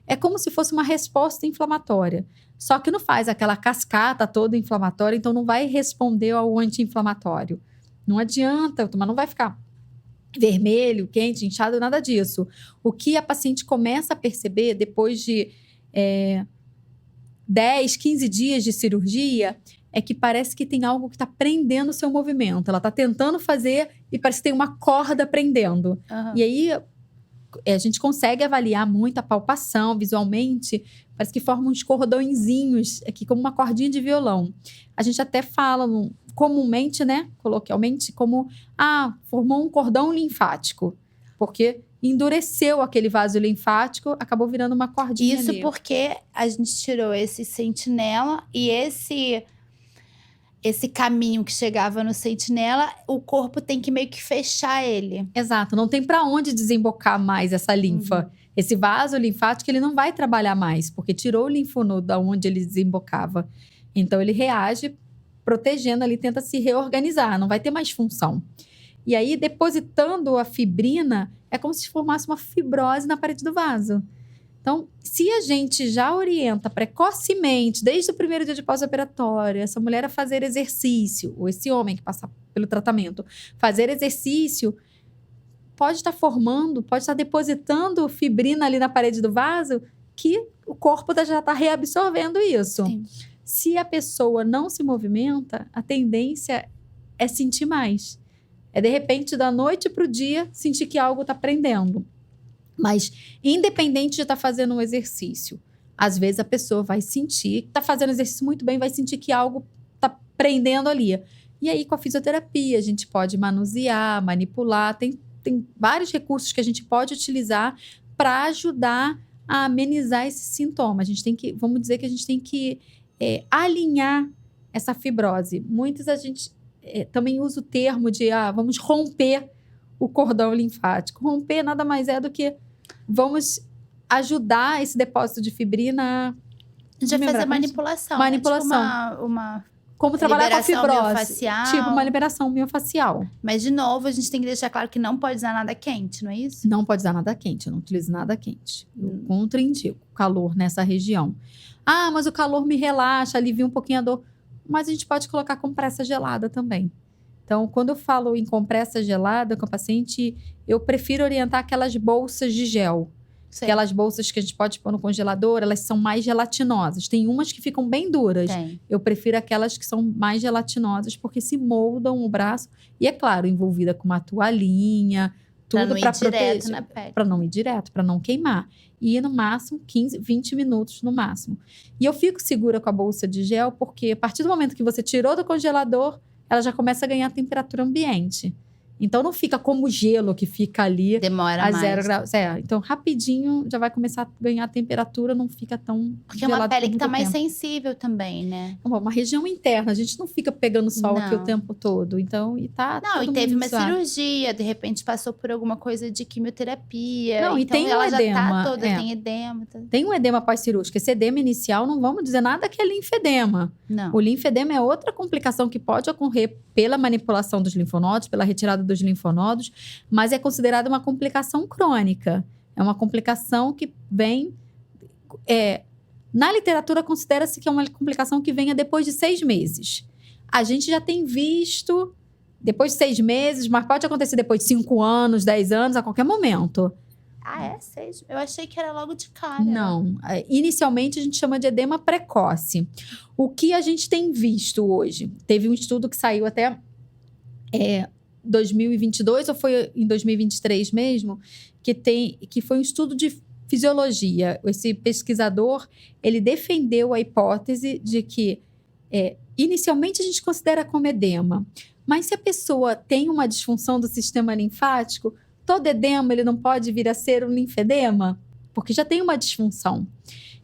É como se fosse uma resposta inflamatória. Só que não faz aquela cascata toda inflamatória, então não vai responder ao anti-inflamatório. Não adianta, mas não vai ficar vermelho, quente, inchado, nada disso. O que a paciente começa a perceber depois de 10, 15 dias de cirurgia é que parece que tem algo que está prendendo o seu movimento. Ela está tentando fazer e parece que tem uma corda prendendo. Uhum. E aí a gente consegue avaliar muito a palpação visualmente. parece que forma uns cordõezinhos aqui, como uma cordinha de violão. A gente até fala comumente, né, coloquialmente, como, formou um cordão linfático, porque endureceu aquele vaso linfático, acabou virando uma cordinha Isso ali. porque a gente tirou esse sentinela e esse caminho que chegava no sentinela, o corpo tem que meio que fechar ele. Exato, não tem para onde desembocar mais essa linfa. Esse vaso linfático, ele não vai trabalhar mais, porque tirou o linfonodo da onde ele desembocava. Então, ele reage protegendo ali, tenta se reorganizar, não vai ter mais função. E aí, depositando a fibrina, é como se formasse uma fibrose na parede do vaso. Então, se a gente já orienta precocemente, desde o primeiro dia de pós-operatório, essa mulher a fazer exercício, ou esse homem que passa pelo tratamento, fazer exercício, pode estar formando, pode estar depositando fibrina ali na parede do vaso, que o corpo já está reabsorvendo isso. Sim. Se a pessoa não se movimenta, a tendência é sentir mais. É, de repente, da noite para o dia, sentir que algo está prendendo. Mas, independente de estar fazendo um exercício, às vezes a pessoa vai sentir, está fazendo exercício muito bem, vai sentir que algo está prendendo ali. E aí, com a fisioterapia, a gente pode manusear, manipular, tem vários recursos que a gente pode utilizar para ajudar a amenizar esse sintoma. A gente tem que, vamos dizer que a gente tem que alinhar essa fibrose. Muitas a gente também usa o termo de vamos romper o cordão linfático. Romper nada mais é do que vamos ajudar esse depósito de fibrina. A gente vai fazer manipulação. Manipulação. Né? Tipo uma como trabalhar com a liberação fibrose. miofacial. Tipo uma liberação miofacial. Mas, de novo, a gente tem que deixar claro que não pode usar nada quente, não é isso? Não pode usar nada quente, eu não utilizo nada quente. Eu contraindico calor nessa região. Mas o calor me relaxa, alivia um pouquinho a dor. Mas a gente pode colocar compressa gelada também. Então, quando eu falo em compressa gelada com o paciente, eu prefiro orientar aquelas bolsas de gel. Sei. Aquelas bolsas que a gente pode pôr no congelador, elas são mais gelatinosas. Tem umas que ficam bem duras. Tem. Eu prefiro aquelas que são mais gelatinosas, porque se moldam o braço. E, é claro, envolvida com uma toalhinha, tudo para direto proteger. na pele. Para não ir direto, para não queimar. E no máximo 15, 20 minutos no máximo. E eu fico segura com a bolsa de gel, porque a partir do momento que você tirou do congelador, ela já começa a ganhar temperatura ambiente. Então, não fica como o gelo que fica ali Demora a mais. 0 graus. Então, rapidinho já vai começar a ganhar temperatura, não fica tão Porque é uma gelado pele por que tá muito mais tempo. sensível também, né? Uma região interna, a gente não fica pegando sol aqui o Não. tempo todo. Então, e tá Não, e todo teve mundo uma suave. cirurgia, de repente passou por alguma coisa de quimioterapia. Não, e então tem ela um já edema, tá toda, tem edema. Tem um edema pós-cirúrgico. Esse edema inicial, não vamos dizer nada que é linfedema. Não. O linfedema é outra complicação que pode ocorrer pela manipulação dos linfonodos, pela retirada dos linfonodos, mas é considerada uma complicação crônica. É uma complicação que vem... na literatura, considera-se que é uma complicação que venha depois de 6 meses. A gente já tem visto depois de 6 meses, mas pode acontecer depois de 5 anos, 10 anos, a qualquer momento. É 6? Eu achei que era logo de cara. Não. Inicialmente, a gente chama de edema precoce. O que a gente tem visto hoje? Teve um estudo que saiu até 2022, ou foi em 2023 mesmo, que foi um estudo de fisiologia. Esse pesquisador, ele defendeu a hipótese de que, inicialmente, a gente considera como edema. Mas se a pessoa tem uma disfunção do sistema linfático, todo edema ele não pode vir a ser um linfedema, porque já tem uma disfunção.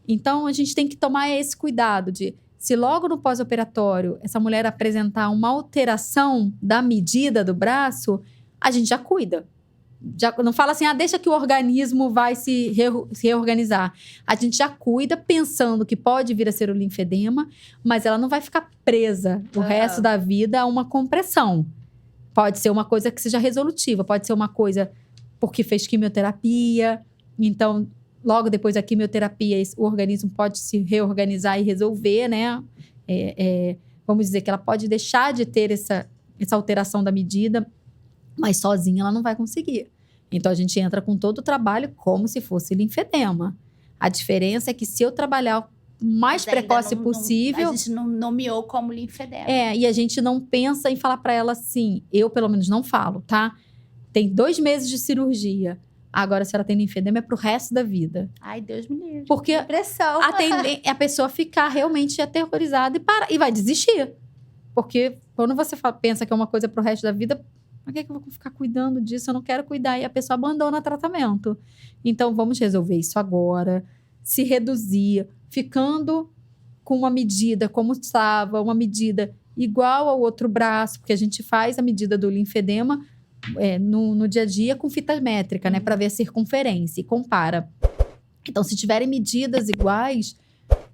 Então, a gente tem que tomar esse cuidado de, se logo no pós-operatório essa mulher apresentar uma alteração da medida do braço, a gente já cuida. Já não fala assim, deixa que o organismo vai se reorganizar. A gente já cuida pensando que pode vir a ser o linfedema, mas ela não vai ficar presa o resto da vida a uma compressão. Pode ser uma coisa que seja resolutiva, pode ser uma coisa porque fez quimioterapia, então logo depois da quimioterapia o organismo pode se reorganizar e resolver, né? Vamos dizer que ela pode deixar de ter essa alteração da medida, mas sozinha ela não vai conseguir. Então, a gente entra com todo o trabalho como se fosse linfedema. A diferença é que se eu trabalhar o mais precoce possível... A gente não nomeou como linfedema. E a gente não pensa em falar para ela assim, eu pelo menos não falo, tá? Tem 2 meses de cirurgia. Agora, se ela tem linfedema, é pro resto da vida. Ai, Deus me livre. Porque Depressão. a pessoa ficar realmente aterrorizada e vai desistir. Porque quando você pensa que é uma coisa pro resto da vida, por que eu vou ficar cuidando disso? Eu não quero cuidar. E a pessoa abandona o tratamento. Então, vamos resolver isso agora. Se reduzir, ficando com uma medida como estava, uma medida igual ao outro braço, porque a gente faz a medida do linfedema no dia a dia com fita métrica, né? Para ver a circunferência e compara. Então, se tiverem medidas iguais,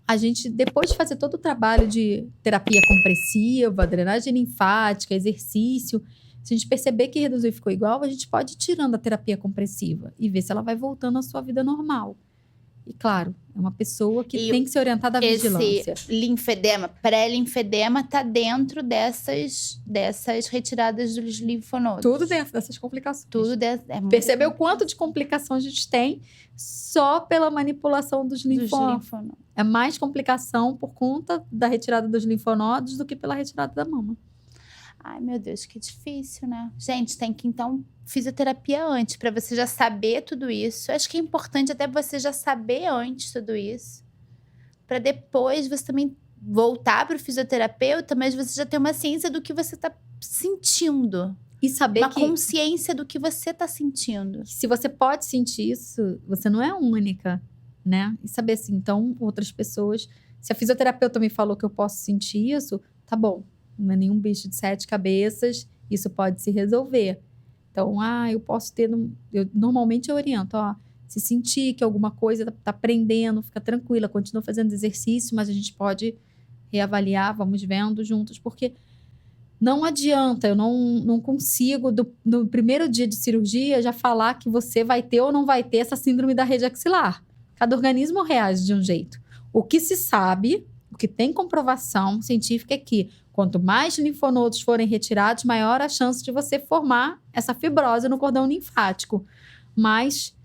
a gente, depois de fazer todo o trabalho de terapia compressiva, drenagem linfática, exercício, se a gente perceber que reduziu e ficou igual, a gente pode ir tirando a terapia compressiva e ver se ela vai voltando à sua vida normal. E claro, é uma pessoa que tem que ser orientada à vigilância. Esse linfedema, pré-linfedema, tá dentro dessas retiradas dos linfonodos. Tudo dentro dessas complicações. Tudo dentro. Percebeu quanto de complicação a gente tem só pela manipulação dos linfonodos? É mais complicação por conta da retirada dos linfonodos do que pela retirada da mama. Ai, meu Deus, que difícil, né? Gente, tem que, então, fisioterapia antes, para você já saber tudo isso. Acho que é importante até você já saber antes tudo isso. Para depois você também voltar para o fisioterapeuta, mas você já ter uma ciência do que você tá sentindo. E saber uma consciência do que você tá sentindo. Se você pode sentir isso, você não é única, né? E saber assim, então, outras pessoas... Se a fisioterapeuta me falou que eu posso sentir isso, tá bom. Não é nenhum bicho de 7 cabeças, isso pode se resolver. Então, eu posso ter... Normalmente eu oriento, se sentir que alguma coisa tá prendendo, fica tranquila, continua fazendo exercício, mas a gente pode reavaliar, vamos vendo juntos, porque não adianta, eu não consigo, no primeiro dia de cirurgia, já falar que você vai ter ou não vai ter essa síndrome da rede axilar. Cada organismo reage de um jeito. O que se sabe, o que tem comprovação científica é que quanto mais linfonodos forem retirados, maior a chance de você formar essa fibrose no cordão linfático. Mas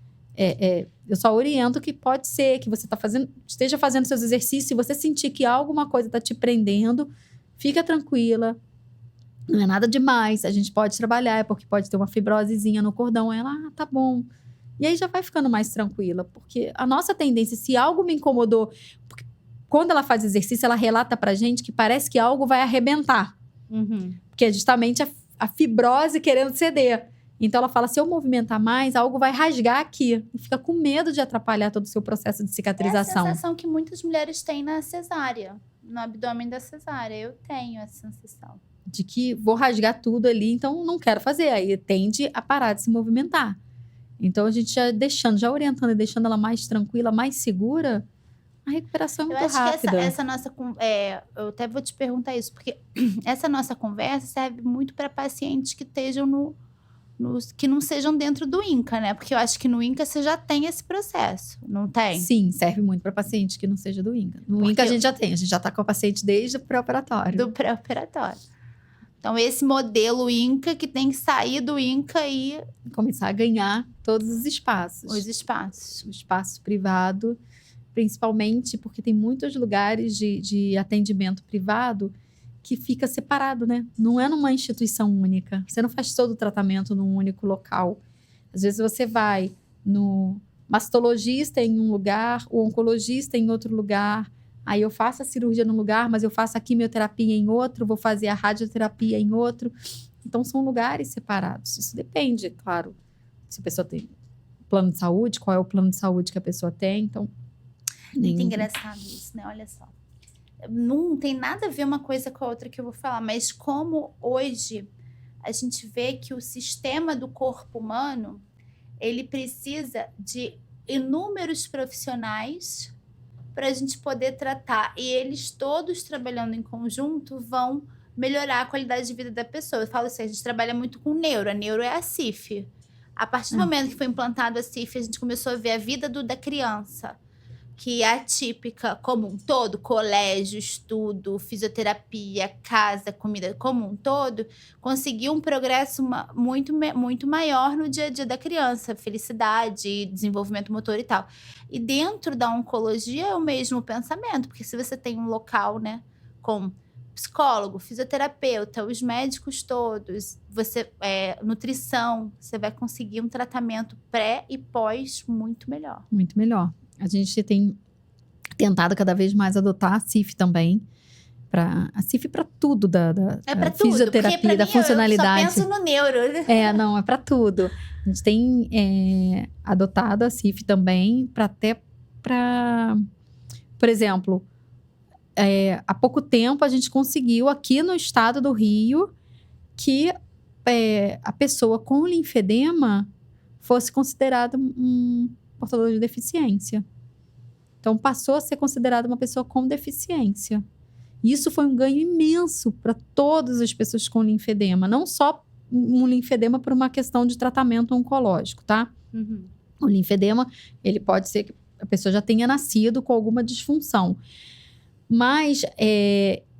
eu só oriento que pode ser que você esteja fazendo seus exercícios, se você sentir que alguma coisa está te prendendo, fica tranquila, não é nada demais, a gente pode trabalhar, porque pode ter uma fibrosezinha no cordão. Ela, tá bom. E aí já vai ficando mais tranquila, porque a nossa tendência, se algo me incomodou... Quando ela faz exercício, ela relata pra gente que parece que algo vai arrebentar. Uhum. Que é justamente a fibrose querendo ceder. Então, ela fala, se eu movimentar mais, algo vai rasgar aqui. E fica com medo de atrapalhar todo o seu processo de cicatrização. É a sensação que muitas mulheres têm na cesárea. No abdômen da cesárea. Eu tenho essa sensação. De que vou rasgar tudo ali, então não quero fazer. Aí tende a parar de se movimentar. Então, a gente já orientando e deixando ela mais tranquila, mais segura... A recuperação é muito rápida. Que essa nossa... eu até vou te perguntar isso, porque essa nossa conversa serve muito para pacientes que estejam que não sejam dentro do INCA, né? Porque eu acho que no INCA você já tem esse processo, não tem? Sim, serve muito para paciente que não seja do INCA. No INCA a gente já tem, a gente já está com a paciente desde o pré-operatório. Do pré-operatório. Então, esse modelo INCA que tem que sair do INCA e... começar a ganhar todos os espaços. Os espaços. O espaço privado... Principalmente porque tem muitos lugares de atendimento privado que fica separado, né? Não é numa instituição única. Você não faz todo o tratamento num único local. Às vezes você vai no mastologista em um lugar, o oncologista em outro lugar. Aí eu faço a cirurgia num lugar, mas eu faço a quimioterapia em outro, vou fazer a radioterapia em outro. Então, são lugares separados. Isso depende, claro, se a pessoa tem plano de saúde, qual é o plano de saúde que a pessoa tem. Então, muito engraçado isso, né? Olha só. Não tem nada a ver uma coisa com a outra que eu vou falar, mas como hoje a gente vê que o sistema do corpo humano, ele precisa de inúmeros profissionais para a gente poder tratar. E eles todos trabalhando em conjunto vão melhorar a qualidade de vida da pessoa. Eu falo assim, a gente trabalha muito com neuro. A neuro é a CIF. A partir do momento que foi implantado a CIF, a gente começou a ver a vida da criança, que é atípica como um todo, colégio, estudo, fisioterapia, casa, comida, como um todo, conseguiu um progresso muito maior no dia a dia da criança, felicidade, desenvolvimento motor e tal. E dentro da oncologia é o mesmo pensamento, porque se você tem um local, né, com psicólogo, fisioterapeuta, os médicos todos, nutrição, você vai conseguir um tratamento pré e pós muito melhor. Muito melhor. A gente tem tentado cada vez mais adotar a CIF também. A CIF para tudo da pra tudo, fisioterapia, porque pra da mim, funcionalidade. Eu só penso no neuro. Não, é para tudo. A gente tem adotado a CIF também por exemplo, há pouco tempo a gente conseguiu aqui no estado do Rio que a pessoa com linfedema fosse considerada um portador de deficiência. Então, passou a ser considerada uma pessoa com deficiência. E isso foi um ganho imenso para todas as pessoas com linfedema. Não só um linfedema por uma questão de tratamento oncológico, tá? Uhum. O linfedema, ele pode ser que a pessoa já tenha nascido com alguma disfunção. Mas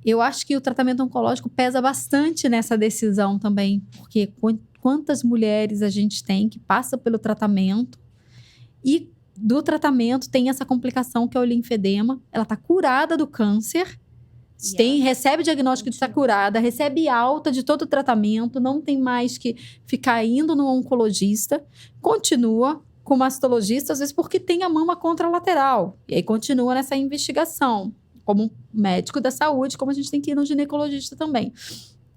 eu acho que o tratamento oncológico pesa bastante nessa decisão também. Porque quantas mulheres a gente tem que passa pelo tratamento e do tratamento tem essa complicação que é o linfedema. Ela está curada do câncer, recebe diagnóstico de estar curada, recebe alta de todo o tratamento, não tem mais que ficar indo no oncologista, continua com o mastologista, às vezes porque tem a mama contralateral, e aí continua nessa investigação, como médico da saúde, como a gente tem que ir no ginecologista também.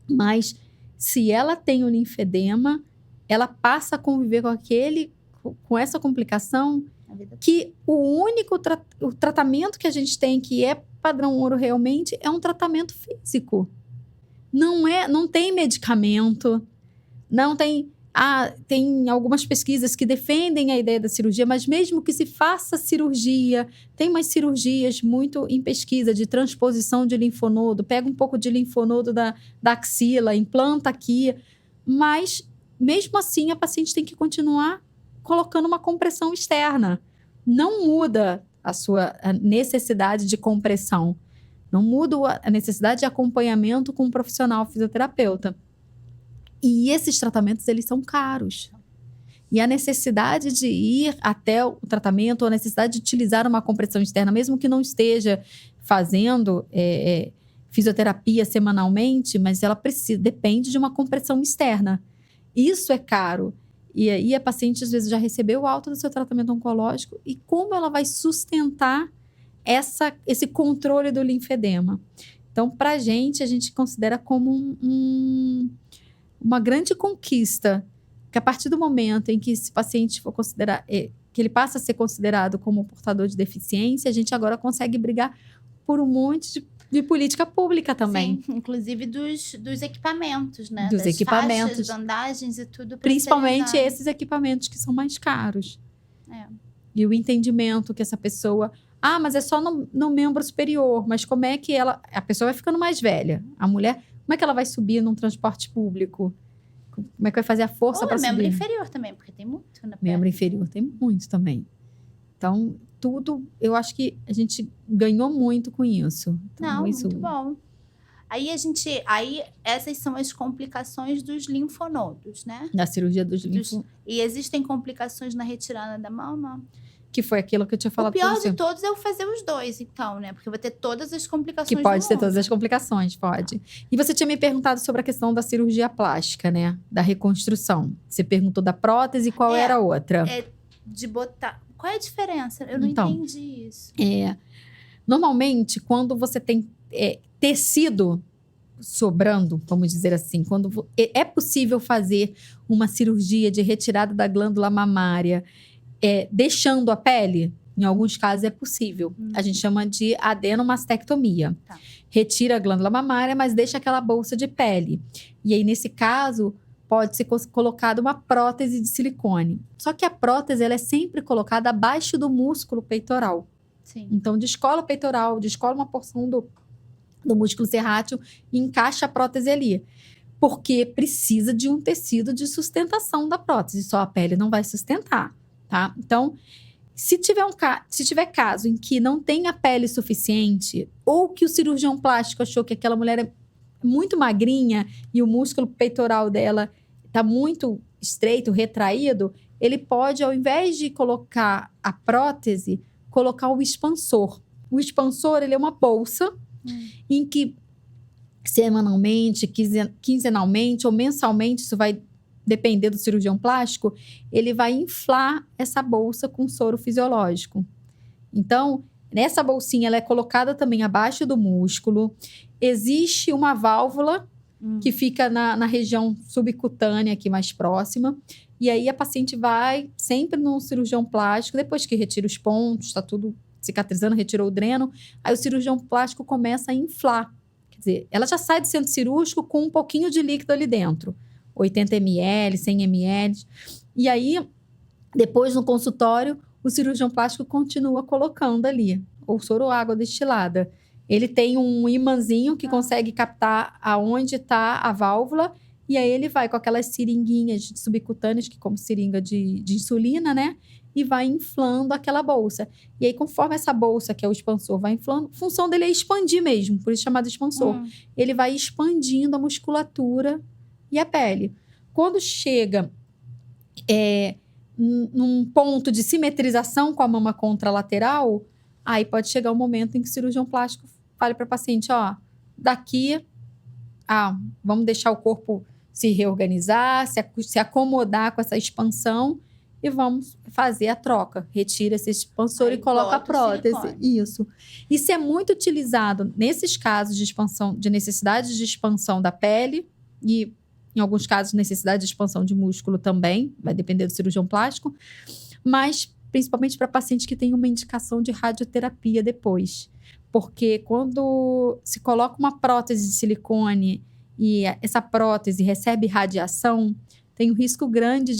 Mas se ela tem o linfedema, ela passa a conviver com essa complicação, que o único o tratamento que a gente tem, que é padrão ouro realmente, é um tratamento físico. Não tem medicamento, não tem... tem algumas pesquisas que defendem a ideia da cirurgia, mas mesmo que se faça cirurgia, tem umas cirurgias muito em pesquisa de transposição de linfonodo, pega um pouco de linfonodo da axila, implanta aqui, mas mesmo assim a paciente tem que continuar colocando uma compressão externa. Não muda a necessidade de compressão. Não muda a necessidade de acompanhamento com um profissional fisioterapeuta. E esses tratamentos, eles são caros. E a necessidade de ir até o tratamento, ou a necessidade de utilizar uma compressão externa, mesmo que não esteja fazendo fisioterapia semanalmente, mas ela depende de uma compressão externa. Isso é caro. E aí a paciente, às vezes, já recebeu alta do seu tratamento oncológico. E como ela vai sustentar esse controle do linfedema? Então, para a gente considera como uma grande conquista, que a partir do momento em que esse paciente for que ele passa a ser considerado como portador de deficiência, a gente agora consegue brigar por um monte de política pública também. Sim, inclusive dos equipamentos, né? Dos equipamentos. Faixas, bandagens e tudo. Principalmente esses equipamentos que são mais caros. E o entendimento que essa pessoa... mas é só no membro superior. Mas como é que a pessoa vai ficando mais velha? A mulher, como é que ela vai subir num transporte público? Como é que vai fazer a força para subir? Membro inferior também, porque tem muito na perna. Membro inferior tem muito também. Então, tudo, eu acho que a gente ganhou muito com isso. Então, muito bom. Aí essas são as complicações dos linfonodos, né? Da cirurgia dos linfonodos. E existem complicações na retirada da mama? Que foi aquilo que eu tinha falado. O pior de todos é eu fazer os dois, então, né? Porque eu vou ter todas as complicações. Que pode ter todas as complicações, pode. E você tinha me perguntado sobre a questão da cirurgia plástica, né? Da reconstrução. Você perguntou da prótese, qual era a outra? De botar... Qual é a diferença? Eu não entendi isso. Normalmente, quando você tem tecido sobrando, vamos dizer assim, quando é possível fazer uma cirurgia de retirada da glândula mamária, deixando a pele, em alguns casos é possível. A gente chama de adenomastectomia. Tá. Retira a glândula mamária, mas deixa aquela bolsa de pele. E aí, nesse caso, pode ser colocada uma prótese de silicone. Só que a prótese ela é sempre colocada abaixo do músculo peitoral. Sim. Então, descola o peitoral, descola uma porção do músculo serrátil e encaixa a prótese ali. Porque precisa de um tecido de sustentação da prótese. Só a pele não vai sustentar. Tá? Então, se tiver caso em que não tem a pele suficiente, ou que o cirurgião plástico achou que aquela mulher é muito magrinha e o músculo peitoral dela está muito estreito, retraído, ele pode, ao invés de colocar a prótese, colocar o expansor. O expansor, ele é uma bolsa em que semanalmente, quinzenalmente ou mensalmente, isso vai depender do cirurgião plástico, ele vai inflar essa bolsa com soro fisiológico. Então, nessa bolsinha, ela é colocada também abaixo do músculo. Existe uma válvula que fica na região subcutânea aqui mais próxima. E aí a paciente vai sempre no cirurgião plástico, depois que retira os pontos, está tudo cicatrizando, retirou o dreno, aí o cirurgião plástico começa a inflar. Quer dizer, ela já sai do centro cirúrgico com um pouquinho de líquido ali dentro. 80 ml, 100 ml. E aí, depois no consultório, o cirurgião plástico continua colocando ali o soro ou água destilada. Ele tem um imãzinho que consegue captar aonde está a válvula, e aí ele vai com aquelas seringuinhas subcutâneas, que como seringa de insulina, né? E vai inflando aquela bolsa. E aí, conforme essa bolsa, que é o expansor, vai inflando, a função dele é expandir mesmo, por isso é chamado expansor. Ele vai expandindo a musculatura e a pele. Quando chega num ponto de simetrização com a mama contralateral, aí pode chegar um momento em que o cirurgião plástico fale para a paciente, ó, daqui, vamos deixar o corpo se reorganizar, se acomodar com essa expansão e vamos fazer a troca. Retira esse expansor e coloca a prótese. Isso. Isso é muito utilizado nesses casos de expansão, de necessidade de expansão da pele e, em alguns casos, necessidade de expansão de músculo também, vai depender do cirurgião plástico, mas principalmente para paciente que tem uma indicação de radioterapia depois. Porque quando se coloca uma prótese de silicone e essa prótese recebe radiação, tem um risco grande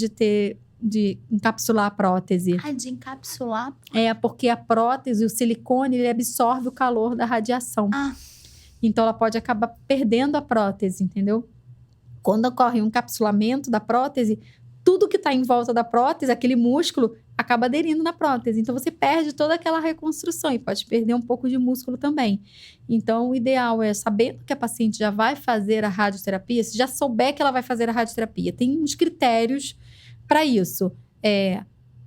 de encapsular a prótese. De encapsular? Porque a prótese, o silicone, ele absorve o calor da radiação. Então, ela pode acabar perdendo a prótese, entendeu? Quando ocorre um encapsulamento da prótese, tudo que está em volta da prótese, aquele músculo, acaba aderindo na prótese. Então, você perde toda aquela reconstrução e pode perder um pouco de músculo também. Então, o ideal é, sabendo que a paciente já vai fazer a radioterapia, se já souber que ela vai fazer a radioterapia, tem uns critérios para isso.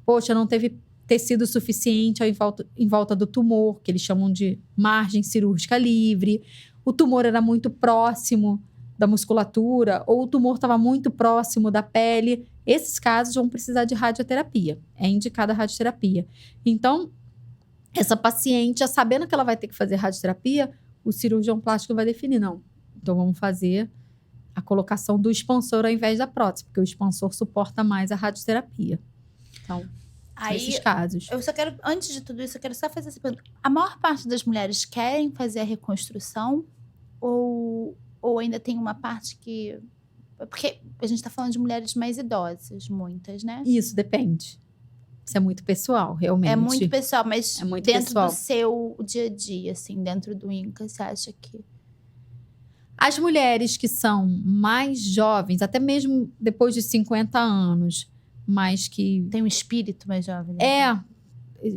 Poxa, não teve tecido suficiente em volta do tumor, que eles chamam de margem cirúrgica livre. O tumor era muito próximo da musculatura, ou o tumor estava muito próximo da pele. Esses casos vão precisar de radioterapia. É indicada a radioterapia. Então, essa paciente, já sabendo que ela vai ter que fazer radioterapia, o cirurgião plástico vai definir, não. Então, vamos fazer a colocação do expansor ao invés da prótese, porque o expansor suporta mais a radioterapia. Então, nesses casos. Eu só quero, antes de tudo isso, eu quero só fazer essa pergunta. A maior parte das mulheres querem fazer a reconstrução ou ainda tem uma parte que... Porque a gente tá falando de mulheres mais idosas, muitas, né? Isso, depende. Isso é muito pessoal, realmente. É muito pessoal, mas muito dentro pessoal. do seu dia a dia, assim, dentro do INCA, você acha que... As mulheres que são mais jovens, até mesmo depois de 50 anos, mas que... Tem um espírito mais jovem, né?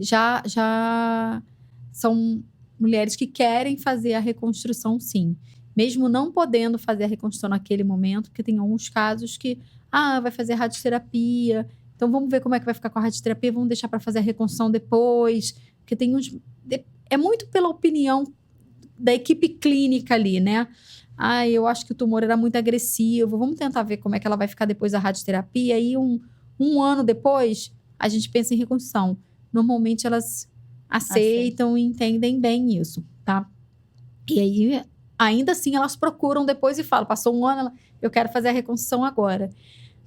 Já são mulheres que querem fazer a reconstrução, sim. Mesmo não podendo fazer a reconstrução naquele momento, porque tem alguns casos que, vai fazer radioterapia, então vamos ver como é que vai ficar com a radioterapia, vamos deixar para fazer a reconstrução depois, porque tem uns... É muito pela opinião da equipe clínica ali, né? Eu acho que o tumor era muito agressivo, vamos tentar ver como é que ela vai ficar depois da radioterapia, e um ano depois, a gente pensa em reconstrução. Normalmente, elas aceitam e entendem bem isso, tá? E aí... Ainda assim, elas procuram depois e falam, passou um ano, eu quero fazer a reconstrução agora.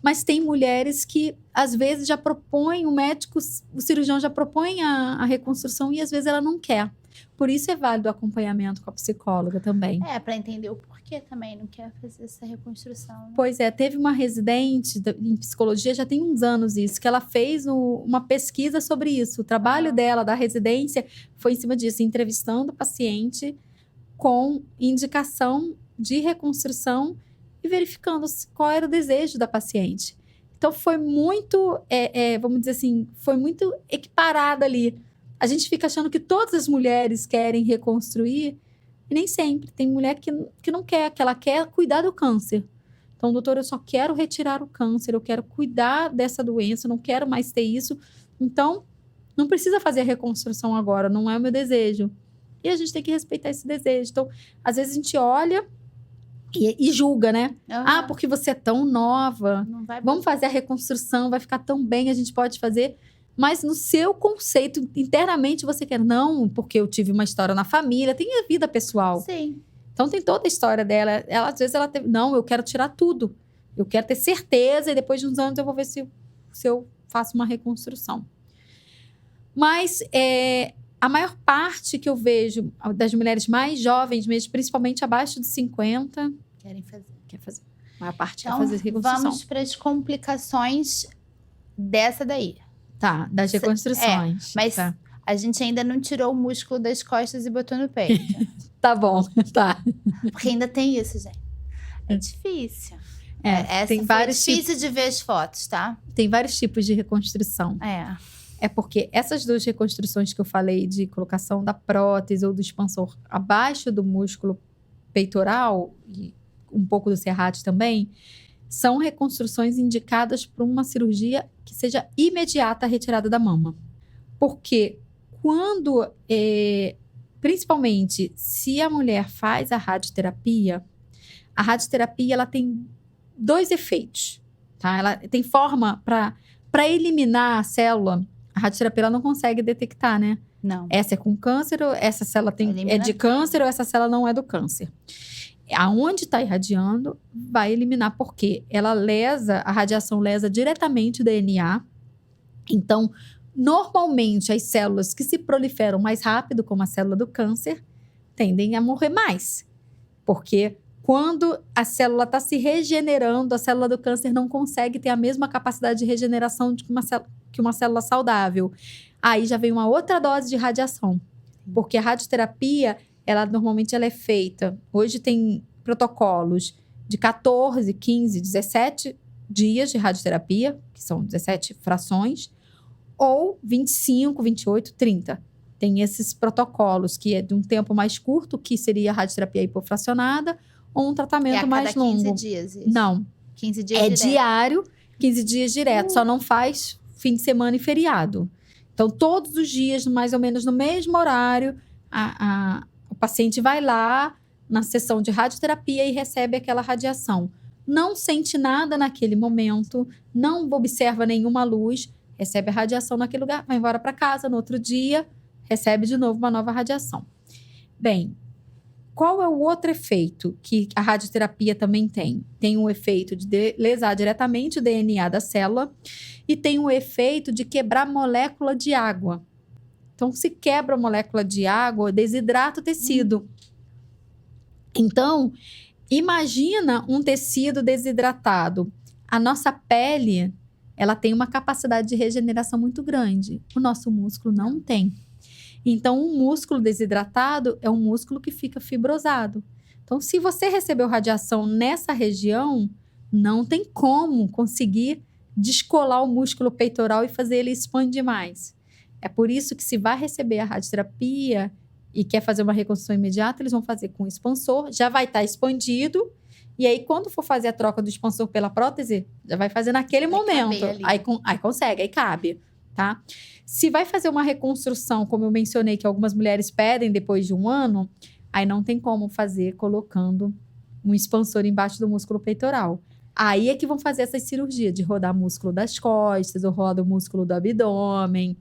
Mas tem mulheres que, às vezes, já propõem, o cirurgião já propõe a reconstrução e, às vezes, ela não quer. Por isso é válido o acompanhamento com a psicóloga também. Para entender o porquê também não quer fazer essa reconstrução. Né? Pois é, teve uma residente em psicologia, já tem uns anos isso, que ela fez uma pesquisa sobre isso. O trabalho dela, da residência, foi em cima disso, entrevistando o paciente com indicação de reconstrução e verificando qual era o desejo da paciente. Então, foi muito, vamos dizer assim, foi muito equiparado ali. A gente fica achando que todas as mulheres querem reconstruir, e nem sempre. Tem mulher que não quer, que ela quer cuidar do câncer. Então, doutor, eu só quero retirar o câncer, eu quero cuidar dessa doença, eu não quero mais ter isso. Então, não precisa fazer a reconstrução agora, não é o meu desejo. E a gente tem que respeitar esse desejo. Então, às vezes a gente olha E julga, né? Aham. Porque você é tão nova, Não vai vamos fazer a reconstrução, vai ficar tão bem, a gente pode fazer. Mas no seu conceito, internamente, você quer, não, porque eu tive uma história na família, tem a vida pessoal. Sim. Então tem toda a história dela. Ela, às vezes ela teve, não, eu quero tirar tudo. Eu quero ter certeza e depois de uns anos eu vou ver se eu faço uma reconstrução. Mas a maior parte que eu vejo das mulheres mais jovens, mesmo, principalmente abaixo de 50, Querem fazer. quer fazer. A maior parte Então, quer fazer reconstrução. vamos para as complicações dessa daí. Tá, das reconstruções. Mas Tá. a gente ainda não tirou o músculo das costas e botou no peito. Tá bom, tá. Porque ainda tem isso, gente. É difícil. Essa tem foi vários difícil de ver as fotos, tá? Tem vários tipos de reconstrução. É porque essas duas reconstruções que eu falei, de colocação da prótese ou do expansor abaixo do músculo peitoral, e um pouco do serrate também, são reconstruções indicadas para uma cirurgia que seja imediata a retirada da mama. Porque quando, principalmente, se a mulher faz a radioterapia ela tem 2 efeitos, tá? Ela tem forma para eliminar a célula. A radioterapia ela não consegue detectar, né? Não. Essa é com câncer, ou essa célula é de câncer, ou essa célula não é do câncer. Aonde está irradiando, vai eliminar, porque a radiação lesa diretamente o DNA. Então, normalmente, as células que se proliferam mais rápido, como a célula do câncer, tendem a morrer mais. Porque quando a célula está se regenerando, a célula do câncer não consegue ter a mesma capacidade de regeneração que uma célula saudável. Aí já vem uma outra dose de radiação. Porque a radioterapia, normalmente ela é feita. Hoje tem protocolos de 14, 15, 17 dias de radioterapia, que são 17 frações, ou 25, 28, 30. Tem esses protocolos que é de um tempo mais curto, que seria a radioterapia hipofracionada, ou um tratamento mais longo. 15 dias isso. Não. 15 dias direto. Diário, 15 dias direto. Só não faz fim de semana e feriado. Então, todos os dias, mais ou menos no mesmo horário, o paciente vai lá na sessão de radioterapia e recebe aquela radiação. Não sente nada naquele momento, não observa nenhuma luz, recebe a radiação naquele lugar, vai embora para casa, no outro dia, recebe de novo uma nova radiação. Bem, qual é o outro efeito que a radioterapia também tem? Tem o efeito de lesar diretamente o DNA da célula e tem o efeito de quebrar molécula de água. Então, se quebra a molécula de água, desidrata o tecido. Então, imagina um tecido desidratado. A nossa pele, ela tem uma capacidade de regeneração muito grande. O nosso músculo não tem. Então, um músculo desidratado é um músculo que fica fibrosado. Então, se você recebeu radiação nessa região, não tem como conseguir descolar o músculo peitoral e fazer ele expandir mais. É por isso que se vai receber a radioterapia e quer fazer uma reconstrução imediata, eles vão fazer com o expansor, já vai estar expandido, e aí quando for fazer a troca do expansor pela prótese, já vai fazer naquele momento. Aí consegue, aí cabe, tá? Se vai fazer uma reconstrução, como eu mencionei, que algumas mulheres pedem depois de 1 ano, aí não tem como fazer colocando um expansor embaixo do músculo peitoral. Aí é que vão fazer essa cirurgia de rodar músculo das costas, ou roda o músculo do abdômen.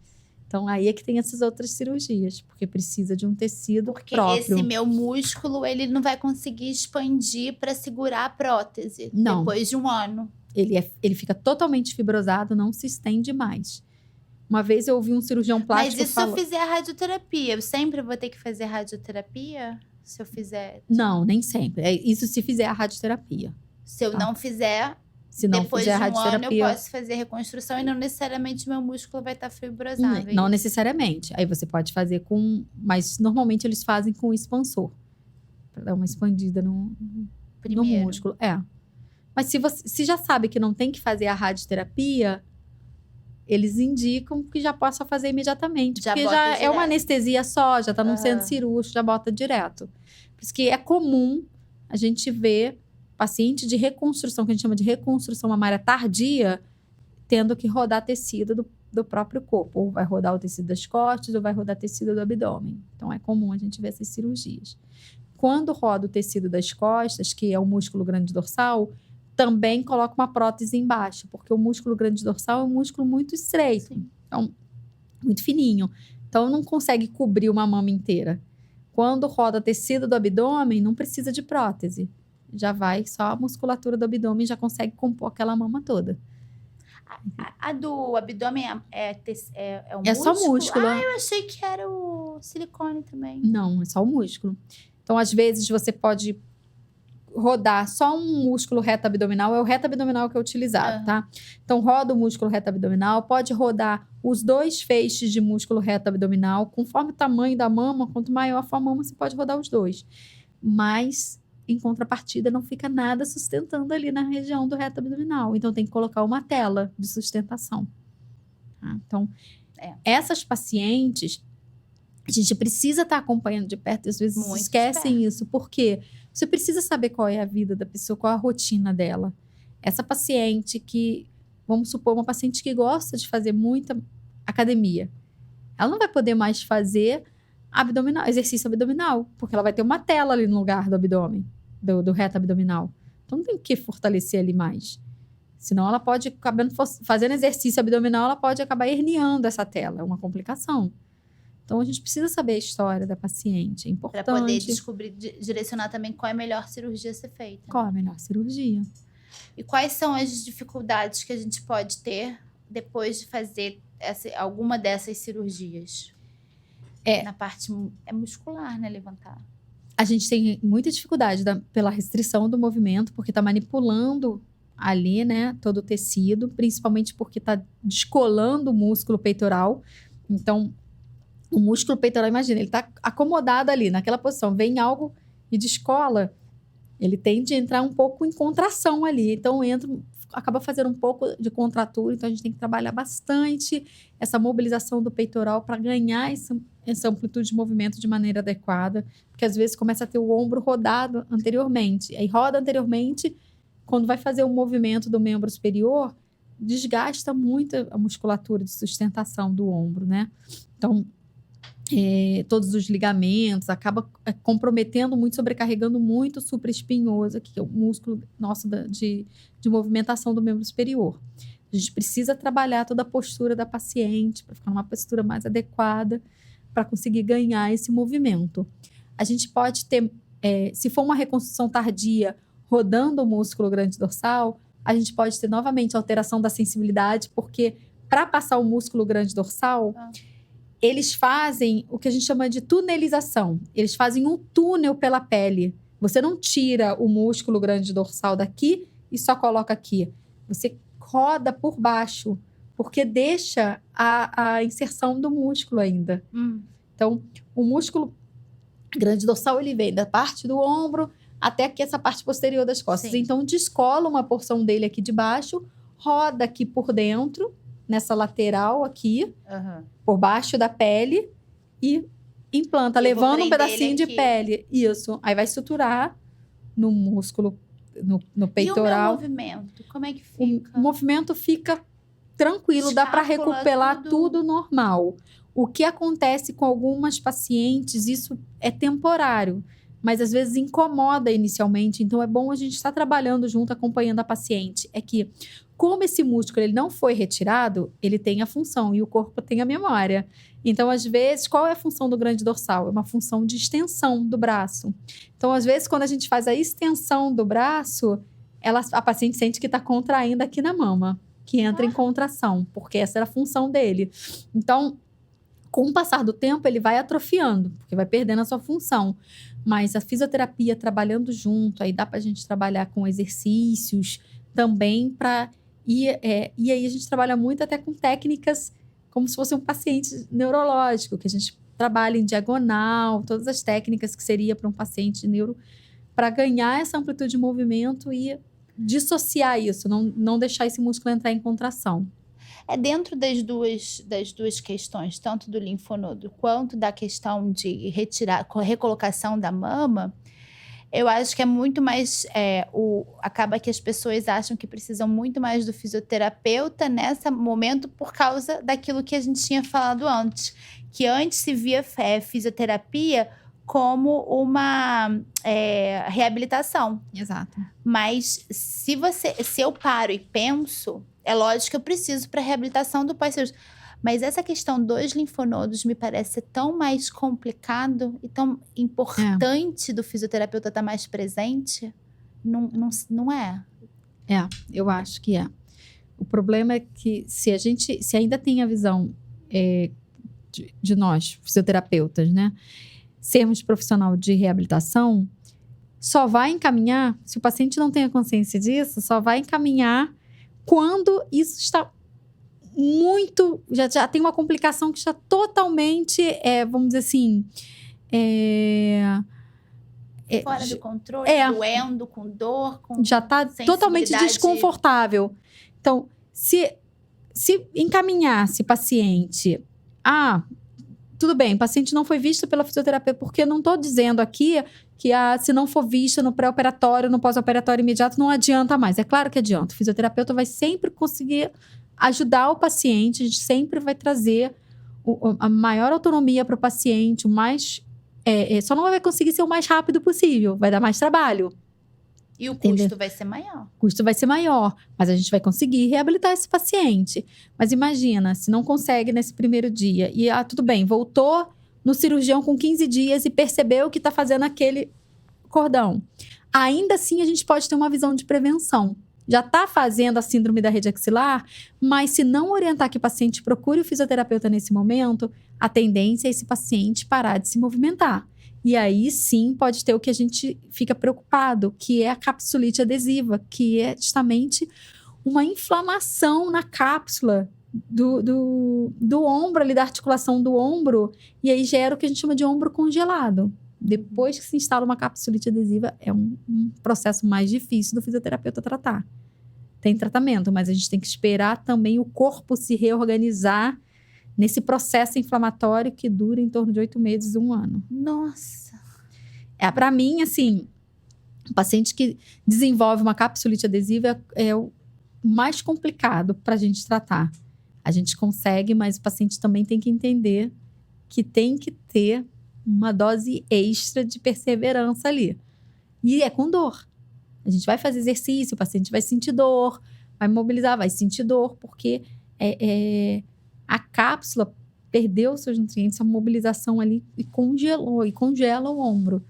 Então, aí é que tem essas outras cirurgias, porque precisa de um tecido próprio. Esse meu músculo, ele não vai conseguir expandir para segurar a prótese Não. Depois de 1 ano. Ele fica totalmente fibrosado, não se estende mais. Uma vez eu ouvi um cirurgião plástico Mas e se eu fizer a radioterapia? Eu sempre vou ter que fazer radioterapia? Se eu fizer... Não, nem sempre. É isso se fizer a radioterapia. Se eu não fizer... Se não depois fizer a de 1 ano, radioterapia, eu posso fazer reconstrução e não necessariamente meu músculo vai estar fibrosado. não necessariamente. Aí você pode fazer com... Mas normalmente eles fazem com expansor. Para dar uma expandida no músculo. Mas se já sabe que não tem que fazer a radioterapia, eles indicam que já possa fazer imediatamente. Porque já é uma anestesia só, já está num centro cirúrgico, já bota direto. Por isso que é comum a gente ver paciente de reconstrução, que a gente chama de reconstrução mamária tardia, tendo que rodar tecido do próprio corpo. Ou vai rodar o tecido das costas, ou vai rodar tecido do abdômen. Então, é comum a gente ver essas cirurgias. quando roda o tecido das costas, que é o músculo grande dorsal, também coloca uma prótese embaixo, porque o músculo grande dorsal é um músculo muito estreito, Sim. então, muito fininho. Então, não consegue cobrir uma mama inteira. Quando roda tecido do abdômen, não precisa de prótese. Já vai só a musculatura do abdômen, já consegue compor aquela mama toda. A do abdômen é o É só músculo? músculo. Eu achei que era o silicone também. Não, é só o músculo. Então, às vezes, você pode rodar só um músculo reto abdominal, é o reto abdominal que é utilizado, tá? Então, roda o músculo reto abdominal, pode rodar os 2 feixes de músculo reto abdominal, conforme o tamanho da mama, quanto maior for a mama, você pode rodar os 2. Mas, em contrapartida, não fica nada sustentando ali na região do reto abdominal. Então, tem que colocar uma tela de sustentação. Tá? Então, essas pacientes, a gente precisa estar acompanhando de perto, e às vezes Muito esquecem isso, porque você precisa saber qual é a vida da pessoa, qual é a rotina dela. Essa paciente que, vamos supor, uma paciente que gosta de fazer muita academia, ela não vai poder mais fazer exercício abdominal, porque ela vai ter uma tela ali no lugar do abdômen, do reto abdominal. Então não tem que fortalecer ali mais. Senão ela pode, fazendo exercício abdominal, ela pode acabar herniando essa tela, é uma complicação. Então, a gente precisa saber a história da paciente, é importante. Para poder descobrir, direcionar também qual é a melhor cirurgia a ser feita. Qual é a melhor cirurgia? E quais são as dificuldades que a gente pode ter depois de fazer alguma dessas cirurgias? Na parte muscular, né? Levantar. A gente tem muita dificuldade pela restrição do movimento, porque está manipulando ali, né, todo o tecido, principalmente porque está descolando o músculo peitoral. Então, o músculo peitoral, imagina, ele está acomodado ali, naquela posição. Vem algo e descola, ele tende a entrar um pouco em contração ali. Então, acaba fazendo um pouco de contratura. Então, a gente tem que trabalhar bastante essa mobilização do peitoral para ganhar essa amplitude de movimento de maneira adequada. Porque, às vezes, começa a ter o ombro rodado anteriormente. Aí, roda anteriormente, quando vai fazer o movimento do membro superior, desgasta muito a musculatura de sustentação do ombro, né? Então, todos os ligamentos, acaba comprometendo muito, sobrecarregando muito o supraespinhoso, que é o músculo nosso de movimentação do membro superior. A gente precisa trabalhar toda a postura da paciente para ficar numa postura mais adequada para conseguir ganhar esse movimento. A gente pode ter, se for uma reconstrução tardia, rodando o músculo grande dorsal, a gente pode ter novamente alteração da sensibilidade, porque para passar o músculo grande dorsal, eles fazem o que a gente chama de tunelização. Eles fazem um túnel pela pele. Você não tira o músculo grande dorsal daqui e só coloca aqui. Você roda por baixo, porque deixa a inserção do músculo ainda. Então, o músculo grande dorsal, ele vem da parte do ombro até aqui essa parte posterior das costas. Sim. Então, descola uma porção dele aqui de baixo, roda aqui por dentro, nessa lateral aqui, por baixo da pele e implanta, levando um pedacinho de pele. Isso. Aí vai suturar no músculo, no peitoral. E o meu movimento? Como é que fica? O movimento fica tranquilo, dá para recuperar tudo normal. O que acontece com algumas pacientes, isso é temporário, mas às vezes incomoda inicialmente. Então, é bom a gente estar trabalhando junto, acompanhando a paciente. É que, como esse músculo ele não foi retirado, ele tem a função e o corpo tem a memória. Então, às vezes, qual é a função do grande dorsal? É uma função de extensão do braço. Então, às vezes, quando a gente faz a extensão do braço, a paciente sente que está contraindo aqui na mama, que entra em contração, porque essa era a função dele. Então, com o passar do tempo, ele vai atrofiando, porque vai perdendo a sua função. Mas a fisioterapia trabalhando junto, aí dá pra gente trabalhar com exercícios também e aí a gente trabalha muito até com técnicas como se fosse um paciente neurológico, que a gente trabalha em diagonal, todas as técnicas que seria para um paciente de neuro, para ganhar essa amplitude de movimento e dissociar isso, não deixar esse músculo entrar em contração. Dentro das duas questões, tanto do linfonodo quanto da questão de recolocação da mama, eu acho que é muito mais... acaba que as pessoas acham que precisam muito mais do fisioterapeuta nesse momento por causa daquilo que a gente tinha falado antes. Que antes se via fisioterapia como uma reabilitação. Exato. Mas se eu paro e penso, é lógico que eu preciso para reabilitação do pós-cirúrgico. Mas essa questão dos linfonodos me parece ser tão mais complicado e tão importante do fisioterapeuta estar mais presente. Não é? Eu acho que é. O problema é que se ainda tem a visão de nós, fisioterapeutas, né? Sermos profissional de reabilitação, só vai encaminhar, se o paciente não tem a consciência disso, só vai encaminhar quando isso está muito, já tem uma complicação que está totalmente, vamos dizer assim, fora do controle, doendo, com dor, com já está totalmente desconfortável. Então, se encaminhasse paciente, tudo bem, o paciente não foi visto pela fisioterapeuta, porque eu não estou dizendo aqui que se não for vista no pré-operatório, no pós-operatório imediato, não adianta mais. É claro que adianta. O fisioterapeuta vai sempre conseguir ajudar o paciente, a gente sempre vai trazer a maior autonomia para o paciente, só não vai conseguir ser o mais rápido possível, vai dar mais trabalho. E o custo vai ser maior. O custo vai ser maior, mas a gente vai conseguir reabilitar esse paciente. Mas imagina, se não consegue nesse primeiro dia, e tudo bem, voltou no cirurgião com 15 dias e percebeu que está fazendo aquele cordão. Ainda assim, a gente pode ter uma visão de prevenção. Já está fazendo a síndrome da rede axilar, mas se não orientar que o paciente procure o fisioterapeuta nesse momento, a tendência é esse paciente parar de se movimentar. E aí, sim, pode ter o que a gente fica preocupado, que é a capsulite adesiva, que é justamente uma inflamação na cápsula do ombro, ali da articulação do ombro, e aí gera o que a gente chama de ombro congelado. Depois que se instala uma capsulite adesiva, é um processo mais difícil do fisioterapeuta tratar. Tem tratamento, mas a gente tem que esperar também o corpo se reorganizar nesse processo inflamatório que dura em torno de 8 meses, 1 ano. Nossa! Para mim, assim, o paciente que desenvolve uma capsulite adesiva é o mais complicado para a gente tratar. A gente consegue, mas o paciente também tem que entender que tem que ter uma dose extra de perseverança ali. E é com dor. A gente vai fazer exercício, o paciente vai sentir dor, vai mobilizar, vai sentir dor, porque a cápsula perdeu seus nutrientes, a mobilização ali e congela o ombro.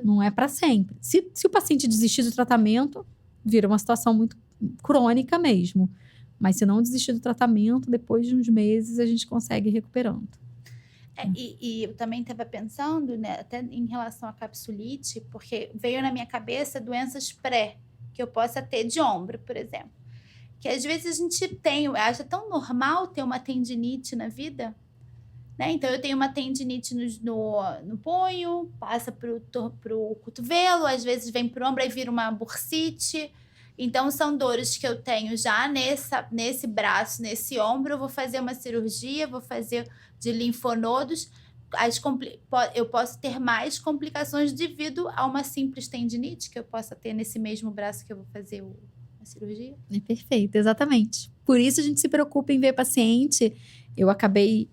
Não é para sempre. Se o paciente desistir do tratamento, vira uma situação muito crônica mesmo. Mas se não desistir do tratamento, depois de uns meses a gente consegue ir recuperando. E eu também estava pensando, né, até em relação à capsulite, porque veio na minha cabeça doenças que eu possa ter de ombro, por exemplo. Que às vezes a gente acha tão normal ter uma tendinite na vida, né? Então eu tenho uma tendinite no punho, passa pro cotovelo, às vezes vem pro ombro e vira uma bursite. Então são dores que eu tenho já nesse braço, nesse ombro. Eu vou fazer uma cirurgia, vou fazer de linfonodos. Eu posso ter mais complicações devido a uma simples tendinite que eu possa ter nesse mesmo braço que eu vou fazer a cirurgia. É perfeito, exatamente. Por isso a gente se preocupa em ver paciente. Eu acabei,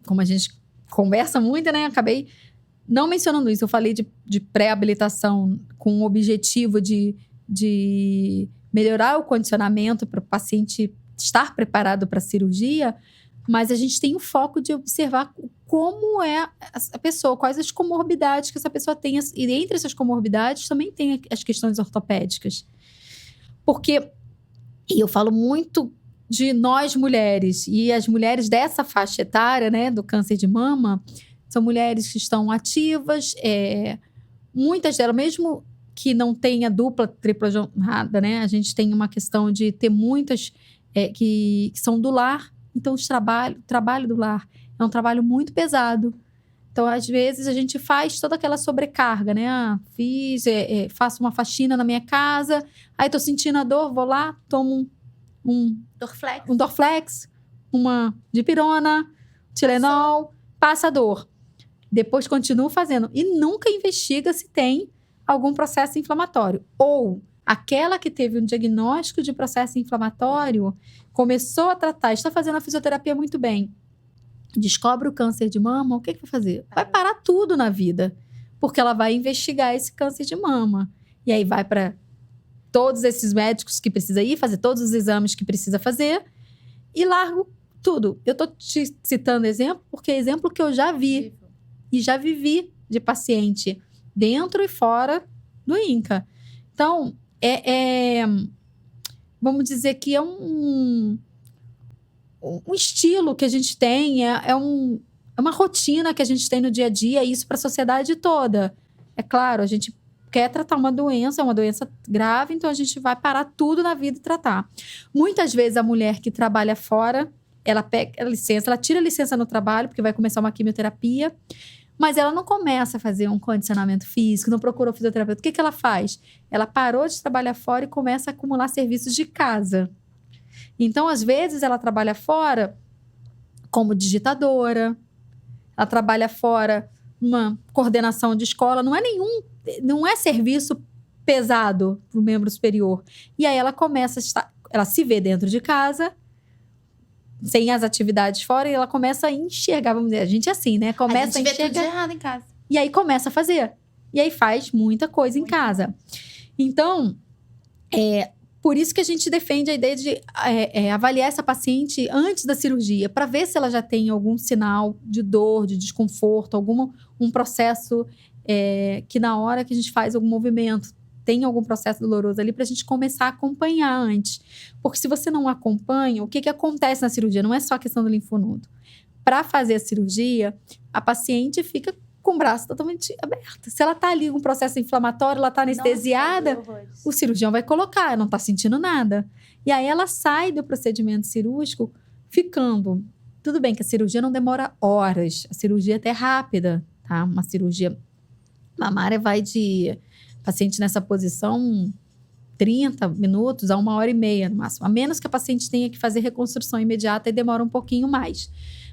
como a gente conversa muito, né? Acabei não mencionando isso. Eu falei de pré-habilitação com o objetivo de melhorar o condicionamento para o paciente estar preparado para a cirurgia, mas a gente tem o foco de observar como é a pessoa, quais as comorbidades que essa pessoa tem. E entre essas comorbidades também tem as questões ortopédicas. Porque, e eu falo muito de nós mulheres, e as mulheres dessa faixa etária, né, do câncer de mama, são mulheres que estão ativas, muitas delas, mesmo que não tenha dupla, tripla jornada, né? A gente tem uma questão de ter muitas que são do lar. Então, o trabalho do lar é um trabalho muito pesado. Então, às vezes, a gente faz toda aquela sobrecarga, né? Faço uma faxina na minha casa, aí tô sentindo a dor, vou lá, tomo um Dorflex, uma dipirona, Tilenol, passa a dor. Depois continuo fazendo. E nunca investiga se tem algum processo inflamatório. Ou aquela que teve um diagnóstico de processo inflamatório, começou a tratar, está fazendo a fisioterapia muito bem, descobre o câncer de mama, o que vai fazer? Vai parar tudo na vida. porque ela vai investigar esse câncer de mama. E aí vai para todos esses médicos que precisa ir, fazer todos os exames que precisa fazer e largo tudo. Eu tô te citando exemplo porque é exemplo que eu já vi e já vivi de paciente dentro e fora do INCA. Então, vamos dizer que é um estilo que a gente tem, é uma rotina que a gente tem no dia a dia, e isso para a sociedade toda. É claro, a gente quer tratar uma doença, é uma doença grave, então a gente vai parar tudo na vida e tratar. Muitas vezes a mulher que trabalha fora, ela pega a licença, ela tira a licença no trabalho, porque vai começar uma quimioterapia, mas ela não começa a fazer um condicionamento físico, não procura um fisioterapeuta. O que ela faz? Ela parou de trabalhar fora e começa a acumular serviços de casa. Então, às vezes, ela trabalha fora como digitadora, ela trabalha fora uma coordenação de escola, não é serviço pesado para o membro superior. E aí ela começa ela se vê dentro de casa, sem as atividades fora, e ela começa a enxergar, vamos dizer, a gente é assim, né? Começa a gente enxergar. vê tudo de errado em casa. E aí começa a fazer. E aí faz muita coisa em casa. Então, por isso que a gente defende a ideia de avaliar essa paciente antes da cirurgia, para ver se ela já tem algum sinal de dor, de desconforto, um processo que na hora que a gente faz algum movimento, tem algum processo doloroso ali, para a gente começar a acompanhar antes. Porque se você não acompanha, o que acontece na cirurgia? Não é só a questão do linfonodo. Para fazer a cirurgia, a paciente fica com o braço totalmente aberto. Se ela está ali com um processo inflamatório, ela está anestesiada, o cirurgião vai colocar, ela não está sentindo nada. E aí ela sai do procedimento cirúrgico ficando. Tudo bem que a cirurgia não demora horas, a cirurgia é até rápida, tá? Uma cirurgia mamária vai de paciente nessa posição 30 minutos a 1h30 no máximo. A menos que a paciente tenha que fazer reconstrução imediata e demora um pouquinho mais.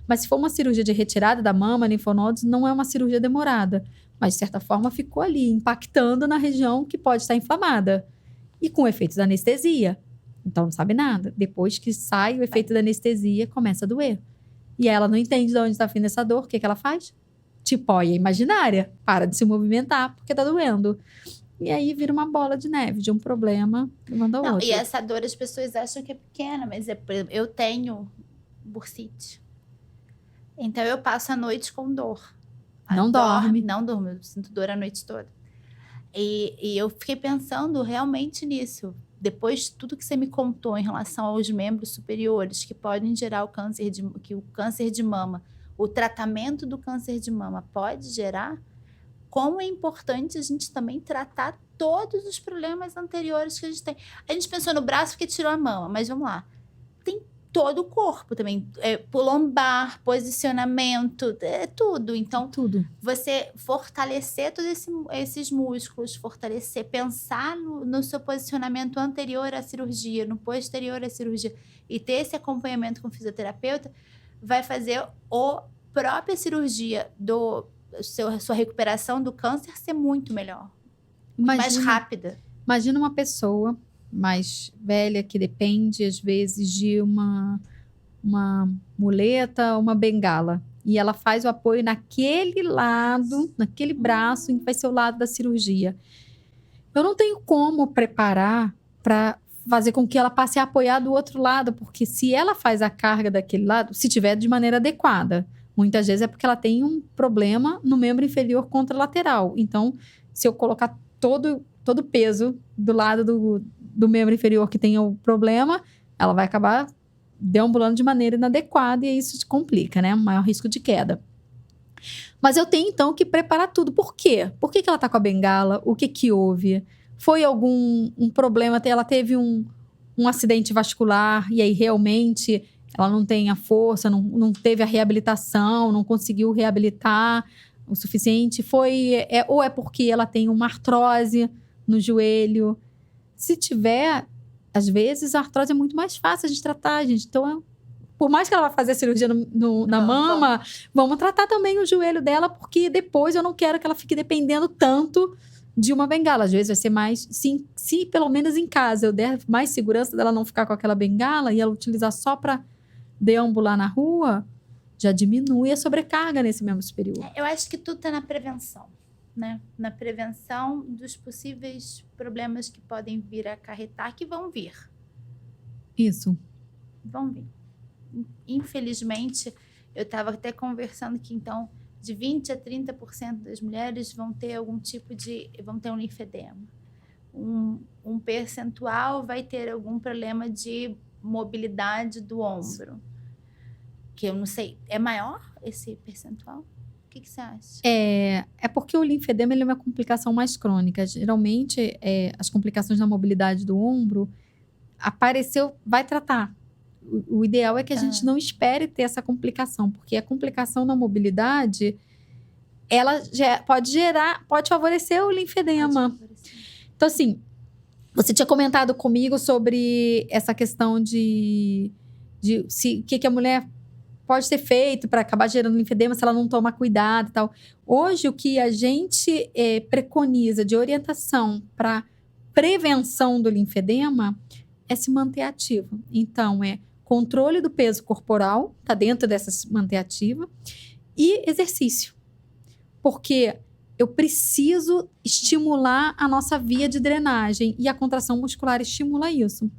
Mas se for uma cirurgia de retirada da mama, linfonodos, não é uma cirurgia demorada. Mas, de certa forma, ficou ali, impactando na região que pode estar inflamada. E com efeitos da anestesia. Então, não sabe nada. Depois que sai o efeito da anestesia, começa a doer. E ela não entende de onde está vindo essa dor. O que ela faz? Tipóia imaginária. Para de se movimentar porque está doendo. E aí vira uma bola de neve, de um problema levando ao outro. E essa dor as pessoas acham que é pequena, mas eu tenho bursite. Então eu passo a noite com dor. Não dorme. Não durmo, eu sinto dor a noite toda. E eu fiquei pensando realmente nisso. Depois de tudo que você me contou em relação aos membros superiores que podem gerar o câncer de mama, o tratamento do câncer de mama pode gerar, como é importante a gente também tratar todos os problemas anteriores que a gente tem. A gente pensou no braço porque tirou a mama, mas vamos lá. Tem todo o corpo também. Lombar, posicionamento, tudo. Então, tudo. Você fortalecer todos esses músculos, pensar no seu posicionamento anterior à cirurgia, no posterior à cirurgia, e ter esse acompanhamento com o fisioterapeuta, vai fazer a própria cirurgia sua recuperação do câncer ser muito melhor. Mais rápida. Imagina uma pessoa mais velha que depende, às vezes, de uma muleta, uma bengala. E ela faz o apoio naquele lado, naquele braço, em que vai ser o lado da cirurgia. Eu não tenho como preparar para fazer com que ela passe a apoiar do outro lado, porque se ela faz a carga daquele lado, se tiver de maneira adequada, muitas vezes é porque ela tem um problema no membro inferior contralateral. Então, se eu colocar todo o peso do lado do membro inferior que tem o problema, ela vai acabar deambulando de maneira inadequada e isso complica, né? Um maior risco de queda. Mas eu tenho, então, que preparar tudo. Por quê? Por que ela tá com a bengala? O que houve? Foi algum problema? Ela teve um acidente vascular e aí realmente ela não tem a força, não teve a reabilitação, não conseguiu reabilitar o suficiente. Ou é porque ela tem uma artrose no joelho. Se tiver, às vezes a artrose é muito mais fácil de tratar, gente. Então, por mais que ela vá fazer a cirurgia na mama, vamos tratar também o joelho dela, porque depois eu não quero que ela fique dependendo tanto de uma bengala. Às vezes vai ser mais... Se pelo menos em casa eu der mais segurança dela não ficar com aquela bengala e ela utilizar só para deambular na rua, já diminui a sobrecarga nesse membro superior. Eu acho que tudo tá na prevenção. né? Na prevenção dos possíveis problemas que podem vir a acarretar, que vão vir. Isso. Vão vir. Infelizmente, eu estava até conversando que, então, de 20% a 30% das mulheres vão ter algum tipo de... vão ter um linfedema. Um percentual vai ter algum problema de mobilidade do ombro. Que eu não sei, é maior esse percentual? O que você acha? É porque o linfedema ele é uma complicação mais crônica. Geralmente, as complicações na mobilidade do ombro apareceu, vai tratar. O ideal é que a gente não espere ter essa complicação, porque a complicação na mobilidade, ela pode favorecer o linfedema. Então, assim, você tinha comentado comigo sobre essa questão de o que a mulher pode ter feito para acabar gerando linfedema se ela não tomar cuidado e tal. Hoje, o que a gente preconiza de orientação para prevenção do linfedema é se manter ativo. Então, controle do peso corporal, tá dentro dessa se manter ativa, e exercício. Porque eu preciso estimular a nossa via de drenagem e a contração muscular estimula isso.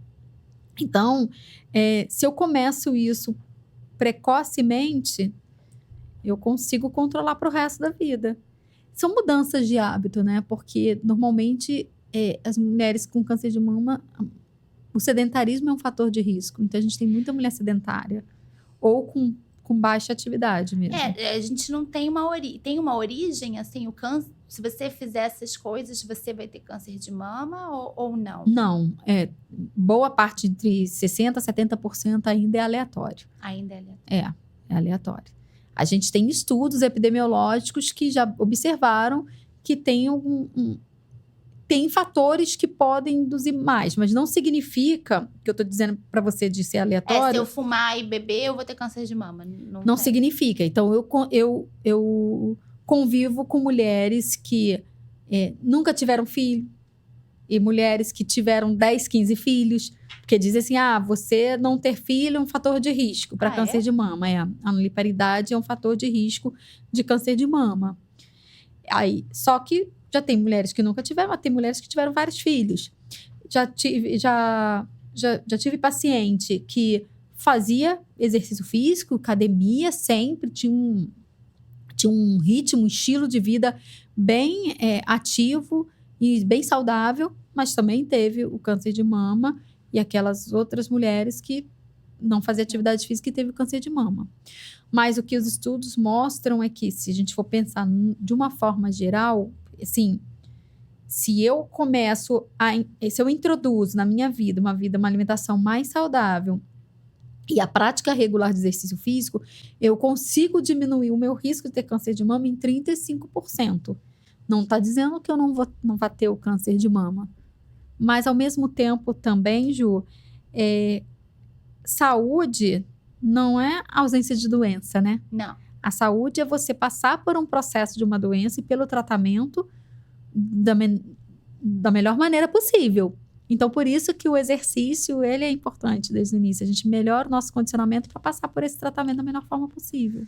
Então, se eu começo isso precocemente, eu consigo controlar para o resto da vida. São mudanças de hábito, né? Porque normalmente as mulheres com câncer de mama, o sedentarismo é um fator de risco. Então a gente tem muita mulher sedentária ou com baixa atividade mesmo. A gente não tem tem uma origem, assim, o câncer. Se você fizer essas coisas, você vai ter câncer de mama ou não? Não. Boa parte, entre 60% a 70% ainda é aleatório. Ainda é aleatório. É aleatório. A gente tem estudos epidemiológicos que já observaram que tem fatores que podem induzir mais, mas não significa que eu estou dizendo para você de ser aleatório. Se eu fumar e beber, eu vou ter câncer de mama. Não significa. Então, eu convivo com mulheres que nunca tiveram filho e mulheres que tiveram 10, 15 filhos, porque dizem assim, você não ter filho é um fator de risco para câncer de mama. A nulliparidade é um fator de risco de câncer de mama. Só que já tem mulheres que nunca tiveram, mas tem mulheres que tiveram vários filhos. Já tive paciente que fazia exercício físico, academia, sempre tinha um ritmo, um estilo de vida bem ativo e bem saudável, mas também teve o câncer de mama e aquelas outras mulheres que não faziam atividade física e teve o câncer de mama. Mas o que os estudos mostram é que, se a gente for pensar de uma forma geral, assim, se eu introduzo na minha vida uma alimentação mais saudável e a prática regular de exercício físico, eu consigo diminuir o meu risco de ter câncer de mama em 35%. Não está dizendo que eu não vou ter o câncer de mama. Mas, ao mesmo tempo, também, Ju, saúde não é ausência de doença, né? Não. A saúde é você passar por um processo de uma doença e pelo tratamento da melhor maneira possível. Então, por isso que o exercício, ele é importante desde o início. A gente melhora o nosso condicionamento para passar por esse tratamento da melhor forma possível.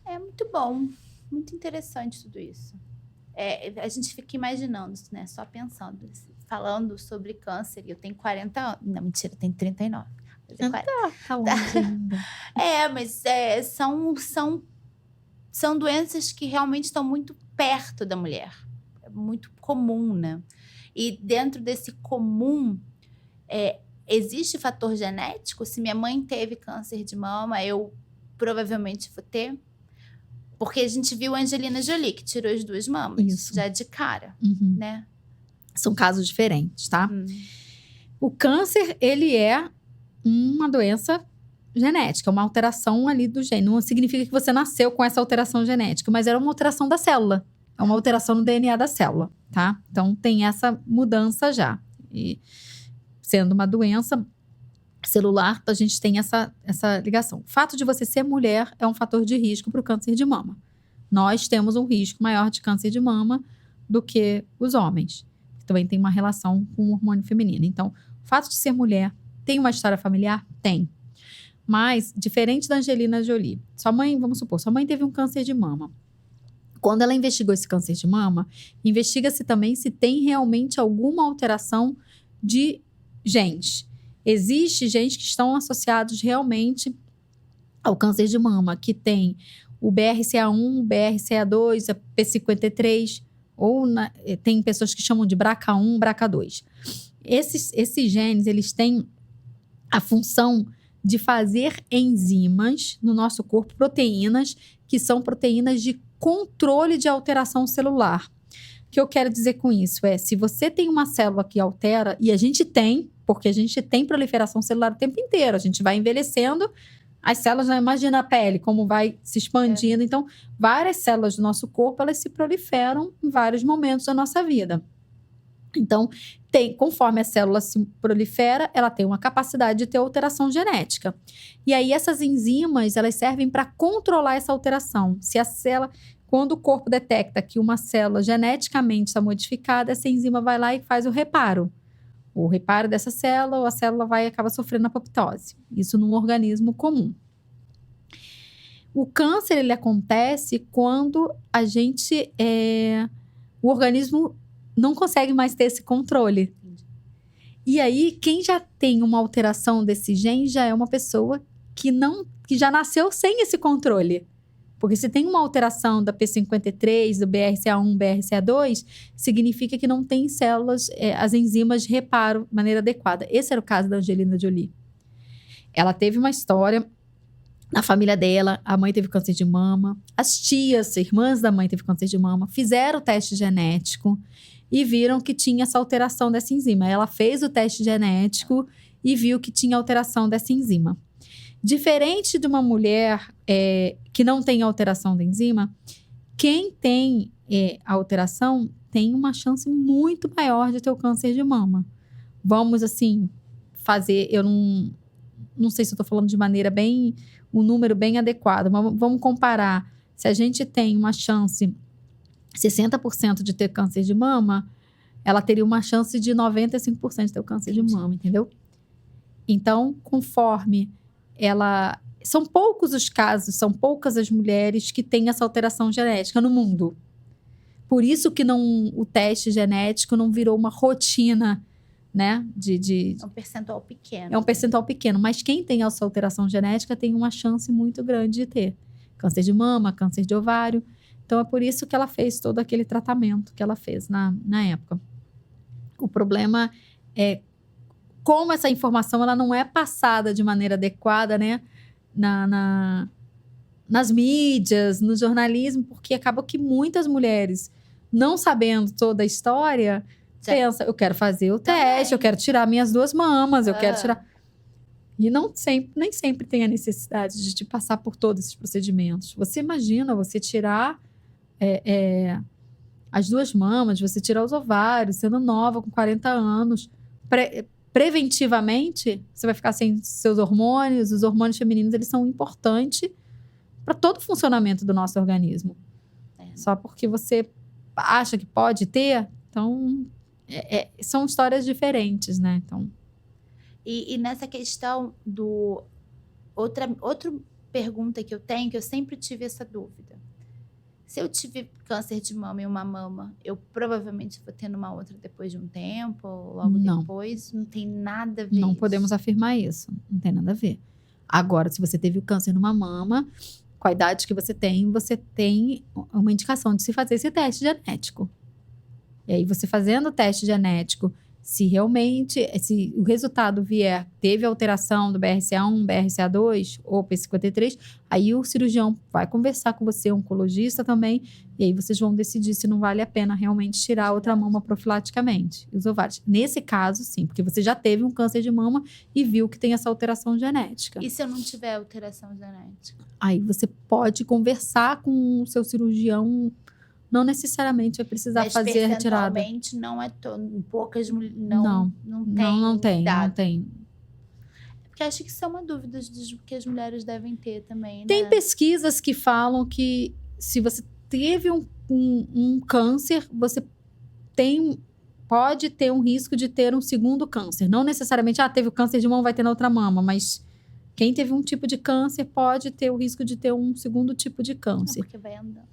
É muito bom. Muito interessante tudo isso. A gente fica imaginando, né? Só pensando. Falando sobre câncer. Eu tenho 40 anos. Não, mentira, eu tenho 39. Tá longe ainda. Mas são doenças que realmente estão muito perto da mulher. É muito comum, né? E dentro desse comum, existe fator genético? Se minha mãe teve câncer de mama, eu provavelmente vou ter? Porque a gente viu a Angelina Jolie, que tirou as 2 mamas. Isso. Já de cara, né? São casos diferentes, tá? O câncer, ele é uma doença genética, uma alteração ali do gene. Não significa que você nasceu com essa alteração genética, mas era uma alteração da célula. É uma alteração no DNA da célula, tá? Então, tem essa mudança já. E sendo uma doença celular, a gente tem essa ligação. O fato de você ser mulher é um fator de risco para o câncer de mama. Nós temos um risco maior de câncer de mama do que os homens. Também tem uma relação com o hormônio feminino. Então, o fato de ser mulher tem uma história familiar? Tem. Mas, diferente da Angelina Jolie, vamos supor, sua mãe teve um câncer de mama. Quando ela investigou esse câncer de mama, investiga-se também se tem realmente alguma alteração de genes. Existe genes que estão associados realmente ao câncer de mama, que tem o BRCA1, BRCA2, a P53, ou tem pessoas que chamam de BRCA1, BRCA2. Esses genes, eles têm a função de fazer enzimas no nosso corpo, proteínas, que são proteínas de controle de alteração celular. O que eu quero dizer com isso é, se você tem uma célula que altera, e a gente tem, porque a gente tem proliferação celular o tempo inteiro, a gente vai envelhecendo, as células, imagina a pele, como vai se expandindo. Então, várias células do nosso corpo, elas se proliferam em vários momentos da nossa vida. Então, conforme a célula se prolifera, ela tem uma capacidade de ter alteração genética. E aí, essas enzimas, elas servem para controlar essa alteração. Se a célula, quando o corpo detecta que uma célula geneticamente está modificada, essa enzima vai lá e faz o reparo. O reparo dessa célula, ou a célula vai e acaba sofrendo apoptose. Isso num organismo comum. O câncer, ele acontece quando a gente... o organismo não consegue mais ter esse controle. E aí, quem já tem uma alteração desse gene já é uma pessoa que já nasceu sem esse controle. Porque se tem uma alteração da P53, do BRCA1, BRCA2, significa que não tem células, as enzimas de reparo de maneira adequada. Esse era o caso da Angelina Jolie. Ela teve uma história na família dela, a mãe teve câncer de mama, as tias, irmãs da mãe teve câncer de mama, fizeram o teste genético e viram que tinha essa alteração dessa enzima. Ela fez o teste genético e viu que tinha alteração dessa enzima. Diferente de uma mulher que não tem alteração da enzima, quem tem a alteração tem uma chance muito maior de ter o câncer de mama. Vamos, assim, fazer... Eu não sei se eu estou falando de maneira um número bem adequado, mas vamos comparar. Se a gente tem uma chance 60% de ter câncer de mama, ela teria uma chance de 95% de ter o câncer de mama, entendeu? Então, conforme são poucos os casos, são poucas as mulheres que têm essa alteração genética no mundo. Por isso que o teste genético não virou uma rotina, né? É um percentual pequeno. É um percentual pequeno, mas quem tem essa alteração genética tem uma chance muito grande de ter câncer de mama, câncer de ovário. Então, é por isso que ela fez todo aquele tratamento que ela fez na época. O problema é como essa informação ela não é passada de maneira adequada, né? Nas mídias, no jornalismo, porque acaba que muitas mulheres, não sabendo toda a história, pensam, eu quero fazer o teste, eu quero tirar minhas 2 mamas, eu quero tirar... E nem sempre tem a necessidade de te passar por todos esses procedimentos. Você imagina você tirar as 2 mamas, você tirar os ovários, sendo nova, com 40 anos. Preventivamente, você vai ficar sem seus hormônios. Os hormônios femininos, eles são importantes para todo o funcionamento do nosso organismo. Só porque você acha que pode ter, então... são histórias diferentes, né? Então... E nessa questão do... Outra pergunta que eu tenho, que eu sempre tive essa dúvida. Se eu tive câncer de mama em uma mama, eu provavelmente vou ter numa outra depois de um tempo, ou logo depois? Não tem nada a ver. Não podemos afirmar isso. Não tem nada a ver. Agora, se você teve o câncer numa mama, com a idade que você tem uma indicação de se fazer esse teste genético. E aí, você fazendo o teste genético, se realmente o resultado teve alteração do BRCA1, BRCA2 ou P53, aí o cirurgião vai conversar com você, o oncologista também, e aí vocês vão decidir se não vale a pena realmente tirar outra mama profilaticamente, os ovários. Nesse caso, sim, porque você já teve um câncer de mama e viu que tem essa alteração genética. E se eu não tiver alteração genética? Aí você pode conversar com o seu cirurgião. Não necessariamente vai precisar fazer a retirada. Mas não é poucas mulheres. Não tem. Porque acho que isso é uma dúvida que as mulheres devem ter também, né? Tem pesquisas que falam que se você teve um câncer, você pode ter um risco de ter um segundo câncer. Não necessariamente, teve o câncer de mama, vai ter na outra mama, mas quem teve um tipo de câncer pode ter o risco de ter um segundo tipo de câncer. Porque vai andando.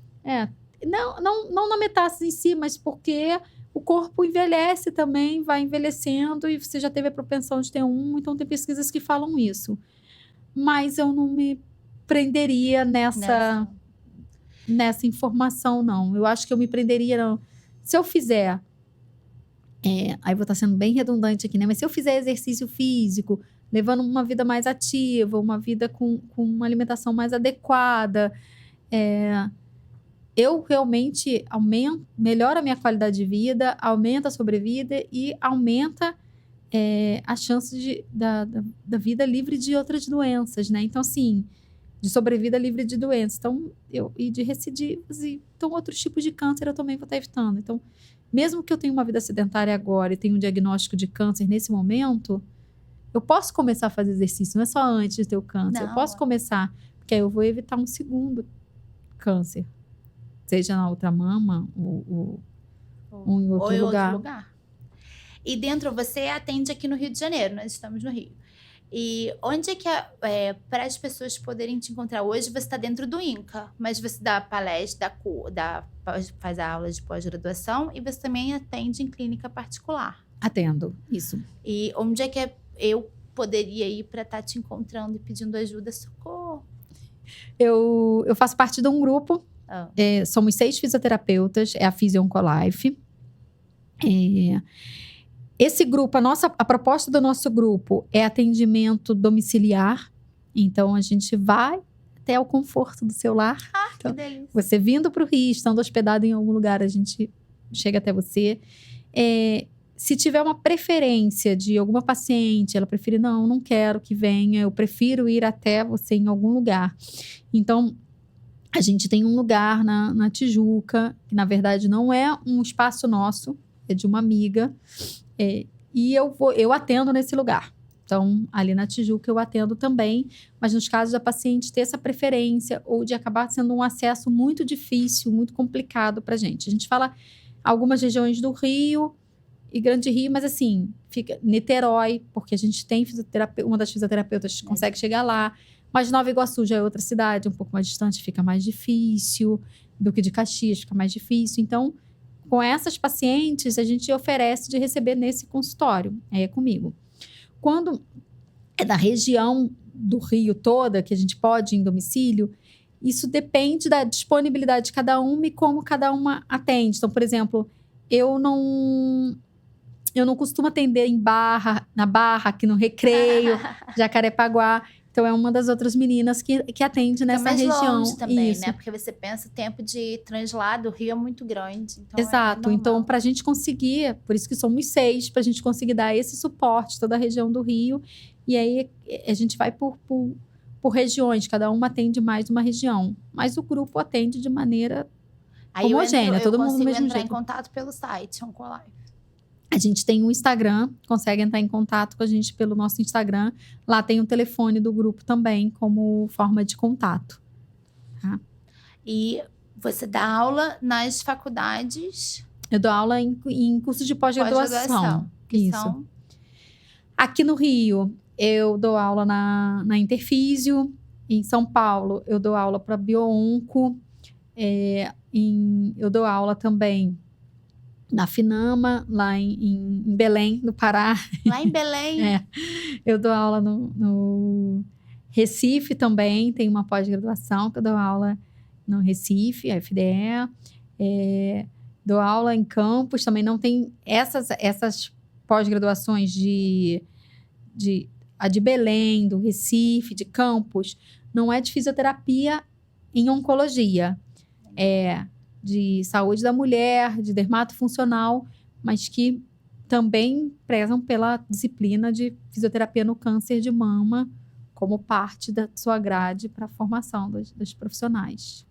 Não na metástase em si, mas porque o corpo envelhece também, vai envelhecendo e você já teve a propensão de ter então tem pesquisas que falam isso. Mas eu não me prenderia nessa informação, não. Eu acho que eu me prenderia, não. Se eu fizer, aí vou estar sendo bem redundante aqui, né? Mas se eu fizer exercício físico, levando uma vida mais ativa, uma vida com uma alimentação mais adequada, eu realmente melhoro a minha qualidade de vida, aumenta a sobrevida e aumenta a chance da vida livre de outras doenças, né? Então, assim, de sobrevida livre de doenças. Então, e de recidivas, então outros tipos de câncer eu também vou estar evitando. Então, mesmo que eu tenha uma vida sedentária agora e tenha um diagnóstico de câncer nesse momento, eu posso começar a fazer exercício, não é só antes de ter o câncer. Eu posso começar, porque aí eu vou evitar um segundo câncer. Seja na outra mama ou em outro lugar. E dentro, você atende aqui no Rio de Janeiro, nós estamos no Rio. E onde é que, para as pessoas poderem te encontrar? Hoje você está dentro do INCA, mas você dá palestra, faz a aula de pós-graduação e você também atende em clínica particular. Atendo, isso. E onde é que eu poderia ir para estar te encontrando e pedindo ajuda, socorro? Eu faço parte de um grupo, somos 6 fisioterapeutas, é a Physio Oncolife. Esse grupo, a proposta do nosso grupo é atendimento domiciliar. Então, a gente vai até o conforto do seu lar. Então, que delícia. Você vindo para o Rio, estando hospedado em algum lugar, a gente chega até você. Se tiver uma preferência de alguma paciente, ela prefere, não quero que venha, eu prefiro ir até você em algum lugar. Então, a gente tem um lugar na Tijuca, que na verdade não é um espaço nosso, é de uma amiga. E eu atendo nesse lugar. Então, ali na Tijuca eu atendo também, mas nos casos da paciente ter essa preferência ou de acabar sendo um acesso muito difícil, muito complicado pra gente. A gente fala algumas regiões do Rio e Grande Rio, mas assim, fica Niterói, porque a gente tem uma das fisioterapeutas que consegue chegar lá, mas Nova Iguaçu já é outra cidade, um pouco mais distante, fica mais difícil, Duque de Caxias fica mais difícil. Então, com essas pacientes, a gente oferece de receber nesse consultório, comigo. Quando é da região do Rio toda, que a gente pode ir em domicílio, isso depende da disponibilidade de cada uma e como cada uma atende. Então, por exemplo, eu não costumo atender na Barra, aqui no Recreio, Jacarepaguá. Então, é uma das outras meninas que atende nessa região. Longe também, né? Porque você pensa, o tempo de translado, o Rio é muito grande. Então exato. Então, para a gente conseguir, por isso que somos 6, para a gente conseguir dar esse suporte toda a região do Rio. E aí, a gente vai por regiões, cada uma atende mais uma região. Mas o grupo atende de maneira homogênea, todo mundo do mesmo jeito. Eu consigo entrar em contato pelo site Oncolife. A gente tem um Instagram, consegue entrar em contato com a gente pelo nosso Instagram. Lá tem o telefone do grupo também, como forma de contato. Tá? E você dá aula nas faculdades? Eu dou aula em cursos de pós-graduação. Isso. Aqui no Rio, eu dou aula na Interfísio. Em São Paulo, eu dou aula para Bioonco. Eu dou aula também na Finama, lá em Belém, no Pará. Lá em Belém? Eu dou aula no Recife também, tem uma pós-graduação que eu dou aula no Recife, a FDE. Dou aula em Campos, também não tem essas pós-graduações a de Belém, do Recife, de Campos, não é de fisioterapia em oncologia. De saúde da mulher, de dermatofuncional, mas que também prezam pela disciplina de fisioterapia no câncer de mama como parte da sua grade para a formação dos profissionais.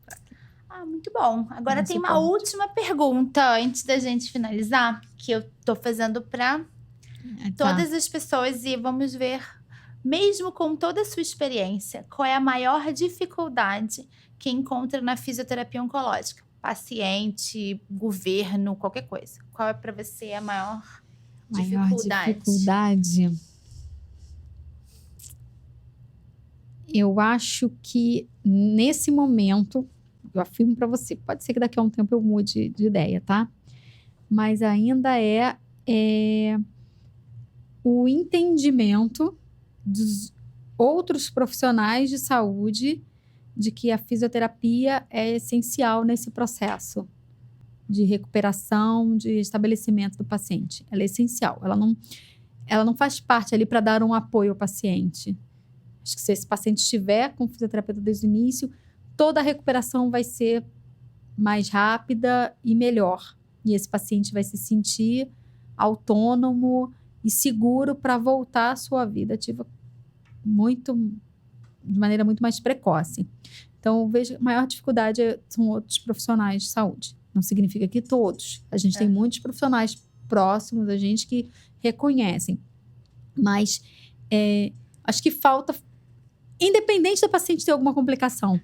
Muito bom. Agora tem uma última pergunta antes da gente finalizar, que eu tô fazendo para todas as pessoas e vamos ver, mesmo com toda a sua experiência, qual é a maior dificuldade que encontra na fisioterapia oncológica? Paciente, governo, qualquer coisa. Qual é para você a maior dificuldade? Eu acho que nesse momento, eu afirmo para você, pode ser que daqui a um tempo eu mude de ideia, tá? Mas ainda é o entendimento dos outros profissionais de saúde de que a fisioterapia é essencial nesse processo de recuperação, de estabelecimento do paciente. Ela é essencial. Ela não faz parte ali para dar um apoio ao paciente. Acho que se esse paciente estiver com o fisioterapeuta desde o início, toda a recuperação vai ser mais rápida e melhor. E esse paciente vai se sentir autônomo e seguro para voltar à sua vida ativa de maneira muito mais precoce. Então, eu vejo que a maior dificuldade são outros profissionais de saúde. Não significa que todos. A gente tem muitos profissionais próximos a gente que reconhecem. Mas acho que falta, independente do paciente ter alguma complicação.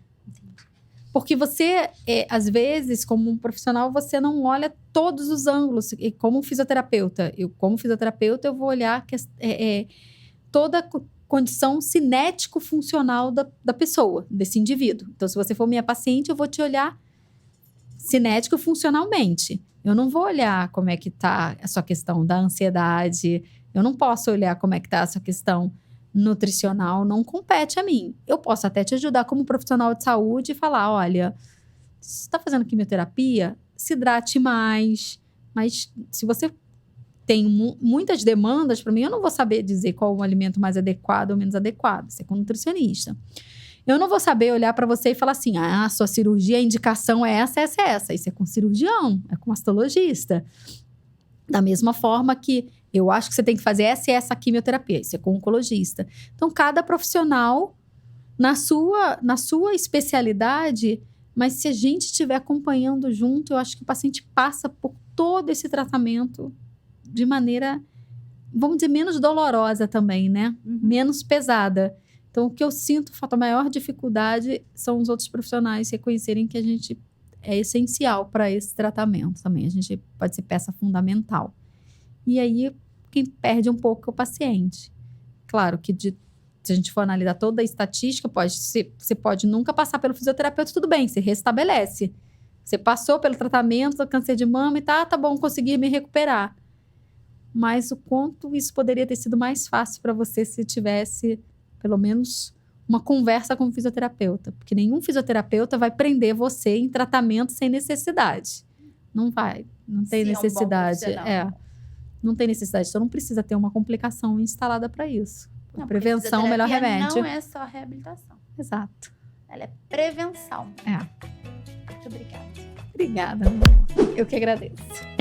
Porque você, às vezes, como um profissional, você não olha todos os ângulos. E como fisioterapeuta, eu vou olhar toda a condição cinético-funcional da pessoa, desse indivíduo. Então, se você for minha paciente, eu vou te olhar cinético-funcionalmente. Eu não vou olhar como é que está a sua questão da ansiedade. Eu não posso olhar como é que está a sua questão nutricional, não compete a mim. Eu posso até te ajudar como profissional de saúde e falar, olha, você está fazendo quimioterapia? Se hidrate mais. Mas se você tem muitas demandas para mim, eu não vou saber dizer qual o alimento mais adequado ou menos adequado. Isso é com um nutricionista. Eu não vou saber olhar para você e falar assim, sua cirurgia, a indicação é essa, essa, essa. Isso é com cirurgião, é com mastologista. Da mesma forma que eu acho que você tem que fazer essa e essa quimioterapia. Isso é com oncologista. Então, cada profissional na sua especialidade, mas se a gente estiver acompanhando junto, eu acho que o paciente passa por todo esse tratamento de maneira, vamos dizer, menos dolorosa também, né? Menos pesada. Então, o que eu sinto, a maior dificuldade são os outros profissionais reconhecerem que a gente é essencial para esse tratamento também. A gente pode ser peça fundamental. E aí, quem perde um pouco é o paciente. Claro que se a gente for analisar toda a estatística, você pode nunca passar pelo fisioterapeuta, tudo bem, você restabelece. Você passou pelo tratamento do câncer de mama e tá bom, consegui me recuperar. Mas o quanto isso poderia ter sido mais fácil para você se tivesse, pelo menos, uma conversa com o fisioterapeuta. Porque nenhum fisioterapeuta vai prender você em tratamento sem necessidade. Não vai. Não tem necessidade. Não tem necessidade. Então, não precisa ter uma complicação instalada para isso. Não, prevenção é o melhor remédio. Não é só reabilitação. Exato. Ela é prevenção. É. Muito obrigada. Obrigada. Eu que agradeço.